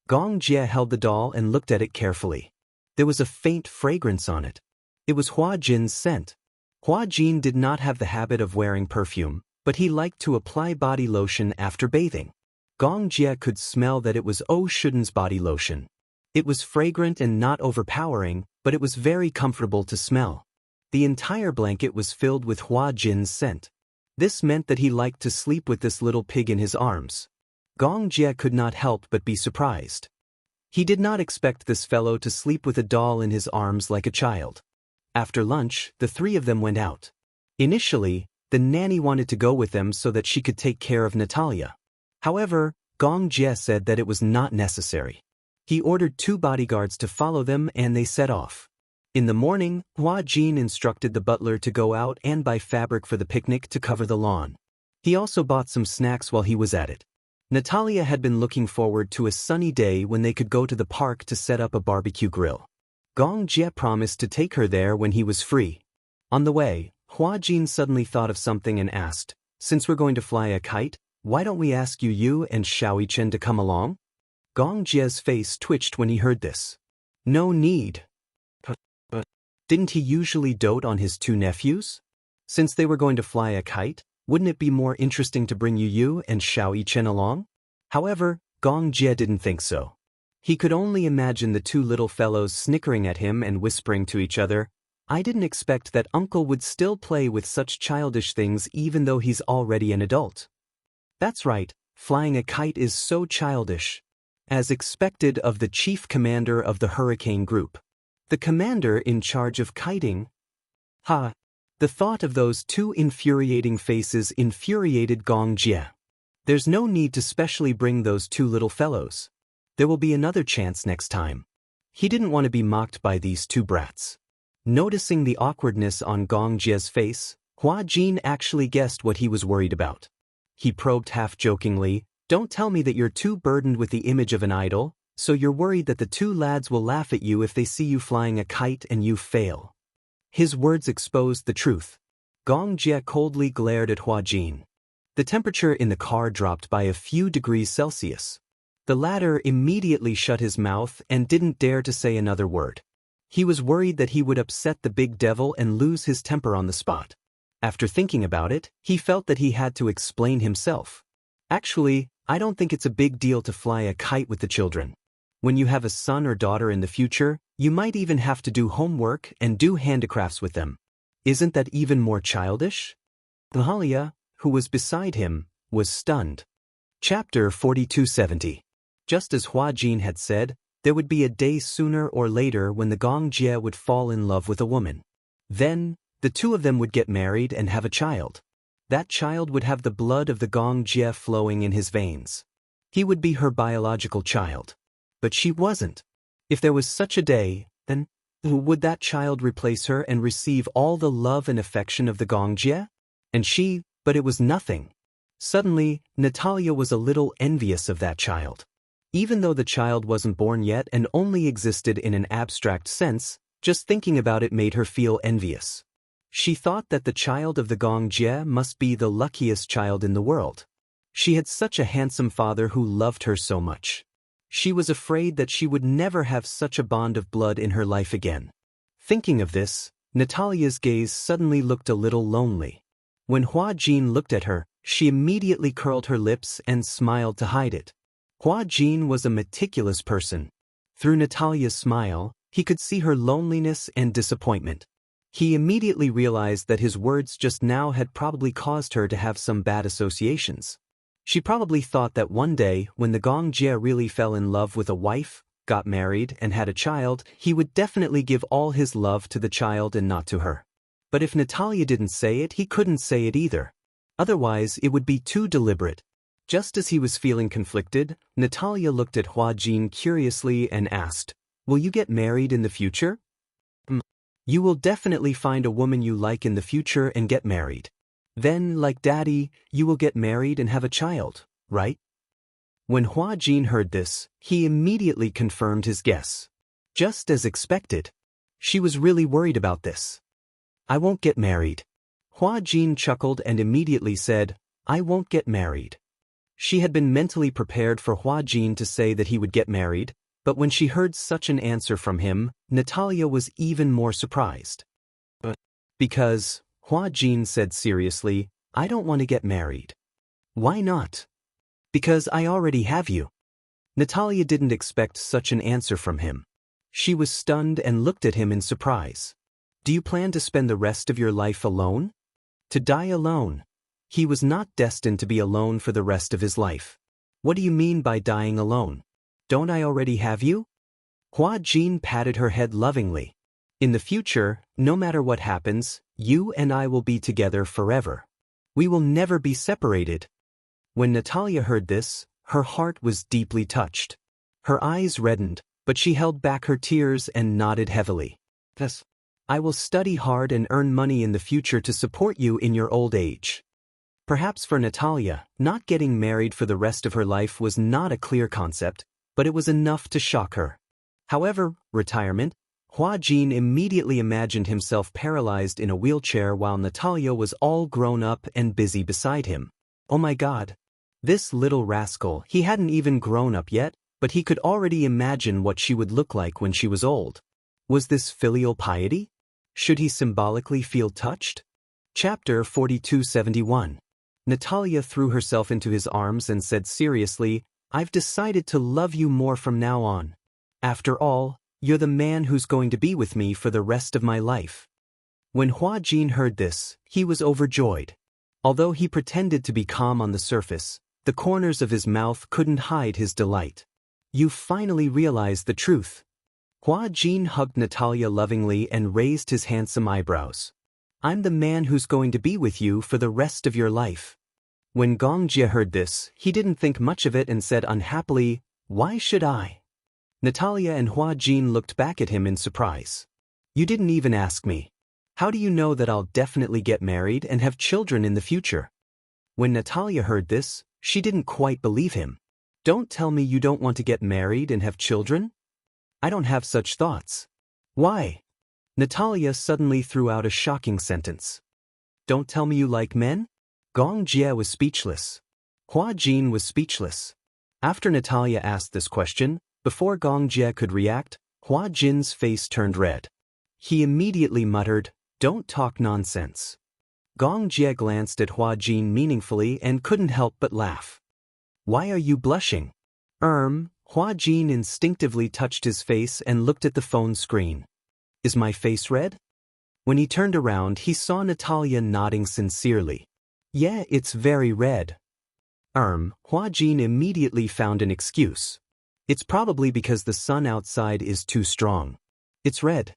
Gong Jie held the doll and looked at it carefully. There was a faint fragrance on it. It was Hua Jin's scent. Hua Jin did not have the habit of wearing perfume, but he liked to apply body lotion after bathing. Gong Jie could smell that it was Shun's body lotion. It was fragrant and not overpowering, but it was very comfortable to smell. The entire blanket was filled with Hua Jin's scent. This meant that he liked to sleep with this little pig in his arms. Gong Jie could not help but be surprised. He did not expect this fellow to sleep with a doll in his arms like a child. After lunch, the 3 of them went out. Initially, the nanny wanted to go with them so that she could take care of Natalia. However, Gong Jie said that it was not necessary. He ordered 2 bodyguards to follow them and they set off. In the morning, Hua Jin instructed the butler to go out and buy fabric for the picnic to cover the lawn. He also bought some snacks while he was at it. Natalia had been looking forward to a sunny day when they could go to the park to set up a barbecue grill. Gong Jie promised to take her there when he was free. On the way, Hua Jin suddenly thought of something and asked, "Since we're going to fly a kite, why don't we ask you and Xiaoyichen to come along?" Gong Jie's face twitched when he heard this. No need. But didn't he usually dote on his 2 nephews? Since they were going to fly a kite, wouldn't it be more interesting to bring Yu and Xiaoyichen along? However, Gong Jie didn't think so. He could only imagine the 2 little fellows snickering at him and whispering to each other, "I didn't expect that uncle would still play with such childish things even though he's already an adult." That's right, flying a kite is so childish. As expected of the chief commander of the hurricane group. The commander in charge of kiting? The thought of those 2 infuriating faces infuriated Gong Jie. There's no need to specially bring those 2 little fellows. There will be another chance next time. He didn't want to be mocked by these 2 brats. Noticing the awkwardness on Gong Jie's face, Hua Jin actually guessed what he was worried about. He probed half-jokingly, "Don't tell me that you're too burdened with the image of an idol, so you're worried that the 2 lads will laugh at you if they see you flying a kite and you fail." His words exposed the truth. Gong Jie coldly glared at Hua Jin. The temperature in the car dropped by a few degrees Celsius. The latter immediately shut his mouth and didn't dare to say another word. He was worried that he would upset the big devil and lose his temper on the spot. After thinking about it, he felt that he had to explain himself. "Actually, I don't think it's a big deal to fly a kite with the children. When you have a son or daughter in the future, you might even have to do homework and do handicrafts with them. Isn't that even more childish?" Natalia, who was beside him, was stunned. Chapter 4270. Just as Hua Jin had said, there would be a day sooner or later when the Gong Jie would fall in love with a woman. Then, The two of them would get married and have a child. That child would have the blood of the Xianxia flowing in his veins. He would be her biological child. But she wasn't. If there was such a day, then would that child replace her and receive all the love and affection of the Xianxia? But it was nothing. Suddenly, Natalia was a little envious of that child. Even though the child wasn't born yet and only existed in an abstract sense, just thinking about it made her feel envious. She thought that the child of the Xianxia must be the luckiest child in the world. She had such a handsome father who loved her so much. She was afraid that she would never have such a bond of blood in her life again. Thinking of this, Natalia's gaze suddenly looked a little lonely. When Hua Jin looked at her, she immediately curled her lips and smiled to hide it. Hua Jin was a meticulous person. Through Natalia's smile, he could see her loneliness and disappointment. He immediately realized that his words just now had probably caused her to have some bad associations. She probably thought that one day, when the Xianxia really fell in love with a wife, got married, and had a child, he would definitely give all his love to the child and not to her. But if Natalia didn't say it, he couldn't say it either. Otherwise, it would be too deliberate. Just as he was feeling conflicted, Natalia looked at Hua Jin curiously and asked, "Will you get married in the future?" You will definitely find a woman you like in the future and get married. Then, like Daddy, you will get married and have a child, right? When Hua Jin heard this, he immediately confirmed his guess. Just as expected. She was really worried about this. "I won't get married." Hua Jin chuckled and immediately said, "I won't get married." She had been mentally prepared for Hua Jin to say that he would get married, but when she heard such an answer from him, Natalia was even more surprised. Because, Hua Jin said seriously, "I don't want to get married." "Why not?" "Because I already have you." Natalia didn't expect such an answer from him. She was stunned and looked at him in surprise. "Do you plan to spend the rest of your life alone?" To die alone. He was not destined to be alone for the rest of his life. "What do you mean by dying alone? Don't I already have you?" Hua Jin patted her head lovingly. "In the future, no matter what happens, you and I will be together forever. We will never be separated." When Natalia heard this, her heart was deeply touched. Her eyes reddened, but she held back her tears and nodded heavily. "Yes, I will study hard and earn money in the future to support you in your old age." Perhaps for Natalia, not getting married for the rest of her life was not a clear concept, but it was enough to shock her. However, retirement, Hua Jin immediately imagined himself paralyzed in a wheelchair while Natalia was all grown up and busy beside him. Oh my God. This little rascal, he hadn't even grown up yet, but he could already imagine what she would look like when she was old. Was this filial piety? Should he symbolically feel touched? Chapter 4271. Natalia threw herself into his arms and said seriously, "I've decided to love you more from now on. After all, you're the man who's going to be with me for the rest of my life." When Hua Jin heard this, he was overjoyed. Although he pretended to be calm on the surface, the corners of his mouth couldn't hide his delight. "You finally realized the truth." Hua Jin hugged Natalia lovingly and raised his handsome eyebrows. "I'm the man who's going to be with you for the rest of your life." When Xianxia heard this, he didn't think much of it and said unhappily, "Why should I?" Natalia and Hua Jin looked back at him in surprise. "You didn't even ask me. How do you know that I'll definitely get married and have children in the future?" When Natalia heard this, she didn't quite believe him. "Don't tell me you don't want to get married and have children?" "I don't have such thoughts." "Why?" Natalia suddenly threw out a shocking sentence. "Don't tell me you like men?" Xianxia was speechless. Hua Jin was speechless. After Natalia asked this question, before Xianxia could react, Hua Jin's face turned red. He immediately muttered, "Don't talk nonsense." Xianxia glanced at Hua Jin meaningfully and couldn't help but laugh. "Why are you blushing?" Hua Jin instinctively touched his face and looked at the phone screen. "Is my face red?" When he turned around, he saw Natalia nodding sincerely. "Yeah, it's very red." Hua Jin immediately found an excuse. "It's probably because the sun outside is too strong. It's red."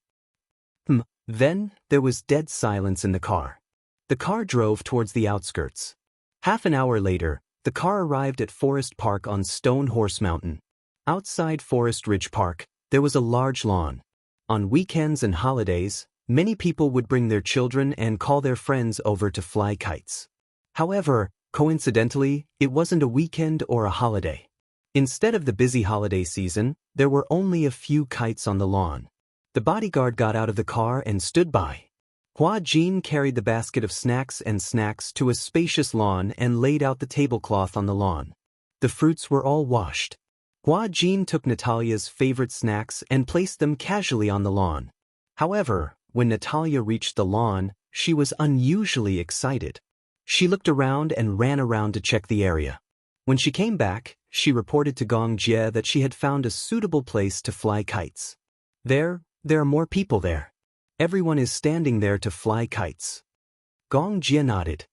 Then, there was dead silence in the car. The car drove towards the outskirts. Half an hour later, the car arrived at Forest Park on Stone Horse Mountain. Outside Forest Ridge Park, there was a large lawn. On weekends and holidays, many people would bring their children and call their friends over to fly kites. However, coincidentally, it wasn't a weekend or a holiday. Instead of the busy holiday season, there were only a few kites on the lawn. The bodyguard got out of the car and stood by. Hua Jin carried the basket of snacks to a spacious lawn and laid out the tablecloth on the lawn. The fruits were all washed. Hua Jin took Natalia's favorite snacks and placed them casually on the lawn. However, when Natalia reached the lawn, she was unusually excited. She looked around and ran around to check the area. When she came back, she reported to Gong Jie that she had found a suitable place to fly kites. There are more people there. Everyone is standing there to fly kites. Gong Jie nodded.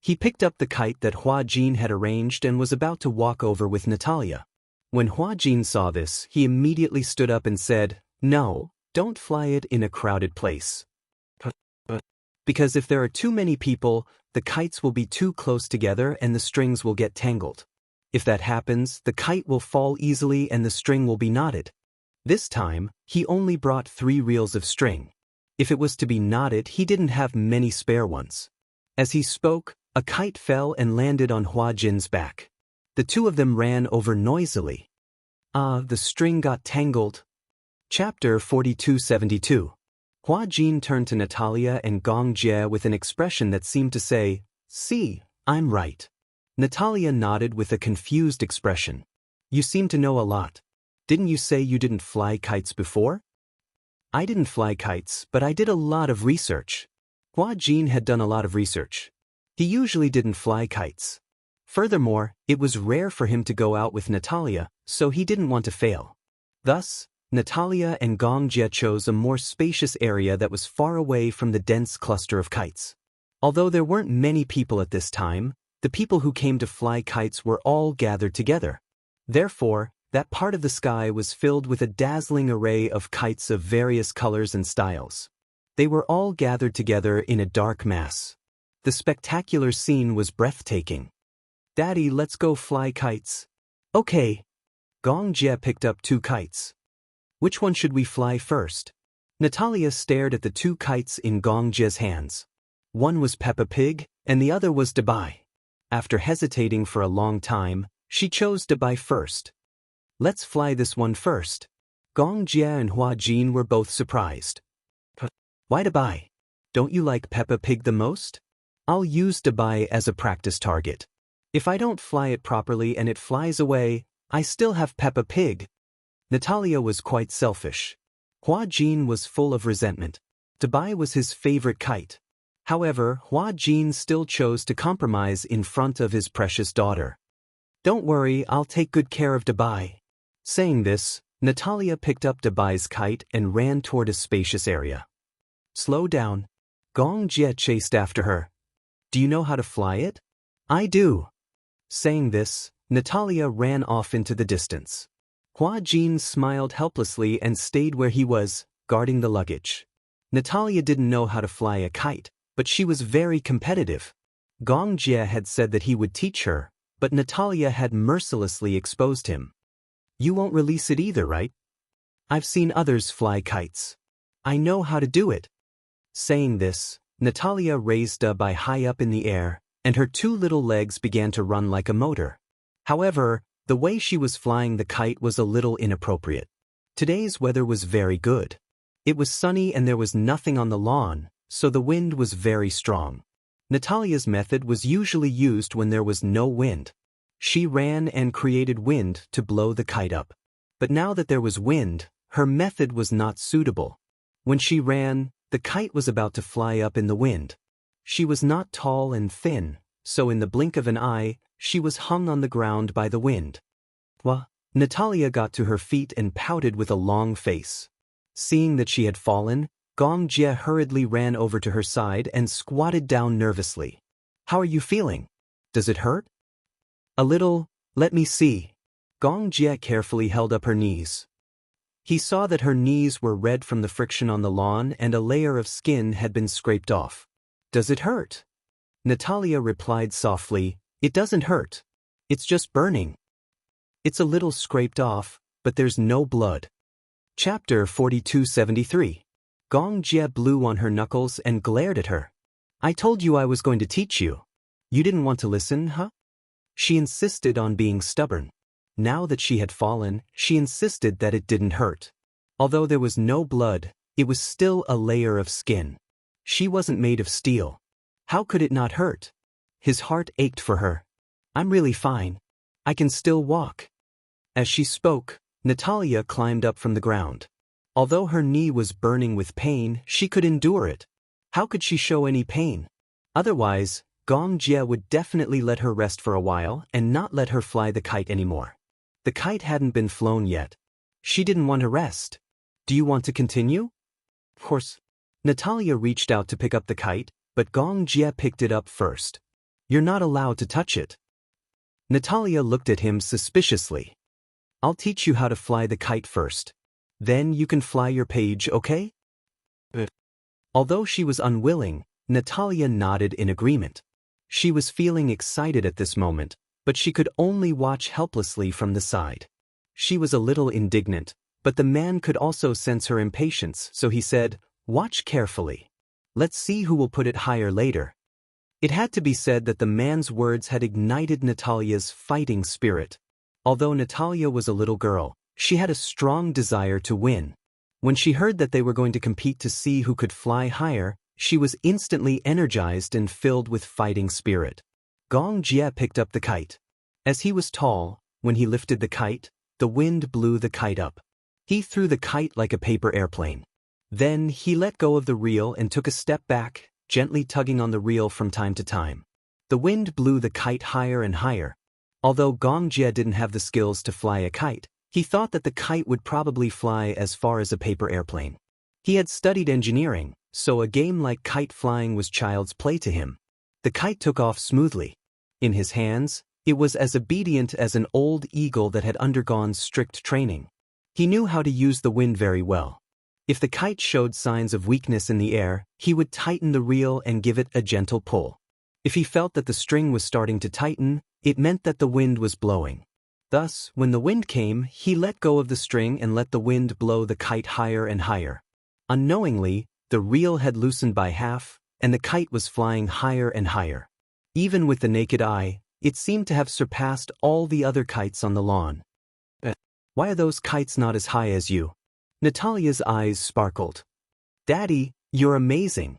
He picked up the kite that Hua Jin had arranged and was about to walk over with Natalia. When Hua Jin saw this, he immediately stood up and said, "No, don't fly it in a crowded place. Because if there are too many people, the kites will be too close together and the strings will get tangled. If that happens, the kite will fall easily and the string will be knotted." This time, he only brought 3 reels of string. If it was to be knotted, he didn't have many spare ones. As he spoke, a kite fell and landed on Hua Jin's back. The two of them ran over noisily. The string got tangled. Chapter 4272. Hua Jin turned to Natalia and Gong Jie with an expression that seemed to say, "See, I'm right." Natalia nodded with a confused expression. "You seem to know a lot. Didn't you say you didn't fly kites before?" "I didn't fly kites, but I did a lot of research." Hua Jin had done a lot of research. He usually didn't fly kites. Furthermore, it was rare for him to go out with Natalia, so he didn't want to fail. Thus, Natalia and Gong Jie chose a more spacious area that was far away from the dense cluster of kites. Although there weren't many people at this time, the people who came to fly kites were all gathered together. Therefore, that part of the sky was filled with a dazzling array of kites of various colors and styles. They were all gathered together in a dark mass. The spectacular scene was breathtaking. "Daddy, let's go fly kites." "Okay." Gong Jie picked up 2 kites. "Which one should we fly first?" Natalia stared at the 2 kites in Gong Jie's hands. One was Peppa Pig, and the other was Dabai. After hesitating for a long time, she chose Dabai first. "Let's fly this one first." Gong Jie and Hua Jin were both surprised. "Why Dabai? Don't you like Peppa Pig the most?" "I'll use Dabai as a practice target. If I don't fly it properly and it flies away, I still have Peppa Pig." Natalia was quite selfish. Hua Jin was full of resentment. Dabai was his favorite kite. However, Hua Jin still chose to compromise in front of his precious daughter. "Don't worry, I'll take good care of Dabai." Saying this, Natalia picked up Dabai's kite and ran toward a spacious area. "Slow down." Gong Jie chased after her. "Do you know how to fly it?" "I do." Saying this, Natalia ran off into the distance. Hua Jin smiled helplessly and stayed where he was, guarding the luggage. Natalia didn't know how to fly a kite, but she was very competitive. Gong Jie had said that he would teach her, but Natalia had mercilessly exposed him. "You won't release it either, right? I've seen others fly kites. I know how to do it." Saying this, Natalia raised Dabai high up in the air, and her 2 little legs began to run like a motor. However, the way she was flying the kite was a little inappropriate. Today's weather was very good. It was sunny and there was nothing on the lawn, so the wind was very strong. Natalia's method was usually used when there was no wind. She ran and created wind to blow the kite up. But now that there was wind, her method was not suitable. When she ran, the kite was about to fly up in the wind. She was not tall and thin, so in the blink of an eye, she was hung on the ground by the wind. Natalia got to her feet and pouted with a long face. Seeing that she had fallen, Gong Jie hurriedly ran over to her side and squatted down nervously. "How are you feeling? Does it hurt?" "A little, let me see." Gong Jie carefully held up her knees. He saw that her knees were red from the friction on the lawn and a layer of skin had been scraped off. "Does it hurt?" Natalia replied softly, "It doesn't hurt. It's just burning. It's a little scraped off, but there's no blood." Chapter 4273. Gong Jie blew on her knuckles and glared at her. "I told you I was going to teach you. You didn't want to listen, huh?" She insisted on being stubborn. Now that she had fallen, she insisted that it didn't hurt. Although there was no blood, it was still a layer of skin. She wasn't made of steel. How could it not hurt? His heart ached for her. "I'm really fine. I can still walk." As she spoke, Natalia climbed up from the ground. Although her knee was burning with pain, she could endure it. How could she show any pain? Otherwise, Gong Jie would definitely let her rest for a while and not let her fly the kite anymore. The kite hadn't been flown yet. She didn't want to rest. "Do you want to continue?" "Of course." Natalia reached out to pick up the kite, but Gong Jie picked it up first. "You're not allowed to touch it." Natalia looked at him suspiciously. "I'll teach you how to fly the kite first. Then you can fly your page, okay?" Although she was unwilling, Natalia nodded in agreement. She was feeling excited at this moment, but she could only watch helplessly from the side. She was a little indignant, but the man could also sense her impatience, so he said, "Watch carefully. Let's see who will put it higher later." It had to be said that the man's words had ignited Natalia's fighting spirit. Although Natalia was a little girl, she had a strong desire to win. When she heard that they were going to compete to see who could fly higher, she was instantly energized and filled with fighting spirit. Gong Jie picked up the kite. As he was tall, when he lifted the kite, the wind blew the kite up. He threw the kite like a paper airplane. Then he let go of the reel and took a step back, gently tugging on the reel from time to time. The wind blew the kite higher and higher. Although Gong Jie didn't have the skills to fly a kite, he thought that the kite would probably fly as far as a paper airplane. He had studied engineering, so a game like kite flying was child's play to him. The kite took off smoothly. In his hands, it was as obedient as an old eagle that had undergone strict training. He knew how to use the wind very well. If the kite showed signs of weakness in the air, he would tighten the reel and give it a gentle pull. If he felt that the string was starting to tighten, it meant that the wind was blowing. Thus, when the wind came, he let go of the string and let the wind blow the kite higher and higher. Unknowingly, the reel had loosened by half, and the kite was flying higher and higher. Even with the naked eye, it seemed to have surpassed all the other kites on the lawn. "Why are those kites not as high as you?" Natalia's eyes sparkled. "Daddy, you're amazing."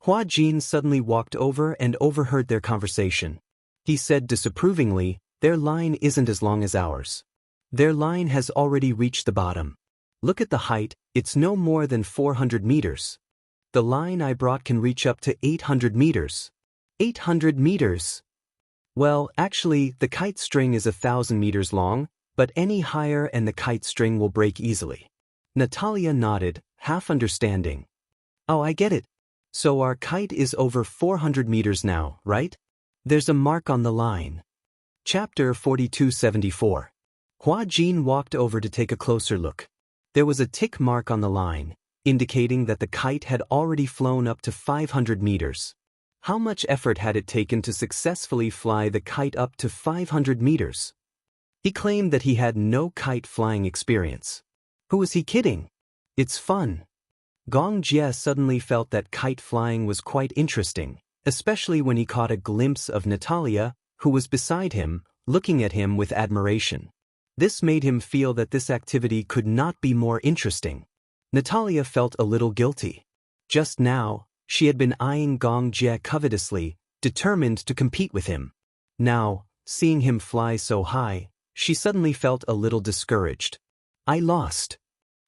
Hua Jin suddenly walked over and overheard their conversation. He said disapprovingly, "Their line isn't as long as ours. Their line has already reached the bottom. Look at the height, it's no more than 400 meters. The line I brought can reach up to 800 meters. 800 meters! Well, actually, the kite string is 1,000 meters long, but any higher and the kite string will break easily." Natalia nodded, half understanding. "Oh, I get it. So our kite is over 400 meters now, right? There's a mark on the line." Chapter 4274. Hua Jin walked over to take a closer look. There was a tick mark on the line, indicating that the kite had already flown up to 500 meters. How much effort had it taken to successfully fly the kite up to 500 meters? He claimed that he had no kite flying experience. Who was he kidding? It's fun. Gong Jie suddenly felt that kite flying was quite interesting, especially when he caught a glimpse of Natalia, who was beside him, looking at him with admiration. This made him feel that this activity could not be more interesting. Natalia felt a little guilty. Just now, she had been eyeing Gong Jie covetously, determined to compete with him. Now, seeing him fly so high, she suddenly felt a little discouraged. "I lost,"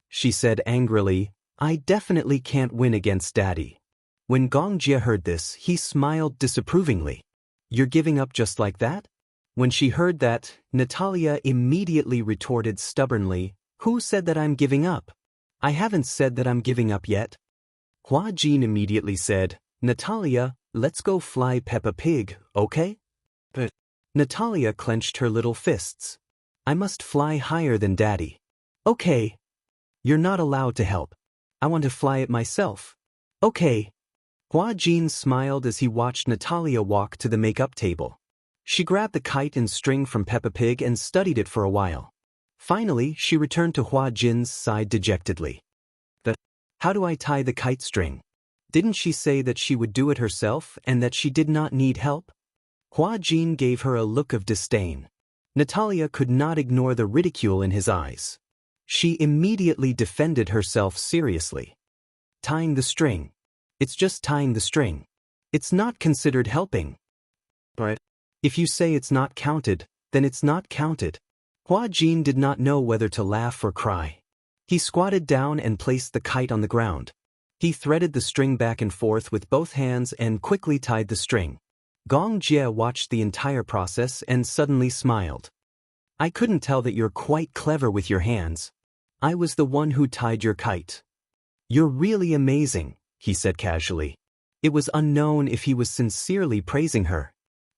she said angrily. "I definitely can't win against Daddy." When Gong Jie heard this, he smiled disapprovingly. "You're giving up just like that?" When she heard that, Natalia immediately retorted stubbornly, "Who said that I'm giving up? I haven't said that I'm giving up yet." Hua Jin immediately said, "Natalia, let's go fly Peppa Pig, okay?" But Natalia clenched her little fists. "I must fly higher than Daddy." "Okay." You're not allowed to help. I want to fly it myself. Okay. Hua Jin smiled as he watched Natalia walk to the makeup table. She grabbed the kite and string from Peppa Pig and studied it for a while. Finally, she returned to Hua Jin's side dejectedly. How do I tie the kite string? Didn't she say that she would do it herself and that she did not need help? Hua Jin gave her a look of disdain. Natalia could not ignore the ridicule in his eyes. She immediately defended herself seriously. Tying the string. It's just tying the string. It's not considered helping. But if you say it's not counted, then it's not counted. Hua Jin did not know whether to laugh or cry. He squatted down and placed the kite on the ground. He threaded the string back and forth with both hands and quickly tied the string. Gong Jie watched the entire process and suddenly smiled. I couldn't tell that you're quite clever with your hands. I was the one who tied your kite. You're really amazing, he said casually. It was unknown if he was sincerely praising her.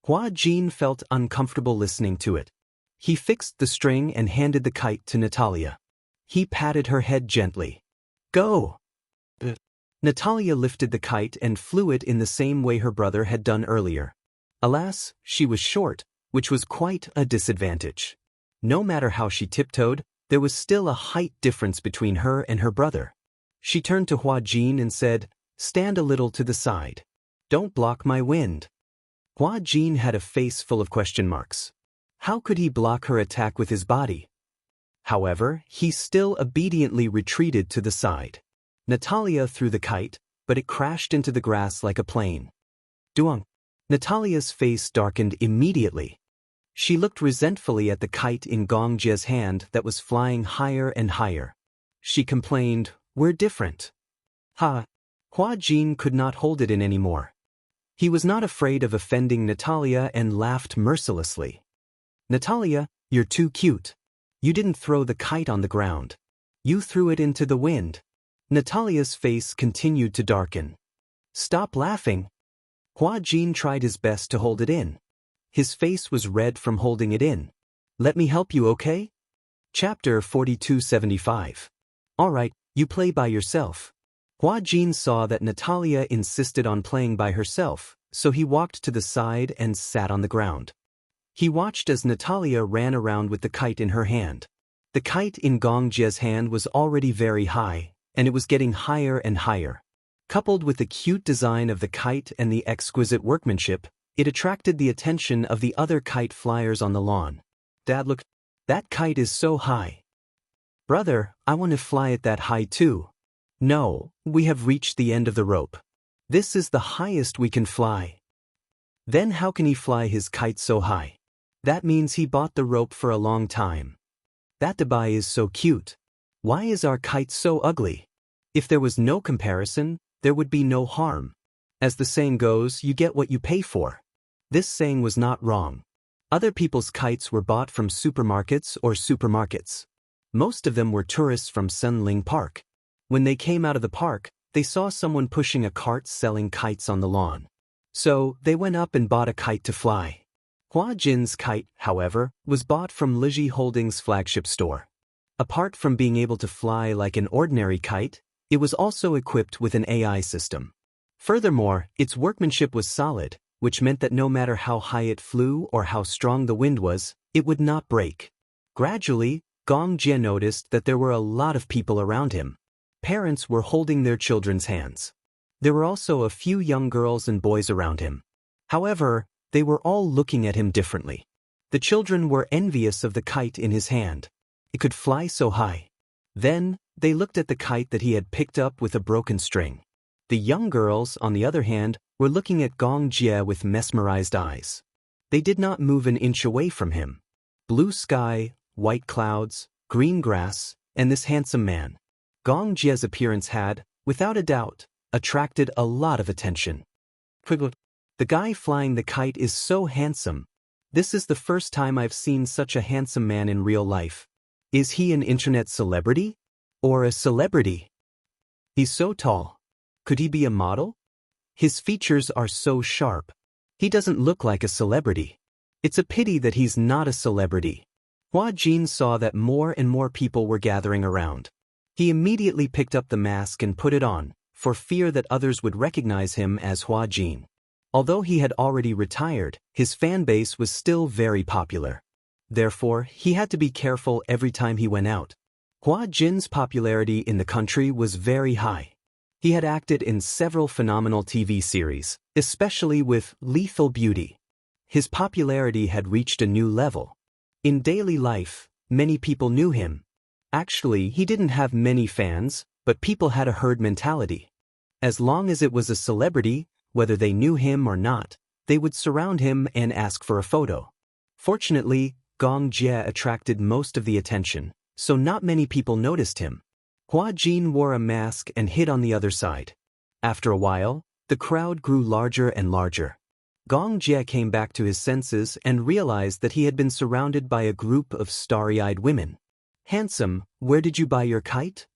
Hua Jin felt uncomfortable listening to it. He fixed the string and handed the kite to Natalia. He patted her head gently. Go! Natalia lifted the kite and flew it in the same way her brother had done earlier. Alas, she was short, which was quite a disadvantage. No matter how she tiptoed, there was still a height difference between her and her brother. She turned to Hua Jin and said, Stand a little to the side. Don't block my wind. Hua Jin had a face full of question marks. How could he block her attack with his body? However, he still obediently retreated to the side. Natalia threw the kite, but it crashed into the grass like a plane. Duong. Natalia's face darkened immediately. She looked resentfully at the kite in Gong Jie's hand that was flying higher and higher. She complained, We're different. Ha! Hua Jin could not hold it in anymore. He was not afraid of offending Natalia and laughed mercilessly. Natalia, you're too cute. You didn't throw the kite on the ground. You threw it into the wind. Natalia's face continued to darken. Stop laughing. Hua Jin tried his best to hold it in. His face was red from holding it in. Let me help you, okay? Chapter 4275. Alright, you play by yourself. Hua Jin saw that Natalia insisted on playing by herself, so he walked to the side and sat on the ground. He watched as Natalia ran around with the kite in her hand. The kite in Gong Jie's hand was already very high, and it was getting higher and higher. Coupled with the cute design of the kite and the exquisite workmanship, it attracted the attention of the other kite flyers on the lawn. Dad, look, that kite is so high. Brother, I want to fly it that high too. No, we have reached the end of the rope. This is the highest we can fly. Then how can he fly his kite so high? That means he bought the rope for a long time. That Dubai is so cute. Why is our kite so ugly? If there was no comparison, there would be no harm. As the saying goes, you get what you pay for. This saying was not wrong. Other people's kites were bought from supermarkets or supermarkets. Most of them were tourists from Sunling Park. When they came out of the park, they saw someone pushing a cart selling kites on the lawn. So, they went up and bought a kite to fly. Hua Jin's kite, however, was bought from Liji Holdings' flagship store. Apart from being able to fly like an ordinary kite, it was also equipped with an AI system. Furthermore, its workmanship was solid, which meant that no matter how high it flew or how strong the wind was, it would not break. Gradually, Gong Jie noticed that there were a lot of people around him. Parents were holding their children's hands. There were also a few young girls and boys around him. However, they were all looking at him differently. The children were envious of the kite in his hand. It could fly so high. Then, they looked at the kite that he had picked up with a broken string. The young girls, on the other hand, were looking at Gong Jie with mesmerized eyes. They did not move an inch away from him. Blue sky, white clouds, green grass, and this handsome man. Gong Jie's appearance had, without a doubt, attracted a lot of attention. The guy flying the kite is so handsome. This is the first time I've seen such a handsome man in real life. Is he an internet celebrity? Or a celebrity? He's so tall. Could he be a model? His features are so sharp. He doesn't look like a celebrity. It's a pity that he's not a celebrity. Hua Jin saw that more and more people were gathering around. He immediately picked up the mask and put it on, for fear that others would recognize him as Hua Jin. Although he had already retired, his fan base was still very popular. Therefore, he had to be careful every time he went out. Hua Jin's popularity in the country was very high. He had acted in several phenomenal TV series, especially with Lethal Beauty. His popularity had reached a new level. In daily life, many people knew him. Actually, he didn't have many fans, but people had a herd mentality. As long as it was a celebrity, whether they knew him or not, they would surround him and ask for a photo. Fortunately, Gong Jie attracted most of the attention, so not many people noticed him. Hua Jin wore a mask and hid on the other side. After a while, the crowd grew larger and larger. Gong Jie came back to his senses and realized that he had been surrounded by a group of starry-eyed women. Handsome, where did you buy your kite?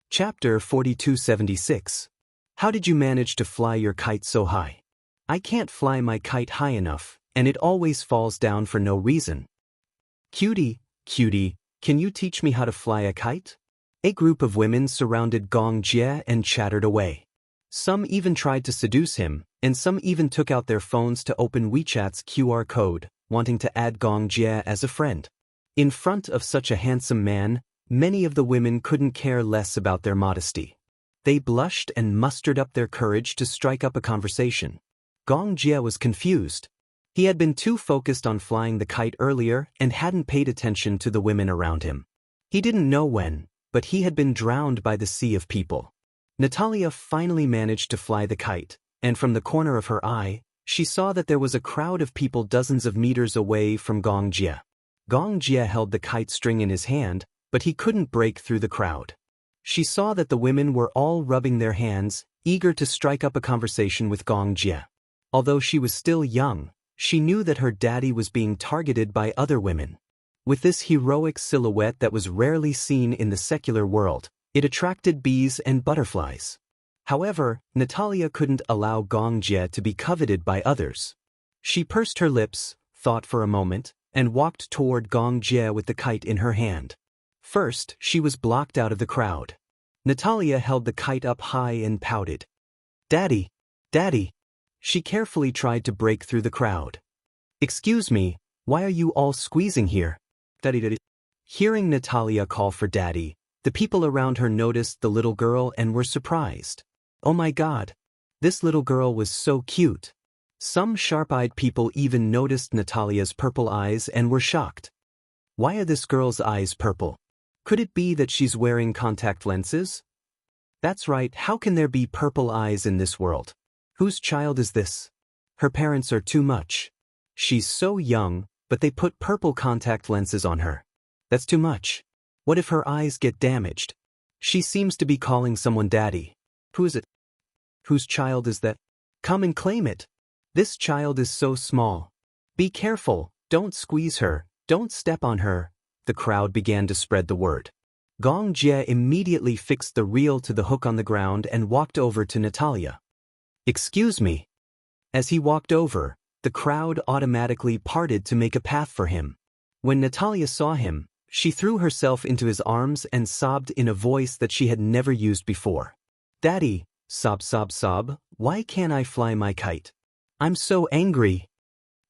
Chapter 4276. How did you manage to fly your kite so high? I can't fly my kite high enough, and it always falls down for no reason. Cutie, can you teach me how to fly a kite? A group of women surrounded Gong Jie and chattered away. Some even tried to seduce him, and some even took out their phones to open WeChat's QR code, wanting to add Gong Jie as a friend. In front of such a handsome man, many of the women couldn't care less about their modesty. They blushed and mustered up their courage to strike up a conversation. Gong Jie was confused. He had been too focused on flying the kite earlier and hadn't paid attention to the women around him. He didn't know when, but he had been drowned by the sea of people. Natalia finally managed to fly the kite, and from the corner of her eye, she saw that there was a crowd of people dozens of meters away from Gong Jie. Gong Jie held the kite string in his hand, but he couldn't break through the crowd. She saw that the women were all rubbing their hands, eager to strike up a conversation with Gong Jie. Although she was still young, she knew that her daddy was being targeted by other women. With this heroic silhouette that was rarely seen in the secular world, it attracted bees and butterflies. However, Natalia couldn't allow Gong Jie to be coveted by others. She pursed her lips, thought for a moment, and walked toward Gong Jie with the kite in her hand. First, she was blocked out of the crowd. Natalia held the kite up high and pouted. Daddy! Daddy! She carefully tried to break through the crowd. Excuse me, why are you all squeezing here? Daddy. Hearing Natalia call for Daddy, the people around her noticed the little girl and were surprised. Oh my God! This little girl was so cute. Some sharp-eyed people even noticed Natalia's purple eyes and were shocked. Why are this girl's eyes purple? Could it be that she's wearing contact lenses? That's right, how can there be purple eyes in this world? Whose child is this? Her parents are too much. She's so young, but they put purple contact lenses on her. That's too much. What if her eyes get damaged? She seems to be calling someone daddy. Who is it? Whose child is that? Come and claim it. This child is so small. Be careful, don't squeeze her, don't step on her. The crowd began to spread the word. Gong Jie immediately fixed the reel to the hook on the ground and walked over to Natalia. Excuse me. As he walked over, the crowd automatically parted to make a path for him. When Natalia saw him, she threw herself into his arms and sobbed in a voice that she had never used before. Daddy, sob, why can't I fly my kite? I'm so angry.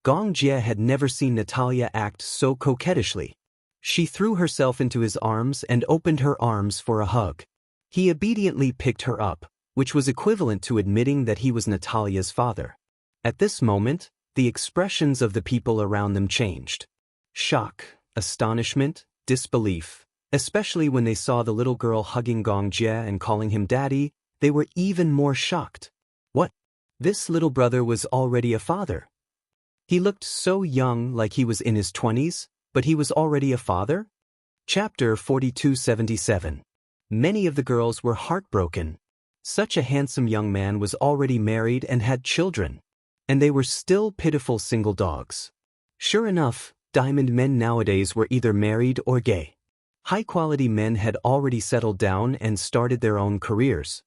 Gong Jie had never seen Natalia act so coquettishly. She threw herself into his arms and opened her arms for a hug. He obediently picked her up, which was equivalent to admitting that he was Natalia's father. At this moment, the expressions of the people around them changed. Shock, astonishment, disbelief. Especially when they saw the little girl hugging Gong Jie and calling him daddy, they were even more shocked. What? This little brother was already a father. He looked so young, like he was in his 20s, but he was already a father? Chapter 4277. Many of the girls were heartbroken. Such a handsome young man was already married and had children. And they were still pitiful single dogs. Sure enough, diamond men nowadays were either married or gay. High-quality men had already settled down and started their own careers.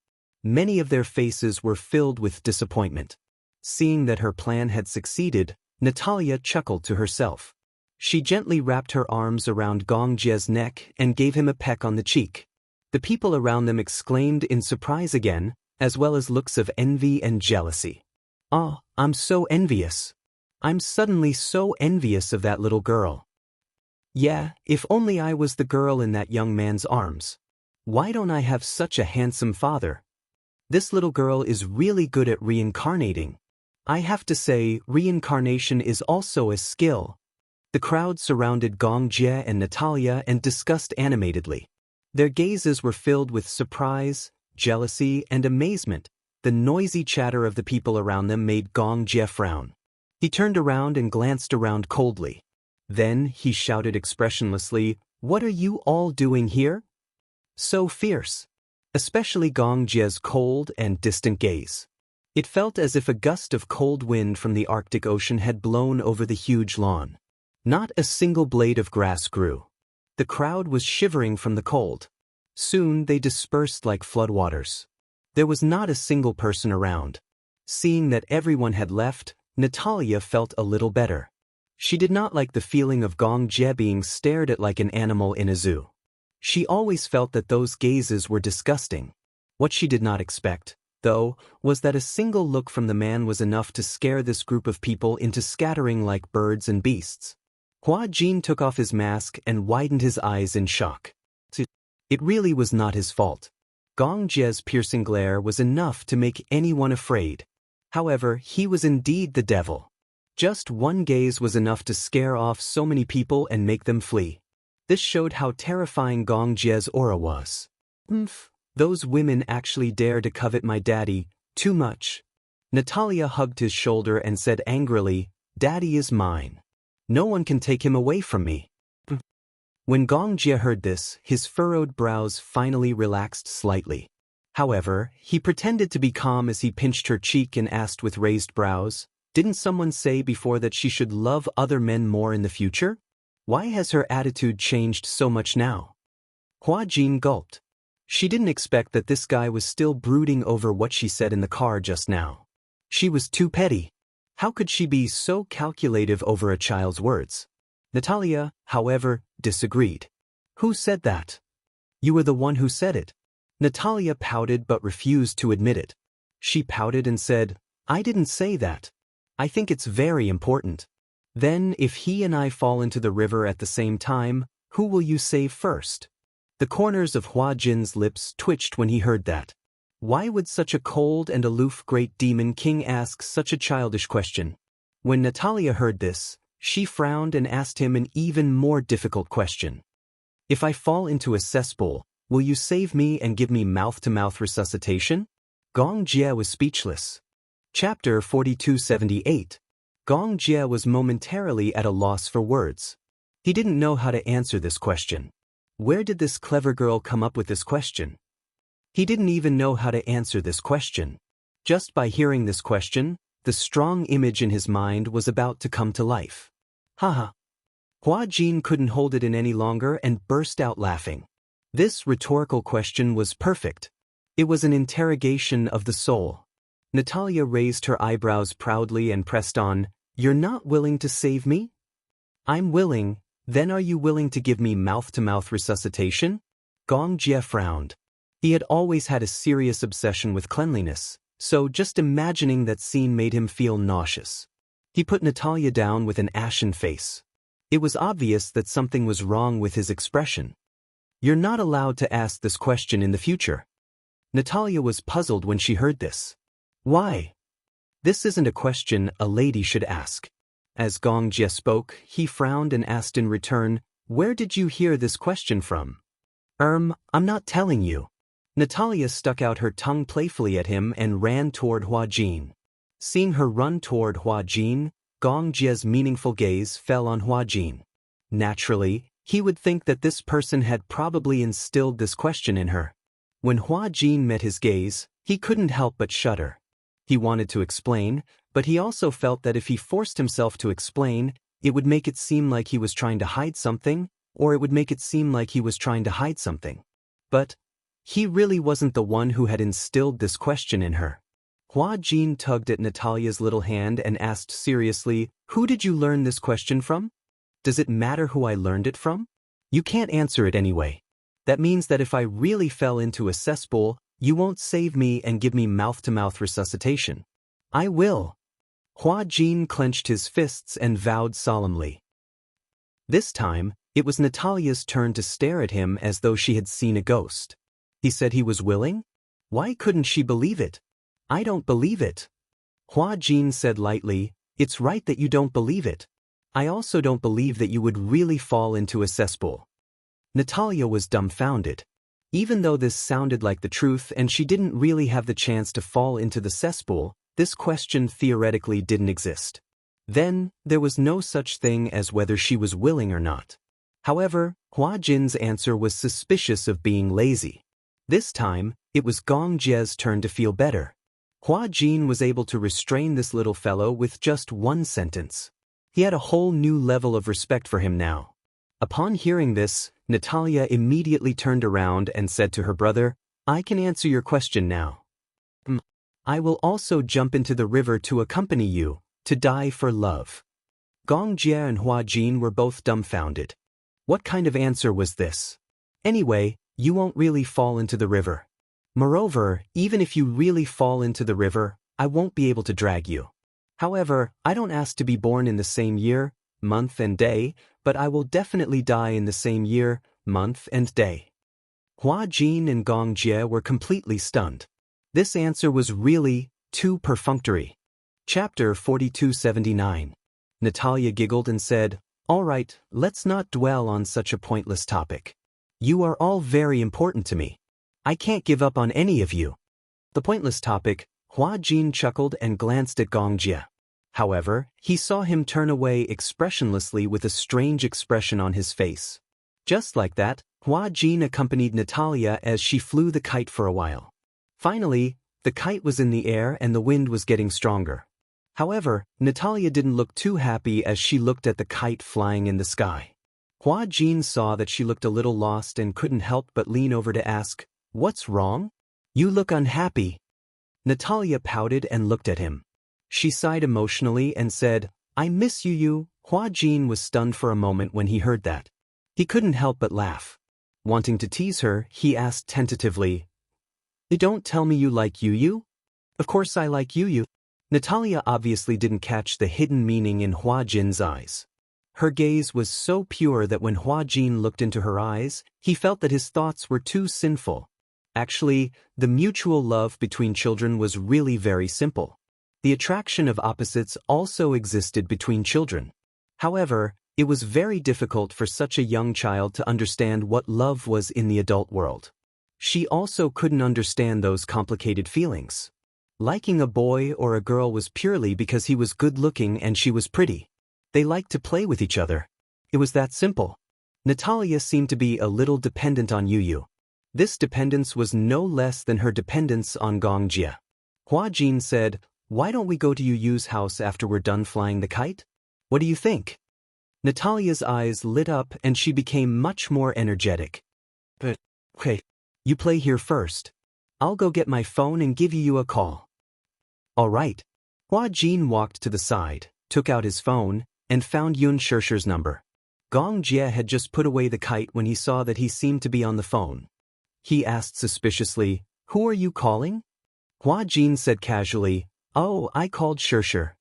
Many of their faces were filled with disappointment. Seeing that her plan had succeeded, Natalia chuckled to herself. She gently wrapped her arms around Gong Jie's neck and gave him a peck on the cheek. The people around them exclaimed in surprise again, as well as looks of envy and jealousy. "Oh, I'm so envious. I'm suddenly so envious of that little girl. Yeah, if only I was the girl in that young man's arms. Why don't I have such a handsome father? This little girl is really good at reincarnating. I have to say, reincarnation is also a skill." The crowd surrounded Gongjie and Natalia and discussed animatedly. Their gazes were filled with surprise, jealousy, and amazement. The noisy chatter of the people around them made Gongjie frown. He turned around and glanced around coldly. Then he shouted expressionlessly, "What are you all doing here?" So fierce. Especially Gongjie's cold and distant gaze. It felt as if a gust of cold wind from the Arctic Ocean had blown over the huge lawn. Not a single blade of grass grew. The crowd was shivering from the cold. Soon they dispersed like floodwaters. There was not a single person around. Seeing that everyone had left, Natalia felt a little better. She did not like the feeling of Gongjie being stared at like an animal in a zoo. She always felt that those gazes were disgusting. What she did not expect, though, was that a single look from the man was enough to scare this group of people into scattering like birds and beasts. Hua Jin took off his mask and widened his eyes in shock. It really was not his fault. Gongjie's piercing glare was enough to make anyone afraid. However, he was indeed the devil. Just one gaze was enough to scare off so many people and make them flee. This showed how terrifying Gongjie's aura was. Those women actually dare to covet my daddy, too much. Natalia hugged his shoulder and said angrily, "Daddy is mine. No one can take him away from me." When Gongjie heard this, his furrowed brows finally relaxed slightly. However, he pretended to be calm as he pinched her cheek and asked with raised brows, "Didn't someone say before that she should love other men more in the future? Why has her attitude changed so much now?" Hua Jin gulped. She didn't expect that this guy was still brooding over what she said in the car just now. She was too petty. How could she be so calculative over a child's words? Natalia, however, disagreed. "Who said that?" "You were the one who said it." Natalia pouted but refused to admit it. She pouted and said, "I didn't say that. I think it's very important. Then, if he and I fall into the river at the same time, who will you save first?" The corners of Hua Jin's lips twitched when he heard that. Why would such a cold and aloof great demon king ask such a childish question? When Natalia heard this, she frowned and asked him an even more difficult question. "If I fall into a cesspool, will you save me and give me mouth-to-mouth resuscitation?" Gongjie was speechless. Chapter 4278. Gongjie was momentarily at a loss for words. He didn't know how to answer this question. Where did this clever girl come up with this question? He didn't even know how to answer this question. Just by hearing this question, the strong image in his mind was about to come to life. Haha. Hua Jin couldn't hold it in any longer and burst out laughing. This rhetorical question was perfect. It was an interrogation of the soul. Natalia raised her eyebrows proudly and pressed on, "You're not willing to save me?" "I'm willing. Then are you willing to give me mouth-to-mouth resuscitation?" Gongjie frowned. He had always had a serious obsession with cleanliness, so just imagining that scene made him feel nauseous. He put Natalia down with an ashen face. It was obvious that something was wrong with his expression. "You're not allowed to ask this question in the future." Natalia was puzzled when she heard this. Why? This isn't a question a lady should ask. As Gongjie spoke, he frowned and asked in return, "Where did you hear this question from?" I'm not telling you." Natalia stuck out her tongue playfully at him and ran toward Hua Jin. Seeing her run toward Hua Jin, Gongjie's meaningful gaze fell on Hua Jin. Naturally, he would think that this person had probably instilled this question in her. When Hua Jin met his gaze, he couldn't help but shudder. He wanted to explain, but he also felt that if he forced himself to explain, it would make it seem like he was trying to hide something, or it would make it seem like he was trying to hide something. But he really wasn't the one who had instilled this question in her. Hua Jin tugged at Natalia's little hand and asked seriously, "Who did you learn this question from? Does it matter who I learned it from? You can't answer it anyway." That means that if I really fell into a cesspool, you won't save me and give me mouth-to-mouth resuscitation. I will. Hua Jin clenched his fists and vowed solemnly. This time, it was Natalia's turn to stare at him as though she had seen a ghost. He said he was willing? Why couldn't she believe it? I don't believe it. Hua Jin said lightly, it's right that you don't believe it. I also don't believe that you would really fall into a cesspool. Natalia was dumbfounded. Even though this sounded like the truth and she didn't really have the chance to fall into the cesspool, this question theoretically didn't exist. Then, there was no such thing as whether she was willing or not. However, Hua Jin's answer was suspicious of being lazy. This time, it was Gong Jie's turn to feel better. Hua Jin was able to restrain this little fellow with just one sentence. He had a whole new level of respect for him now. Upon hearing this, Natalia immediately turned around and said to her brother, I can answer your question now. I will also jump into the river to accompany you, to die for love. Gong Jie and Hua Jin were both dumbfounded. What kind of answer was this? Anyway, you won't really fall into the river. Moreover, even if you really fall into the river, I won't be able to drag you. However, I don't ask to be born in the same year, month and day, but I will definitely die in the same year, month and day. Hua Jin and Gong Jie were completely stunned. This answer was really too perfunctory. Chapter 4279. Natalia giggled and said, All right, let's not dwell on such a pointless topic. You are all very important to me. I can't give up on any of you. The pointless topic, Hua Jin chuckled and glanced at Gong Jie. However, he saw him turn away expressionlessly with a strange expression on his face. Just like that, Hua Jin accompanied Natalia as she flew the kite for a while. Finally, the kite was in the air and the wind was getting stronger. However, Natalia didn't look too happy as she looked at the kite flying in the sky. Hua Jin saw that she looked a little lost and couldn't help but lean over to ask, What's wrong? You look unhappy. Natalia pouted and looked at him. She sighed emotionally and said, I miss you. Hua Jin was stunned for a moment when he heard that. He couldn't help but laugh. Wanting to tease her, he asked tentatively, Don't tell me you like Yu. Of course I like Yu. Natalia obviously didn't catch the hidden meaning in Hua Jin's eyes. Her gaze was so pure that when Hua Jin looked into her eyes, he felt that his thoughts were too sinful. Actually, the mutual love between children was really very simple. The attraction of opposites also existed between children. However, it was very difficult for such a young child to understand what love was in the adult world. She also couldn't understand those complicated feelings. Liking a boy or a girl was purely because he was good-looking and she was pretty. They liked to play with each other. It was that simple. Natalia seemed to be a little dependent on Yu. This dependence was no less than her dependence on Gong Jie. Hua Jin said, Why don't we go to Yu's house after we're done flying the kite? What do you think? Natalia's eyes lit up and she became much more energetic. But, okay, you play here first. I'll go get my phone and give you a call. All right. Hua Jin walked to the side, took out his phone, and found Yun Shirshi's number. Gong Jie had just put away the kite when he saw that he seemed to be on the phone. He asked suspiciously, Who are you calling? Hua Jin said casually, Oh, I called Shirshir.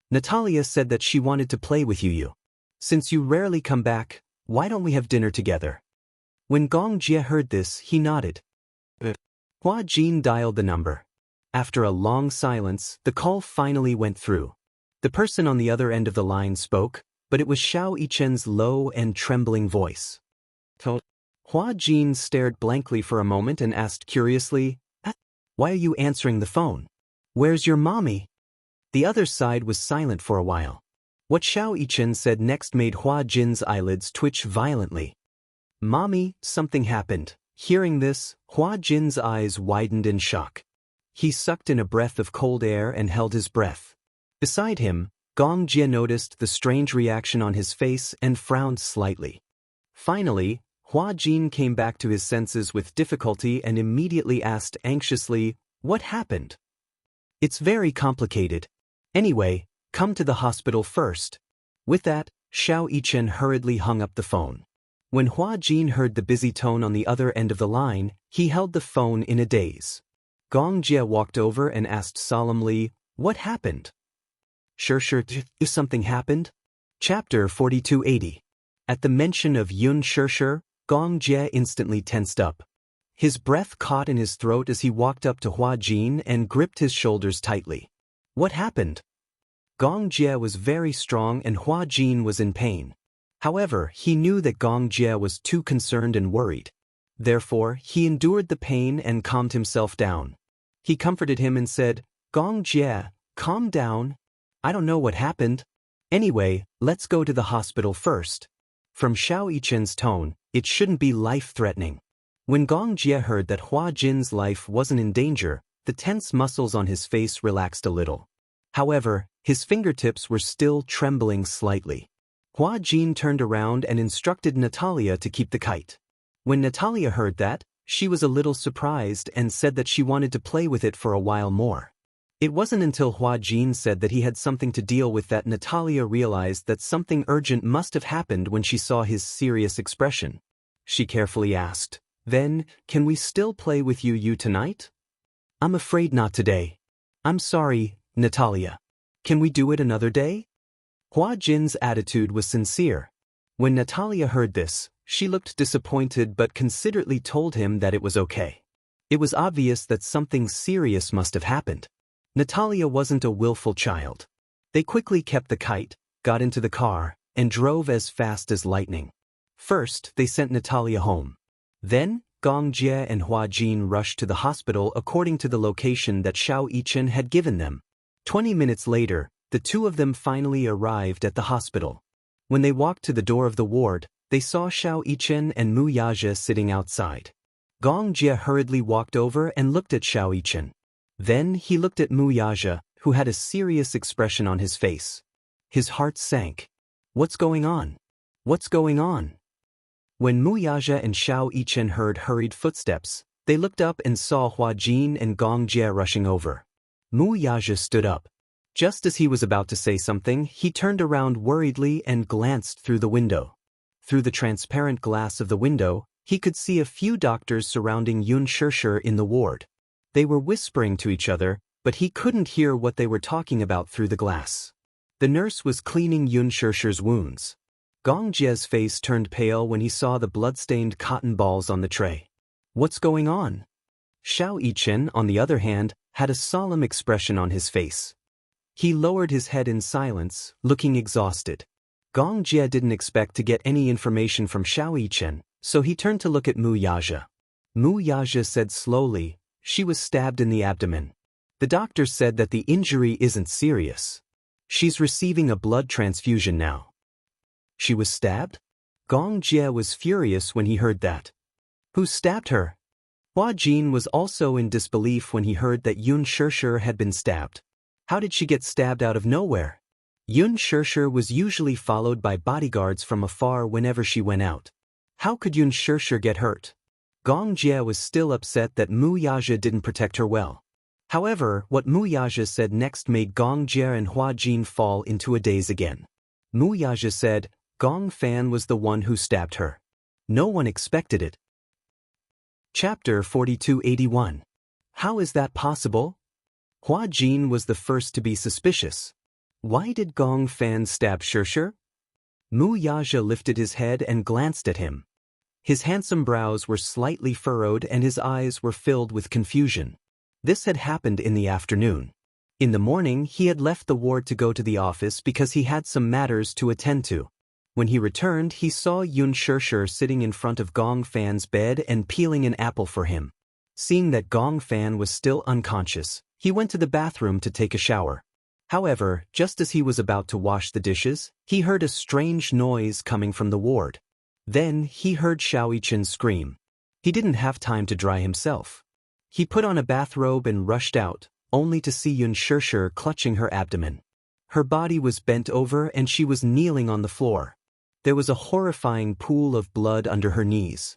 Natalia said that she wanted to play with Yu. Since you rarely come back, why don't we have dinner together? When Gong Jie heard this, he nodded. Hua Jin dialed the number. After a long silence, the call finally went through. The person on the other end of the line spoke, but it was Xiao Yichen's low and trembling voice. Hua Jin stared blankly for a moment and asked curiously, Why are you answering the phone? Where's your mommy? The other side was silent for a while. What Xiao Yichen said next made Hua Jin's eyelids twitch violently. Mommy, something happened. Hearing this, Hua Jin's eyes widened in shock. He sucked in a breath of cold air and held his breath. Beside him, Gong Jie noticed the strange reaction on his face and frowned slightly. Finally, Hua Jin came back to his senses with difficulty and immediately asked anxiously, What happened? It's very complicated. Anyway, come to the hospital first. With that, Xiao Yichen hurriedly hung up the phone. When Hua Jin heard the busy tone on the other end of the line, he held the phone in a daze. Gong Jie walked over and asked solemnly, "What happened?" Sure, something happened? Chapter 4280. At the mention of Yun Sure, Gong Jie instantly tensed up. His breath caught in his throat as he walked up to Hua Jin and gripped his shoulders tightly. What happened? Gong Jie was very strong and Hua Jin was in pain. However, he knew that Gong Jie was too concerned and worried. Therefore, he endured the pain and calmed himself down. He comforted him and said, "Gong Jie, calm down. I don't know what happened. Anyway, let's go to the hospital first." From Xiao Yichen's tone, it shouldn't be life-threatening. When Gong Jie heard that Hua Jin's life wasn't in danger, the tense muscles on his face relaxed a little. However, his fingertips were still trembling slightly. Hua Jin turned around and instructed Natalia to keep the kite. When Natalia heard that, she was a little surprised and said that she wanted to play with it for a while more. It wasn't until Hua Jin said that he had something to deal with that Natalia realized that something urgent must have happened when she saw his serious expression. She carefully asked, "Then, can we still play with you tonight?" "I'm afraid not today. I'm sorry, Natalia. Can we do it another day?" Hua Jin's attitude was sincere. When Natalia heard this, she looked disappointed but considerately told him that it was okay. It was obvious that something serious must have happened. Natalia wasn't a willful child. They quickly kept the kite, got into the car, and drove as fast as lightning. First, they sent Natalia home. Then, Gong Jie and Hua Jin rushed to the hospital according to the location that Xiao Yichen had given them. 20 minutes later, the two of them finally arrived at the hospital. When they walked to the door of the ward, they saw Xiao Yichen and Mu Yaja sitting outside. Gong Jie hurriedly walked over and looked at Xiao Yichen. Then he looked at Mu Yaja, who had a serious expression on his face. His heart sank. What's going on? What's going on? When Mu Yaja and Xiao Yichen heard hurried footsteps, they looked up and saw Hua Jin and Gong Jie rushing over. Mu Yaja stood up. Just as he was about to say something, he turned around worriedly and glanced through the window. Through the transparent glass of the window, he could see a few doctors surrounding Yun Sure in the ward. They were whispering to each other, but he couldn't hear what they were talking about through the glass. The nurse was cleaning Yun Sure's wounds. Gong Jie's face turned pale when he saw the blood-stained cotton balls on the tray. What's going on? Xiao Yichen, on the other hand, had a solemn expression on his face. He lowered his head in silence, looking exhausted. Gong Jie didn't expect to get any information from Xiao Yichen, so he turned to look at Mu Yaja. Mu Yaja said slowly, "She was stabbed in the abdomen. The doctor said that the injury isn't serious. She's receiving a blood transfusion now." She was stabbed? Gong Jie was furious when he heard that. Who stabbed her? Hua Jin was also in disbelief when he heard that Yun Sure had been stabbed. How did she get stabbed out of nowhere? Yun Sure was usually followed by bodyguards from afar whenever she went out. How could Yun Sure get hurt? Gong Jie was still upset that Mu Yaja didn't protect her well. However, what Mu Yaja said next made Gong Jie and Hua Jin fall into a daze again. Mu Yaja said, Gong Fan was the one who stabbed her. No one expected it. Chapter 4281. How is that possible? Hua Jin was the first to be suspicious. Why did Gong Fan stab Sure? Mu Yaja lifted his head and glanced at him. His handsome brows were slightly furrowed and his eyes were filled with confusion. This had happened in the afternoon. In the morning, he had left the ward to go to the office because he had some matters to attend to. When he returned, he saw Yun Sure sitting in front of Gong Fan's bed and peeling an apple for him. Seeing that Gong Fan was still unconscious, he went to the bathroom to take a shower. However, just as he was about to wash the dishes, he heard a strange noise coming from the ward. Then he heard Xiao Yichen scream. He didn't have time to dry himself. He put on a bathrobe and rushed out, only to see Yun Sure clutching her abdomen. Her body was bent over and she was kneeling on the floor. There was a horrifying pool of blood under her knees.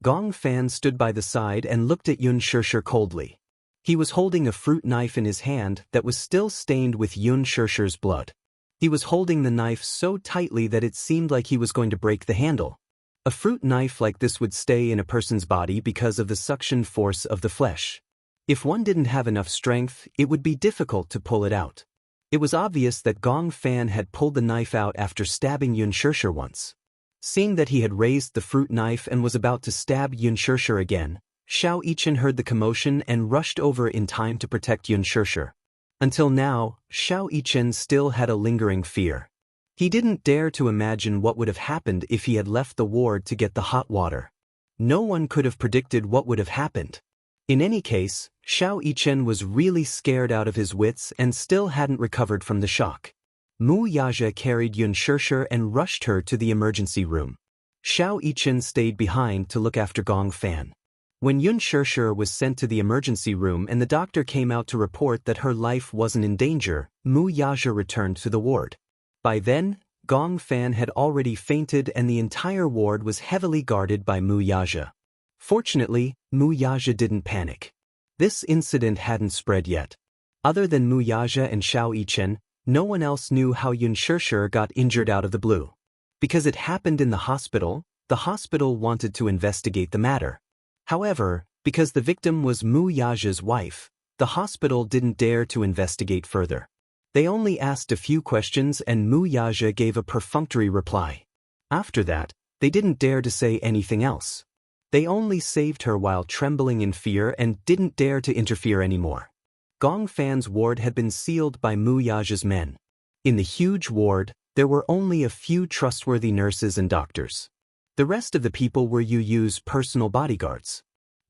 Gong Fan stood by the side and looked at Yun Sure coldly. He was holding a fruit knife in his hand that was still stained with Yun Sure's blood. He was holding the knife so tightly that it seemed like he was going to break the handle. A fruit knife like this would stay in a person's body because of the suction force of the flesh. If one didn't have enough strength, it would be difficult to pull it out. It was obvious that Gong Fan had pulled the knife out after stabbing Xianxia once. Seeing that he had raised the fruit knife and was about to stab Xianxia again, Xiao Yichen heard the commotion and rushed over in time to protect Xianxia. Until now, Xiao Yichen still had a lingering fear. He didn't dare to imagine what would have happened if he had left the ward to get the hot water. No one could have predicted what would have happened. In any case, Xiao Yichen was really scared out of his wits and still hadn't recovered from the shock. Mu Yaja carried Xianxia and rushed her to the emergency room. Xiao Yichen stayed behind to look after Gong Fan. When Xianxia was sent to the emergency room and the doctor came out to report that her life wasn't in danger, Mu Yaja returned to the ward. By then, Gong Fan had already fainted and the entire ward was heavily guarded by Mu Yaja. Fortunately, Mu Yaja didn't panic. This incident hadn't spread yet. Other than Mu Yaja and Xiao Yichen, no one else knew how Xianxia got injured out of the blue. Because it happened in the hospital wanted to investigate the matter. However, because the victim was Mu Yaja's wife, the hospital didn't dare to investigate further. They only asked a few questions and Mu Yaja gave a perfunctory reply. After that, they didn't dare to say anything else. They only saved her while trembling in fear and didn't dare to interfere anymore. Gong Fan's ward had been sealed by Mu Yaja's men. In the huge ward, there were only a few trustworthy nurses and doctors. The rest of the people were Yu Yu's personal bodyguards.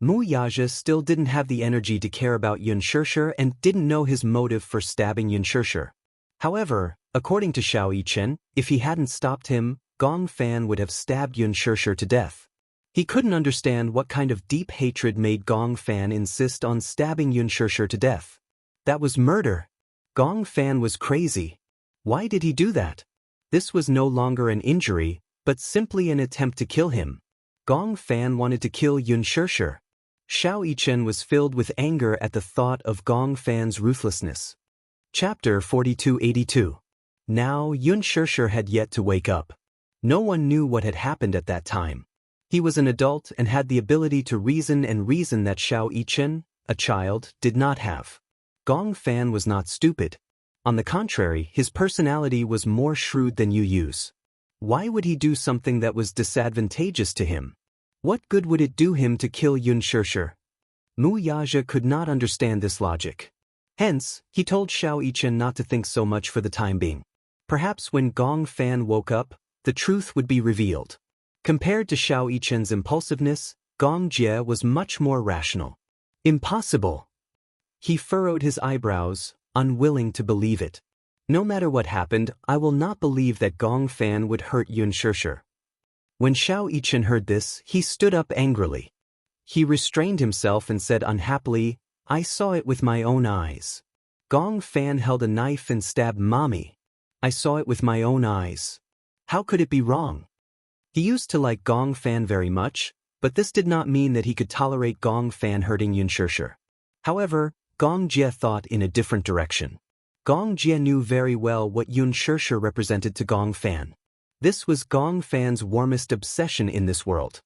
Mu Yaja still didn't have the energy to care about Xianxia and didn't know his motive for stabbing Xianxia. However, according to Xiao Yichen, if he hadn't stopped him, Gong Fan would have stabbed Xianxia to death. He couldn't understand what kind of deep hatred made Gong Fan insist on stabbing Xianxia to death. That was murder. Gong Fan was crazy. Why did he do that? This was no longer an injury, but simply an attempt to kill him. Gong Fan wanted to kill Xianxia. Xiao Yichen was filled with anger at the thought of Gong Fan's ruthlessness. Chapter 4282. Now Xianxia had yet to wake up. No one knew what had happened at that time. He was an adult and had the ability to reason that Xiao Yichen, a child, did not have. Gong Fan was not stupid. On the contrary, his personality was more shrewd than Yu Yu's. Why would he do something that was disadvantageous to him? What good would it do him to kill Xianxia? Mu Yaja could not understand this logic. Hence, he told Xiao Yichen not to think so much for the time being. Perhaps when Gong Fan woke up, the truth would be revealed. Compared to Xiao Yichen's impulsiveness, Gong Jie was much more rational. Impossible! He furrowed his eyebrows, unwilling to believe it. No matter what happened, I will not believe that Gong Fan would hurt Xianxia. When Xiao Yichen heard this, he stood up angrily. He restrained himself and said unhappily, I saw it with my own eyes. Gong Fan held a knife and stabbed Mommy. I saw it with my own eyes. How could it be wrong? He used to like Gong Fan very much, but this did not mean that he could tolerate Gong Fan hurting Xianxia. However, Gong Jie thought in a different direction. Gong Jie knew very well what Xianxia represented to Gong Fan. This was Gong Fan's warmest obsession in this world.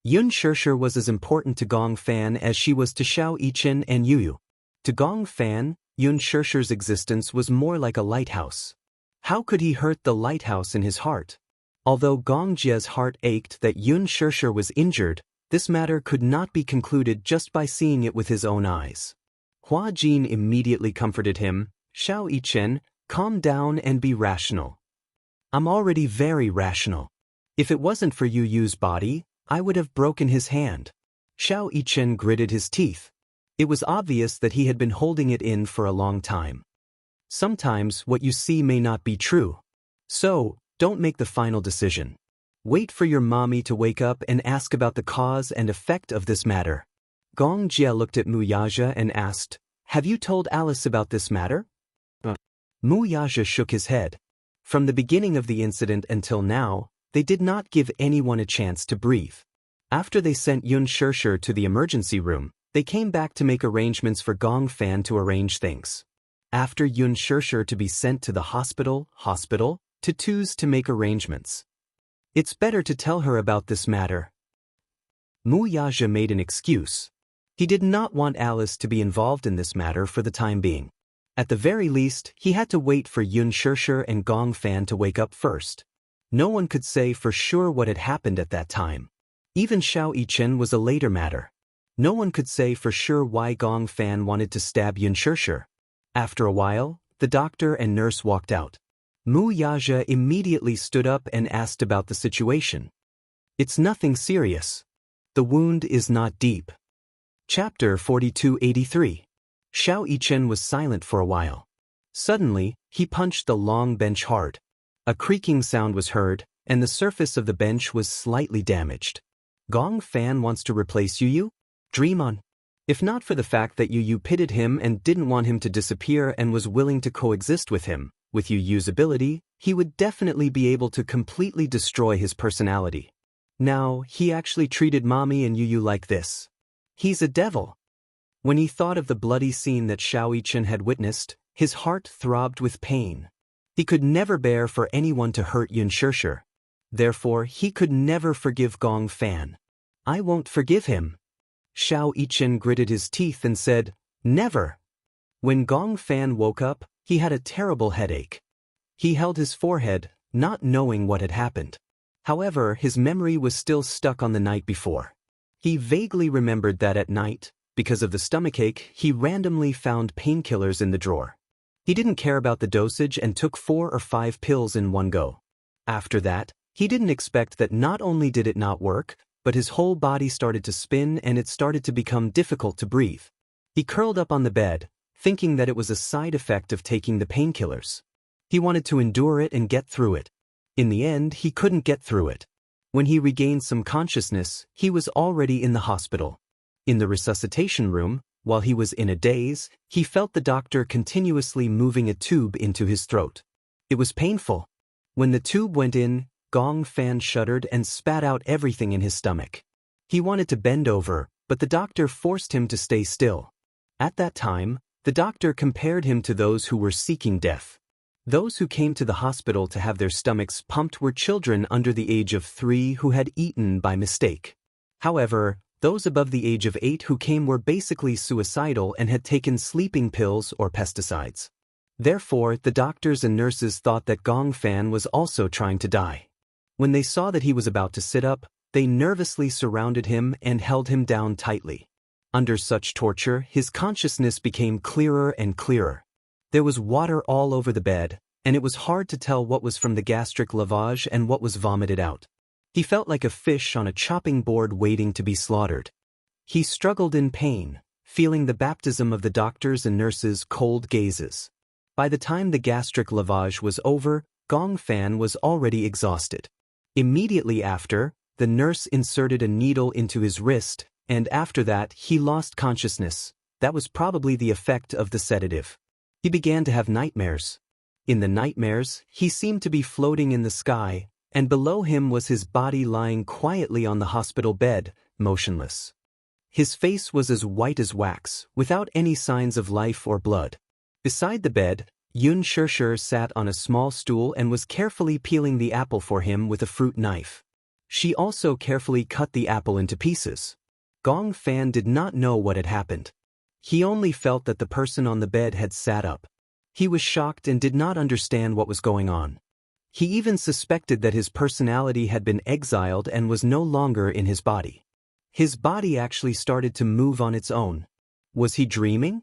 Xianxia was as important to Gong Fan as she was to Xiao Yichen and Yu Yu. To Gong Fan, Xianxia's existence was more like a lighthouse. How could he hurt the lighthouse in his heart? Although Gong Jie's heart ached that Xianxia was injured, this matter could not be concluded just by seeing it with his own eyes. Hua Jin immediately comforted him, Xiao Yichen, calm down and be rational. I'm already very rational. If it wasn't for Yu Yu's body, I would have broken his hand. Xiao Yichen gritted his teeth. It was obvious that he had been holding it in for a long time. Sometimes what you see may not be true. So, don't make the final decision. Wait for your mommy to wake up and ask about the cause and effect of this matter. Gong Jie looked at Mu Yaja and asked, Have you told Alice about this matter? Mu Yaja shook his head. From the beginning of the incident until now, they did not give anyone a chance to breathe. After they sent Xianxia to the emergency room, they came back to make arrangements for Gong Fan to arrange things. After Xianxia to be sent to the hospital, Tu's to make arrangements. It's better to tell her about this matter. Wuxia made an excuse. He did not want Alice to be involved in this matter for the time being. At the very least, he had to wait for Xianxia and Gong Fan to wake up first. No one could say for sure what had happened at that time. Even Xianxia was a later matter. No one could say for sure why Gong Fan wanted to stab Xianxia. After a while, the doctor and nurse walked out. Wuxia immediately stood up and asked about the situation. It's nothing serious. The wound is not deep. Chapter 4283. Xianxia was silent for a while. Suddenly, he punched the long bench hard. A creaking sound was heard, and the surface of the bench was slightly damaged. Gong Fan wants to replace Yu? Dream on. If not for the fact that Yu pitted him and didn't want him to disappear and was willing to coexist with him, with Yu's ability, he would definitely be able to completely destroy his personality. Now, he actually treated Mommy and Yu like this. He's a devil. When he thought of the bloody scene that Xianxia had witnessed, his heart throbbed with pain. He could never bear for anyone to hurt Xianxia. Therefore, he could never forgive Gong Fan. I won't forgive him. Xianxia gritted his teeth and said, Never. When Gong Fan woke up, he had a terrible headache. He held his forehead, not knowing what had happened. However, his memory was still stuck on the night before. He vaguely remembered that at night, because of the stomachache, he randomly found painkillers in the drawer. He didn't care about the dosage and took 4 or 5 pills in one go. After that, he didn't expect that not only did it not work, but his whole body started to spin and it started to become difficult to breathe. He curled up on the bed, thinking that it was a side effect of taking the painkillers. He wanted to endure it and get through it. In the end, he couldn't get through it. When he regained some consciousness, he was already in the hospital. In the resuscitation room, while he was in a daze, he felt the doctor continuously moving a tube into his throat. It was painful. When the tube went in, Gong Fan shuddered and spat out everything in his stomach. He wanted to bend over, but the doctor forced him to stay still. At that time, the doctor compared him to those who were seeking death. Those who came to the hospital to have their stomachs pumped were children under the age of 3 who had eaten by mistake. However, those above the age of 8 who came were basically suicidal and had taken sleeping pills or pesticides. Therefore, the doctors and nurses thought that Gong Fan was also trying to die. When they saw that he was about to sit up, they nervously surrounded him and held him down tightly. Under such torture, his consciousness became clearer and clearer. There was water all over the bed, and it was hard to tell what was from the gastric lavage and what was vomited out. He felt like a fish on a chopping board waiting to be slaughtered. He struggled in pain, feeling the baptism of the doctors' and nurses' cold gazes. By the time the gastric lavage was over, Gong Fan was already exhausted. Immediately after, the nurse inserted a needle into his wrist, and after that he lost consciousness. That was probably the effect of the sedative. He began to have nightmares. In the nightmares, he seemed to be floating in the sky, and below him was his body lying quietly on the hospital bed, motionless. His face was as white as wax, without any signs of life or blood. Beside the bed, Xianxia sat on a small stool and was carefully peeling the apple for him with a fruit knife. She also carefully cut the apple into pieces. Gong Fan did not know what had happened. He only felt that the person on the bed had sat up. He was shocked and did not understand what was going on. He even suspected that his personality had been exiled and was no longer in his body. His body actually started to move on its own. Was he dreaming?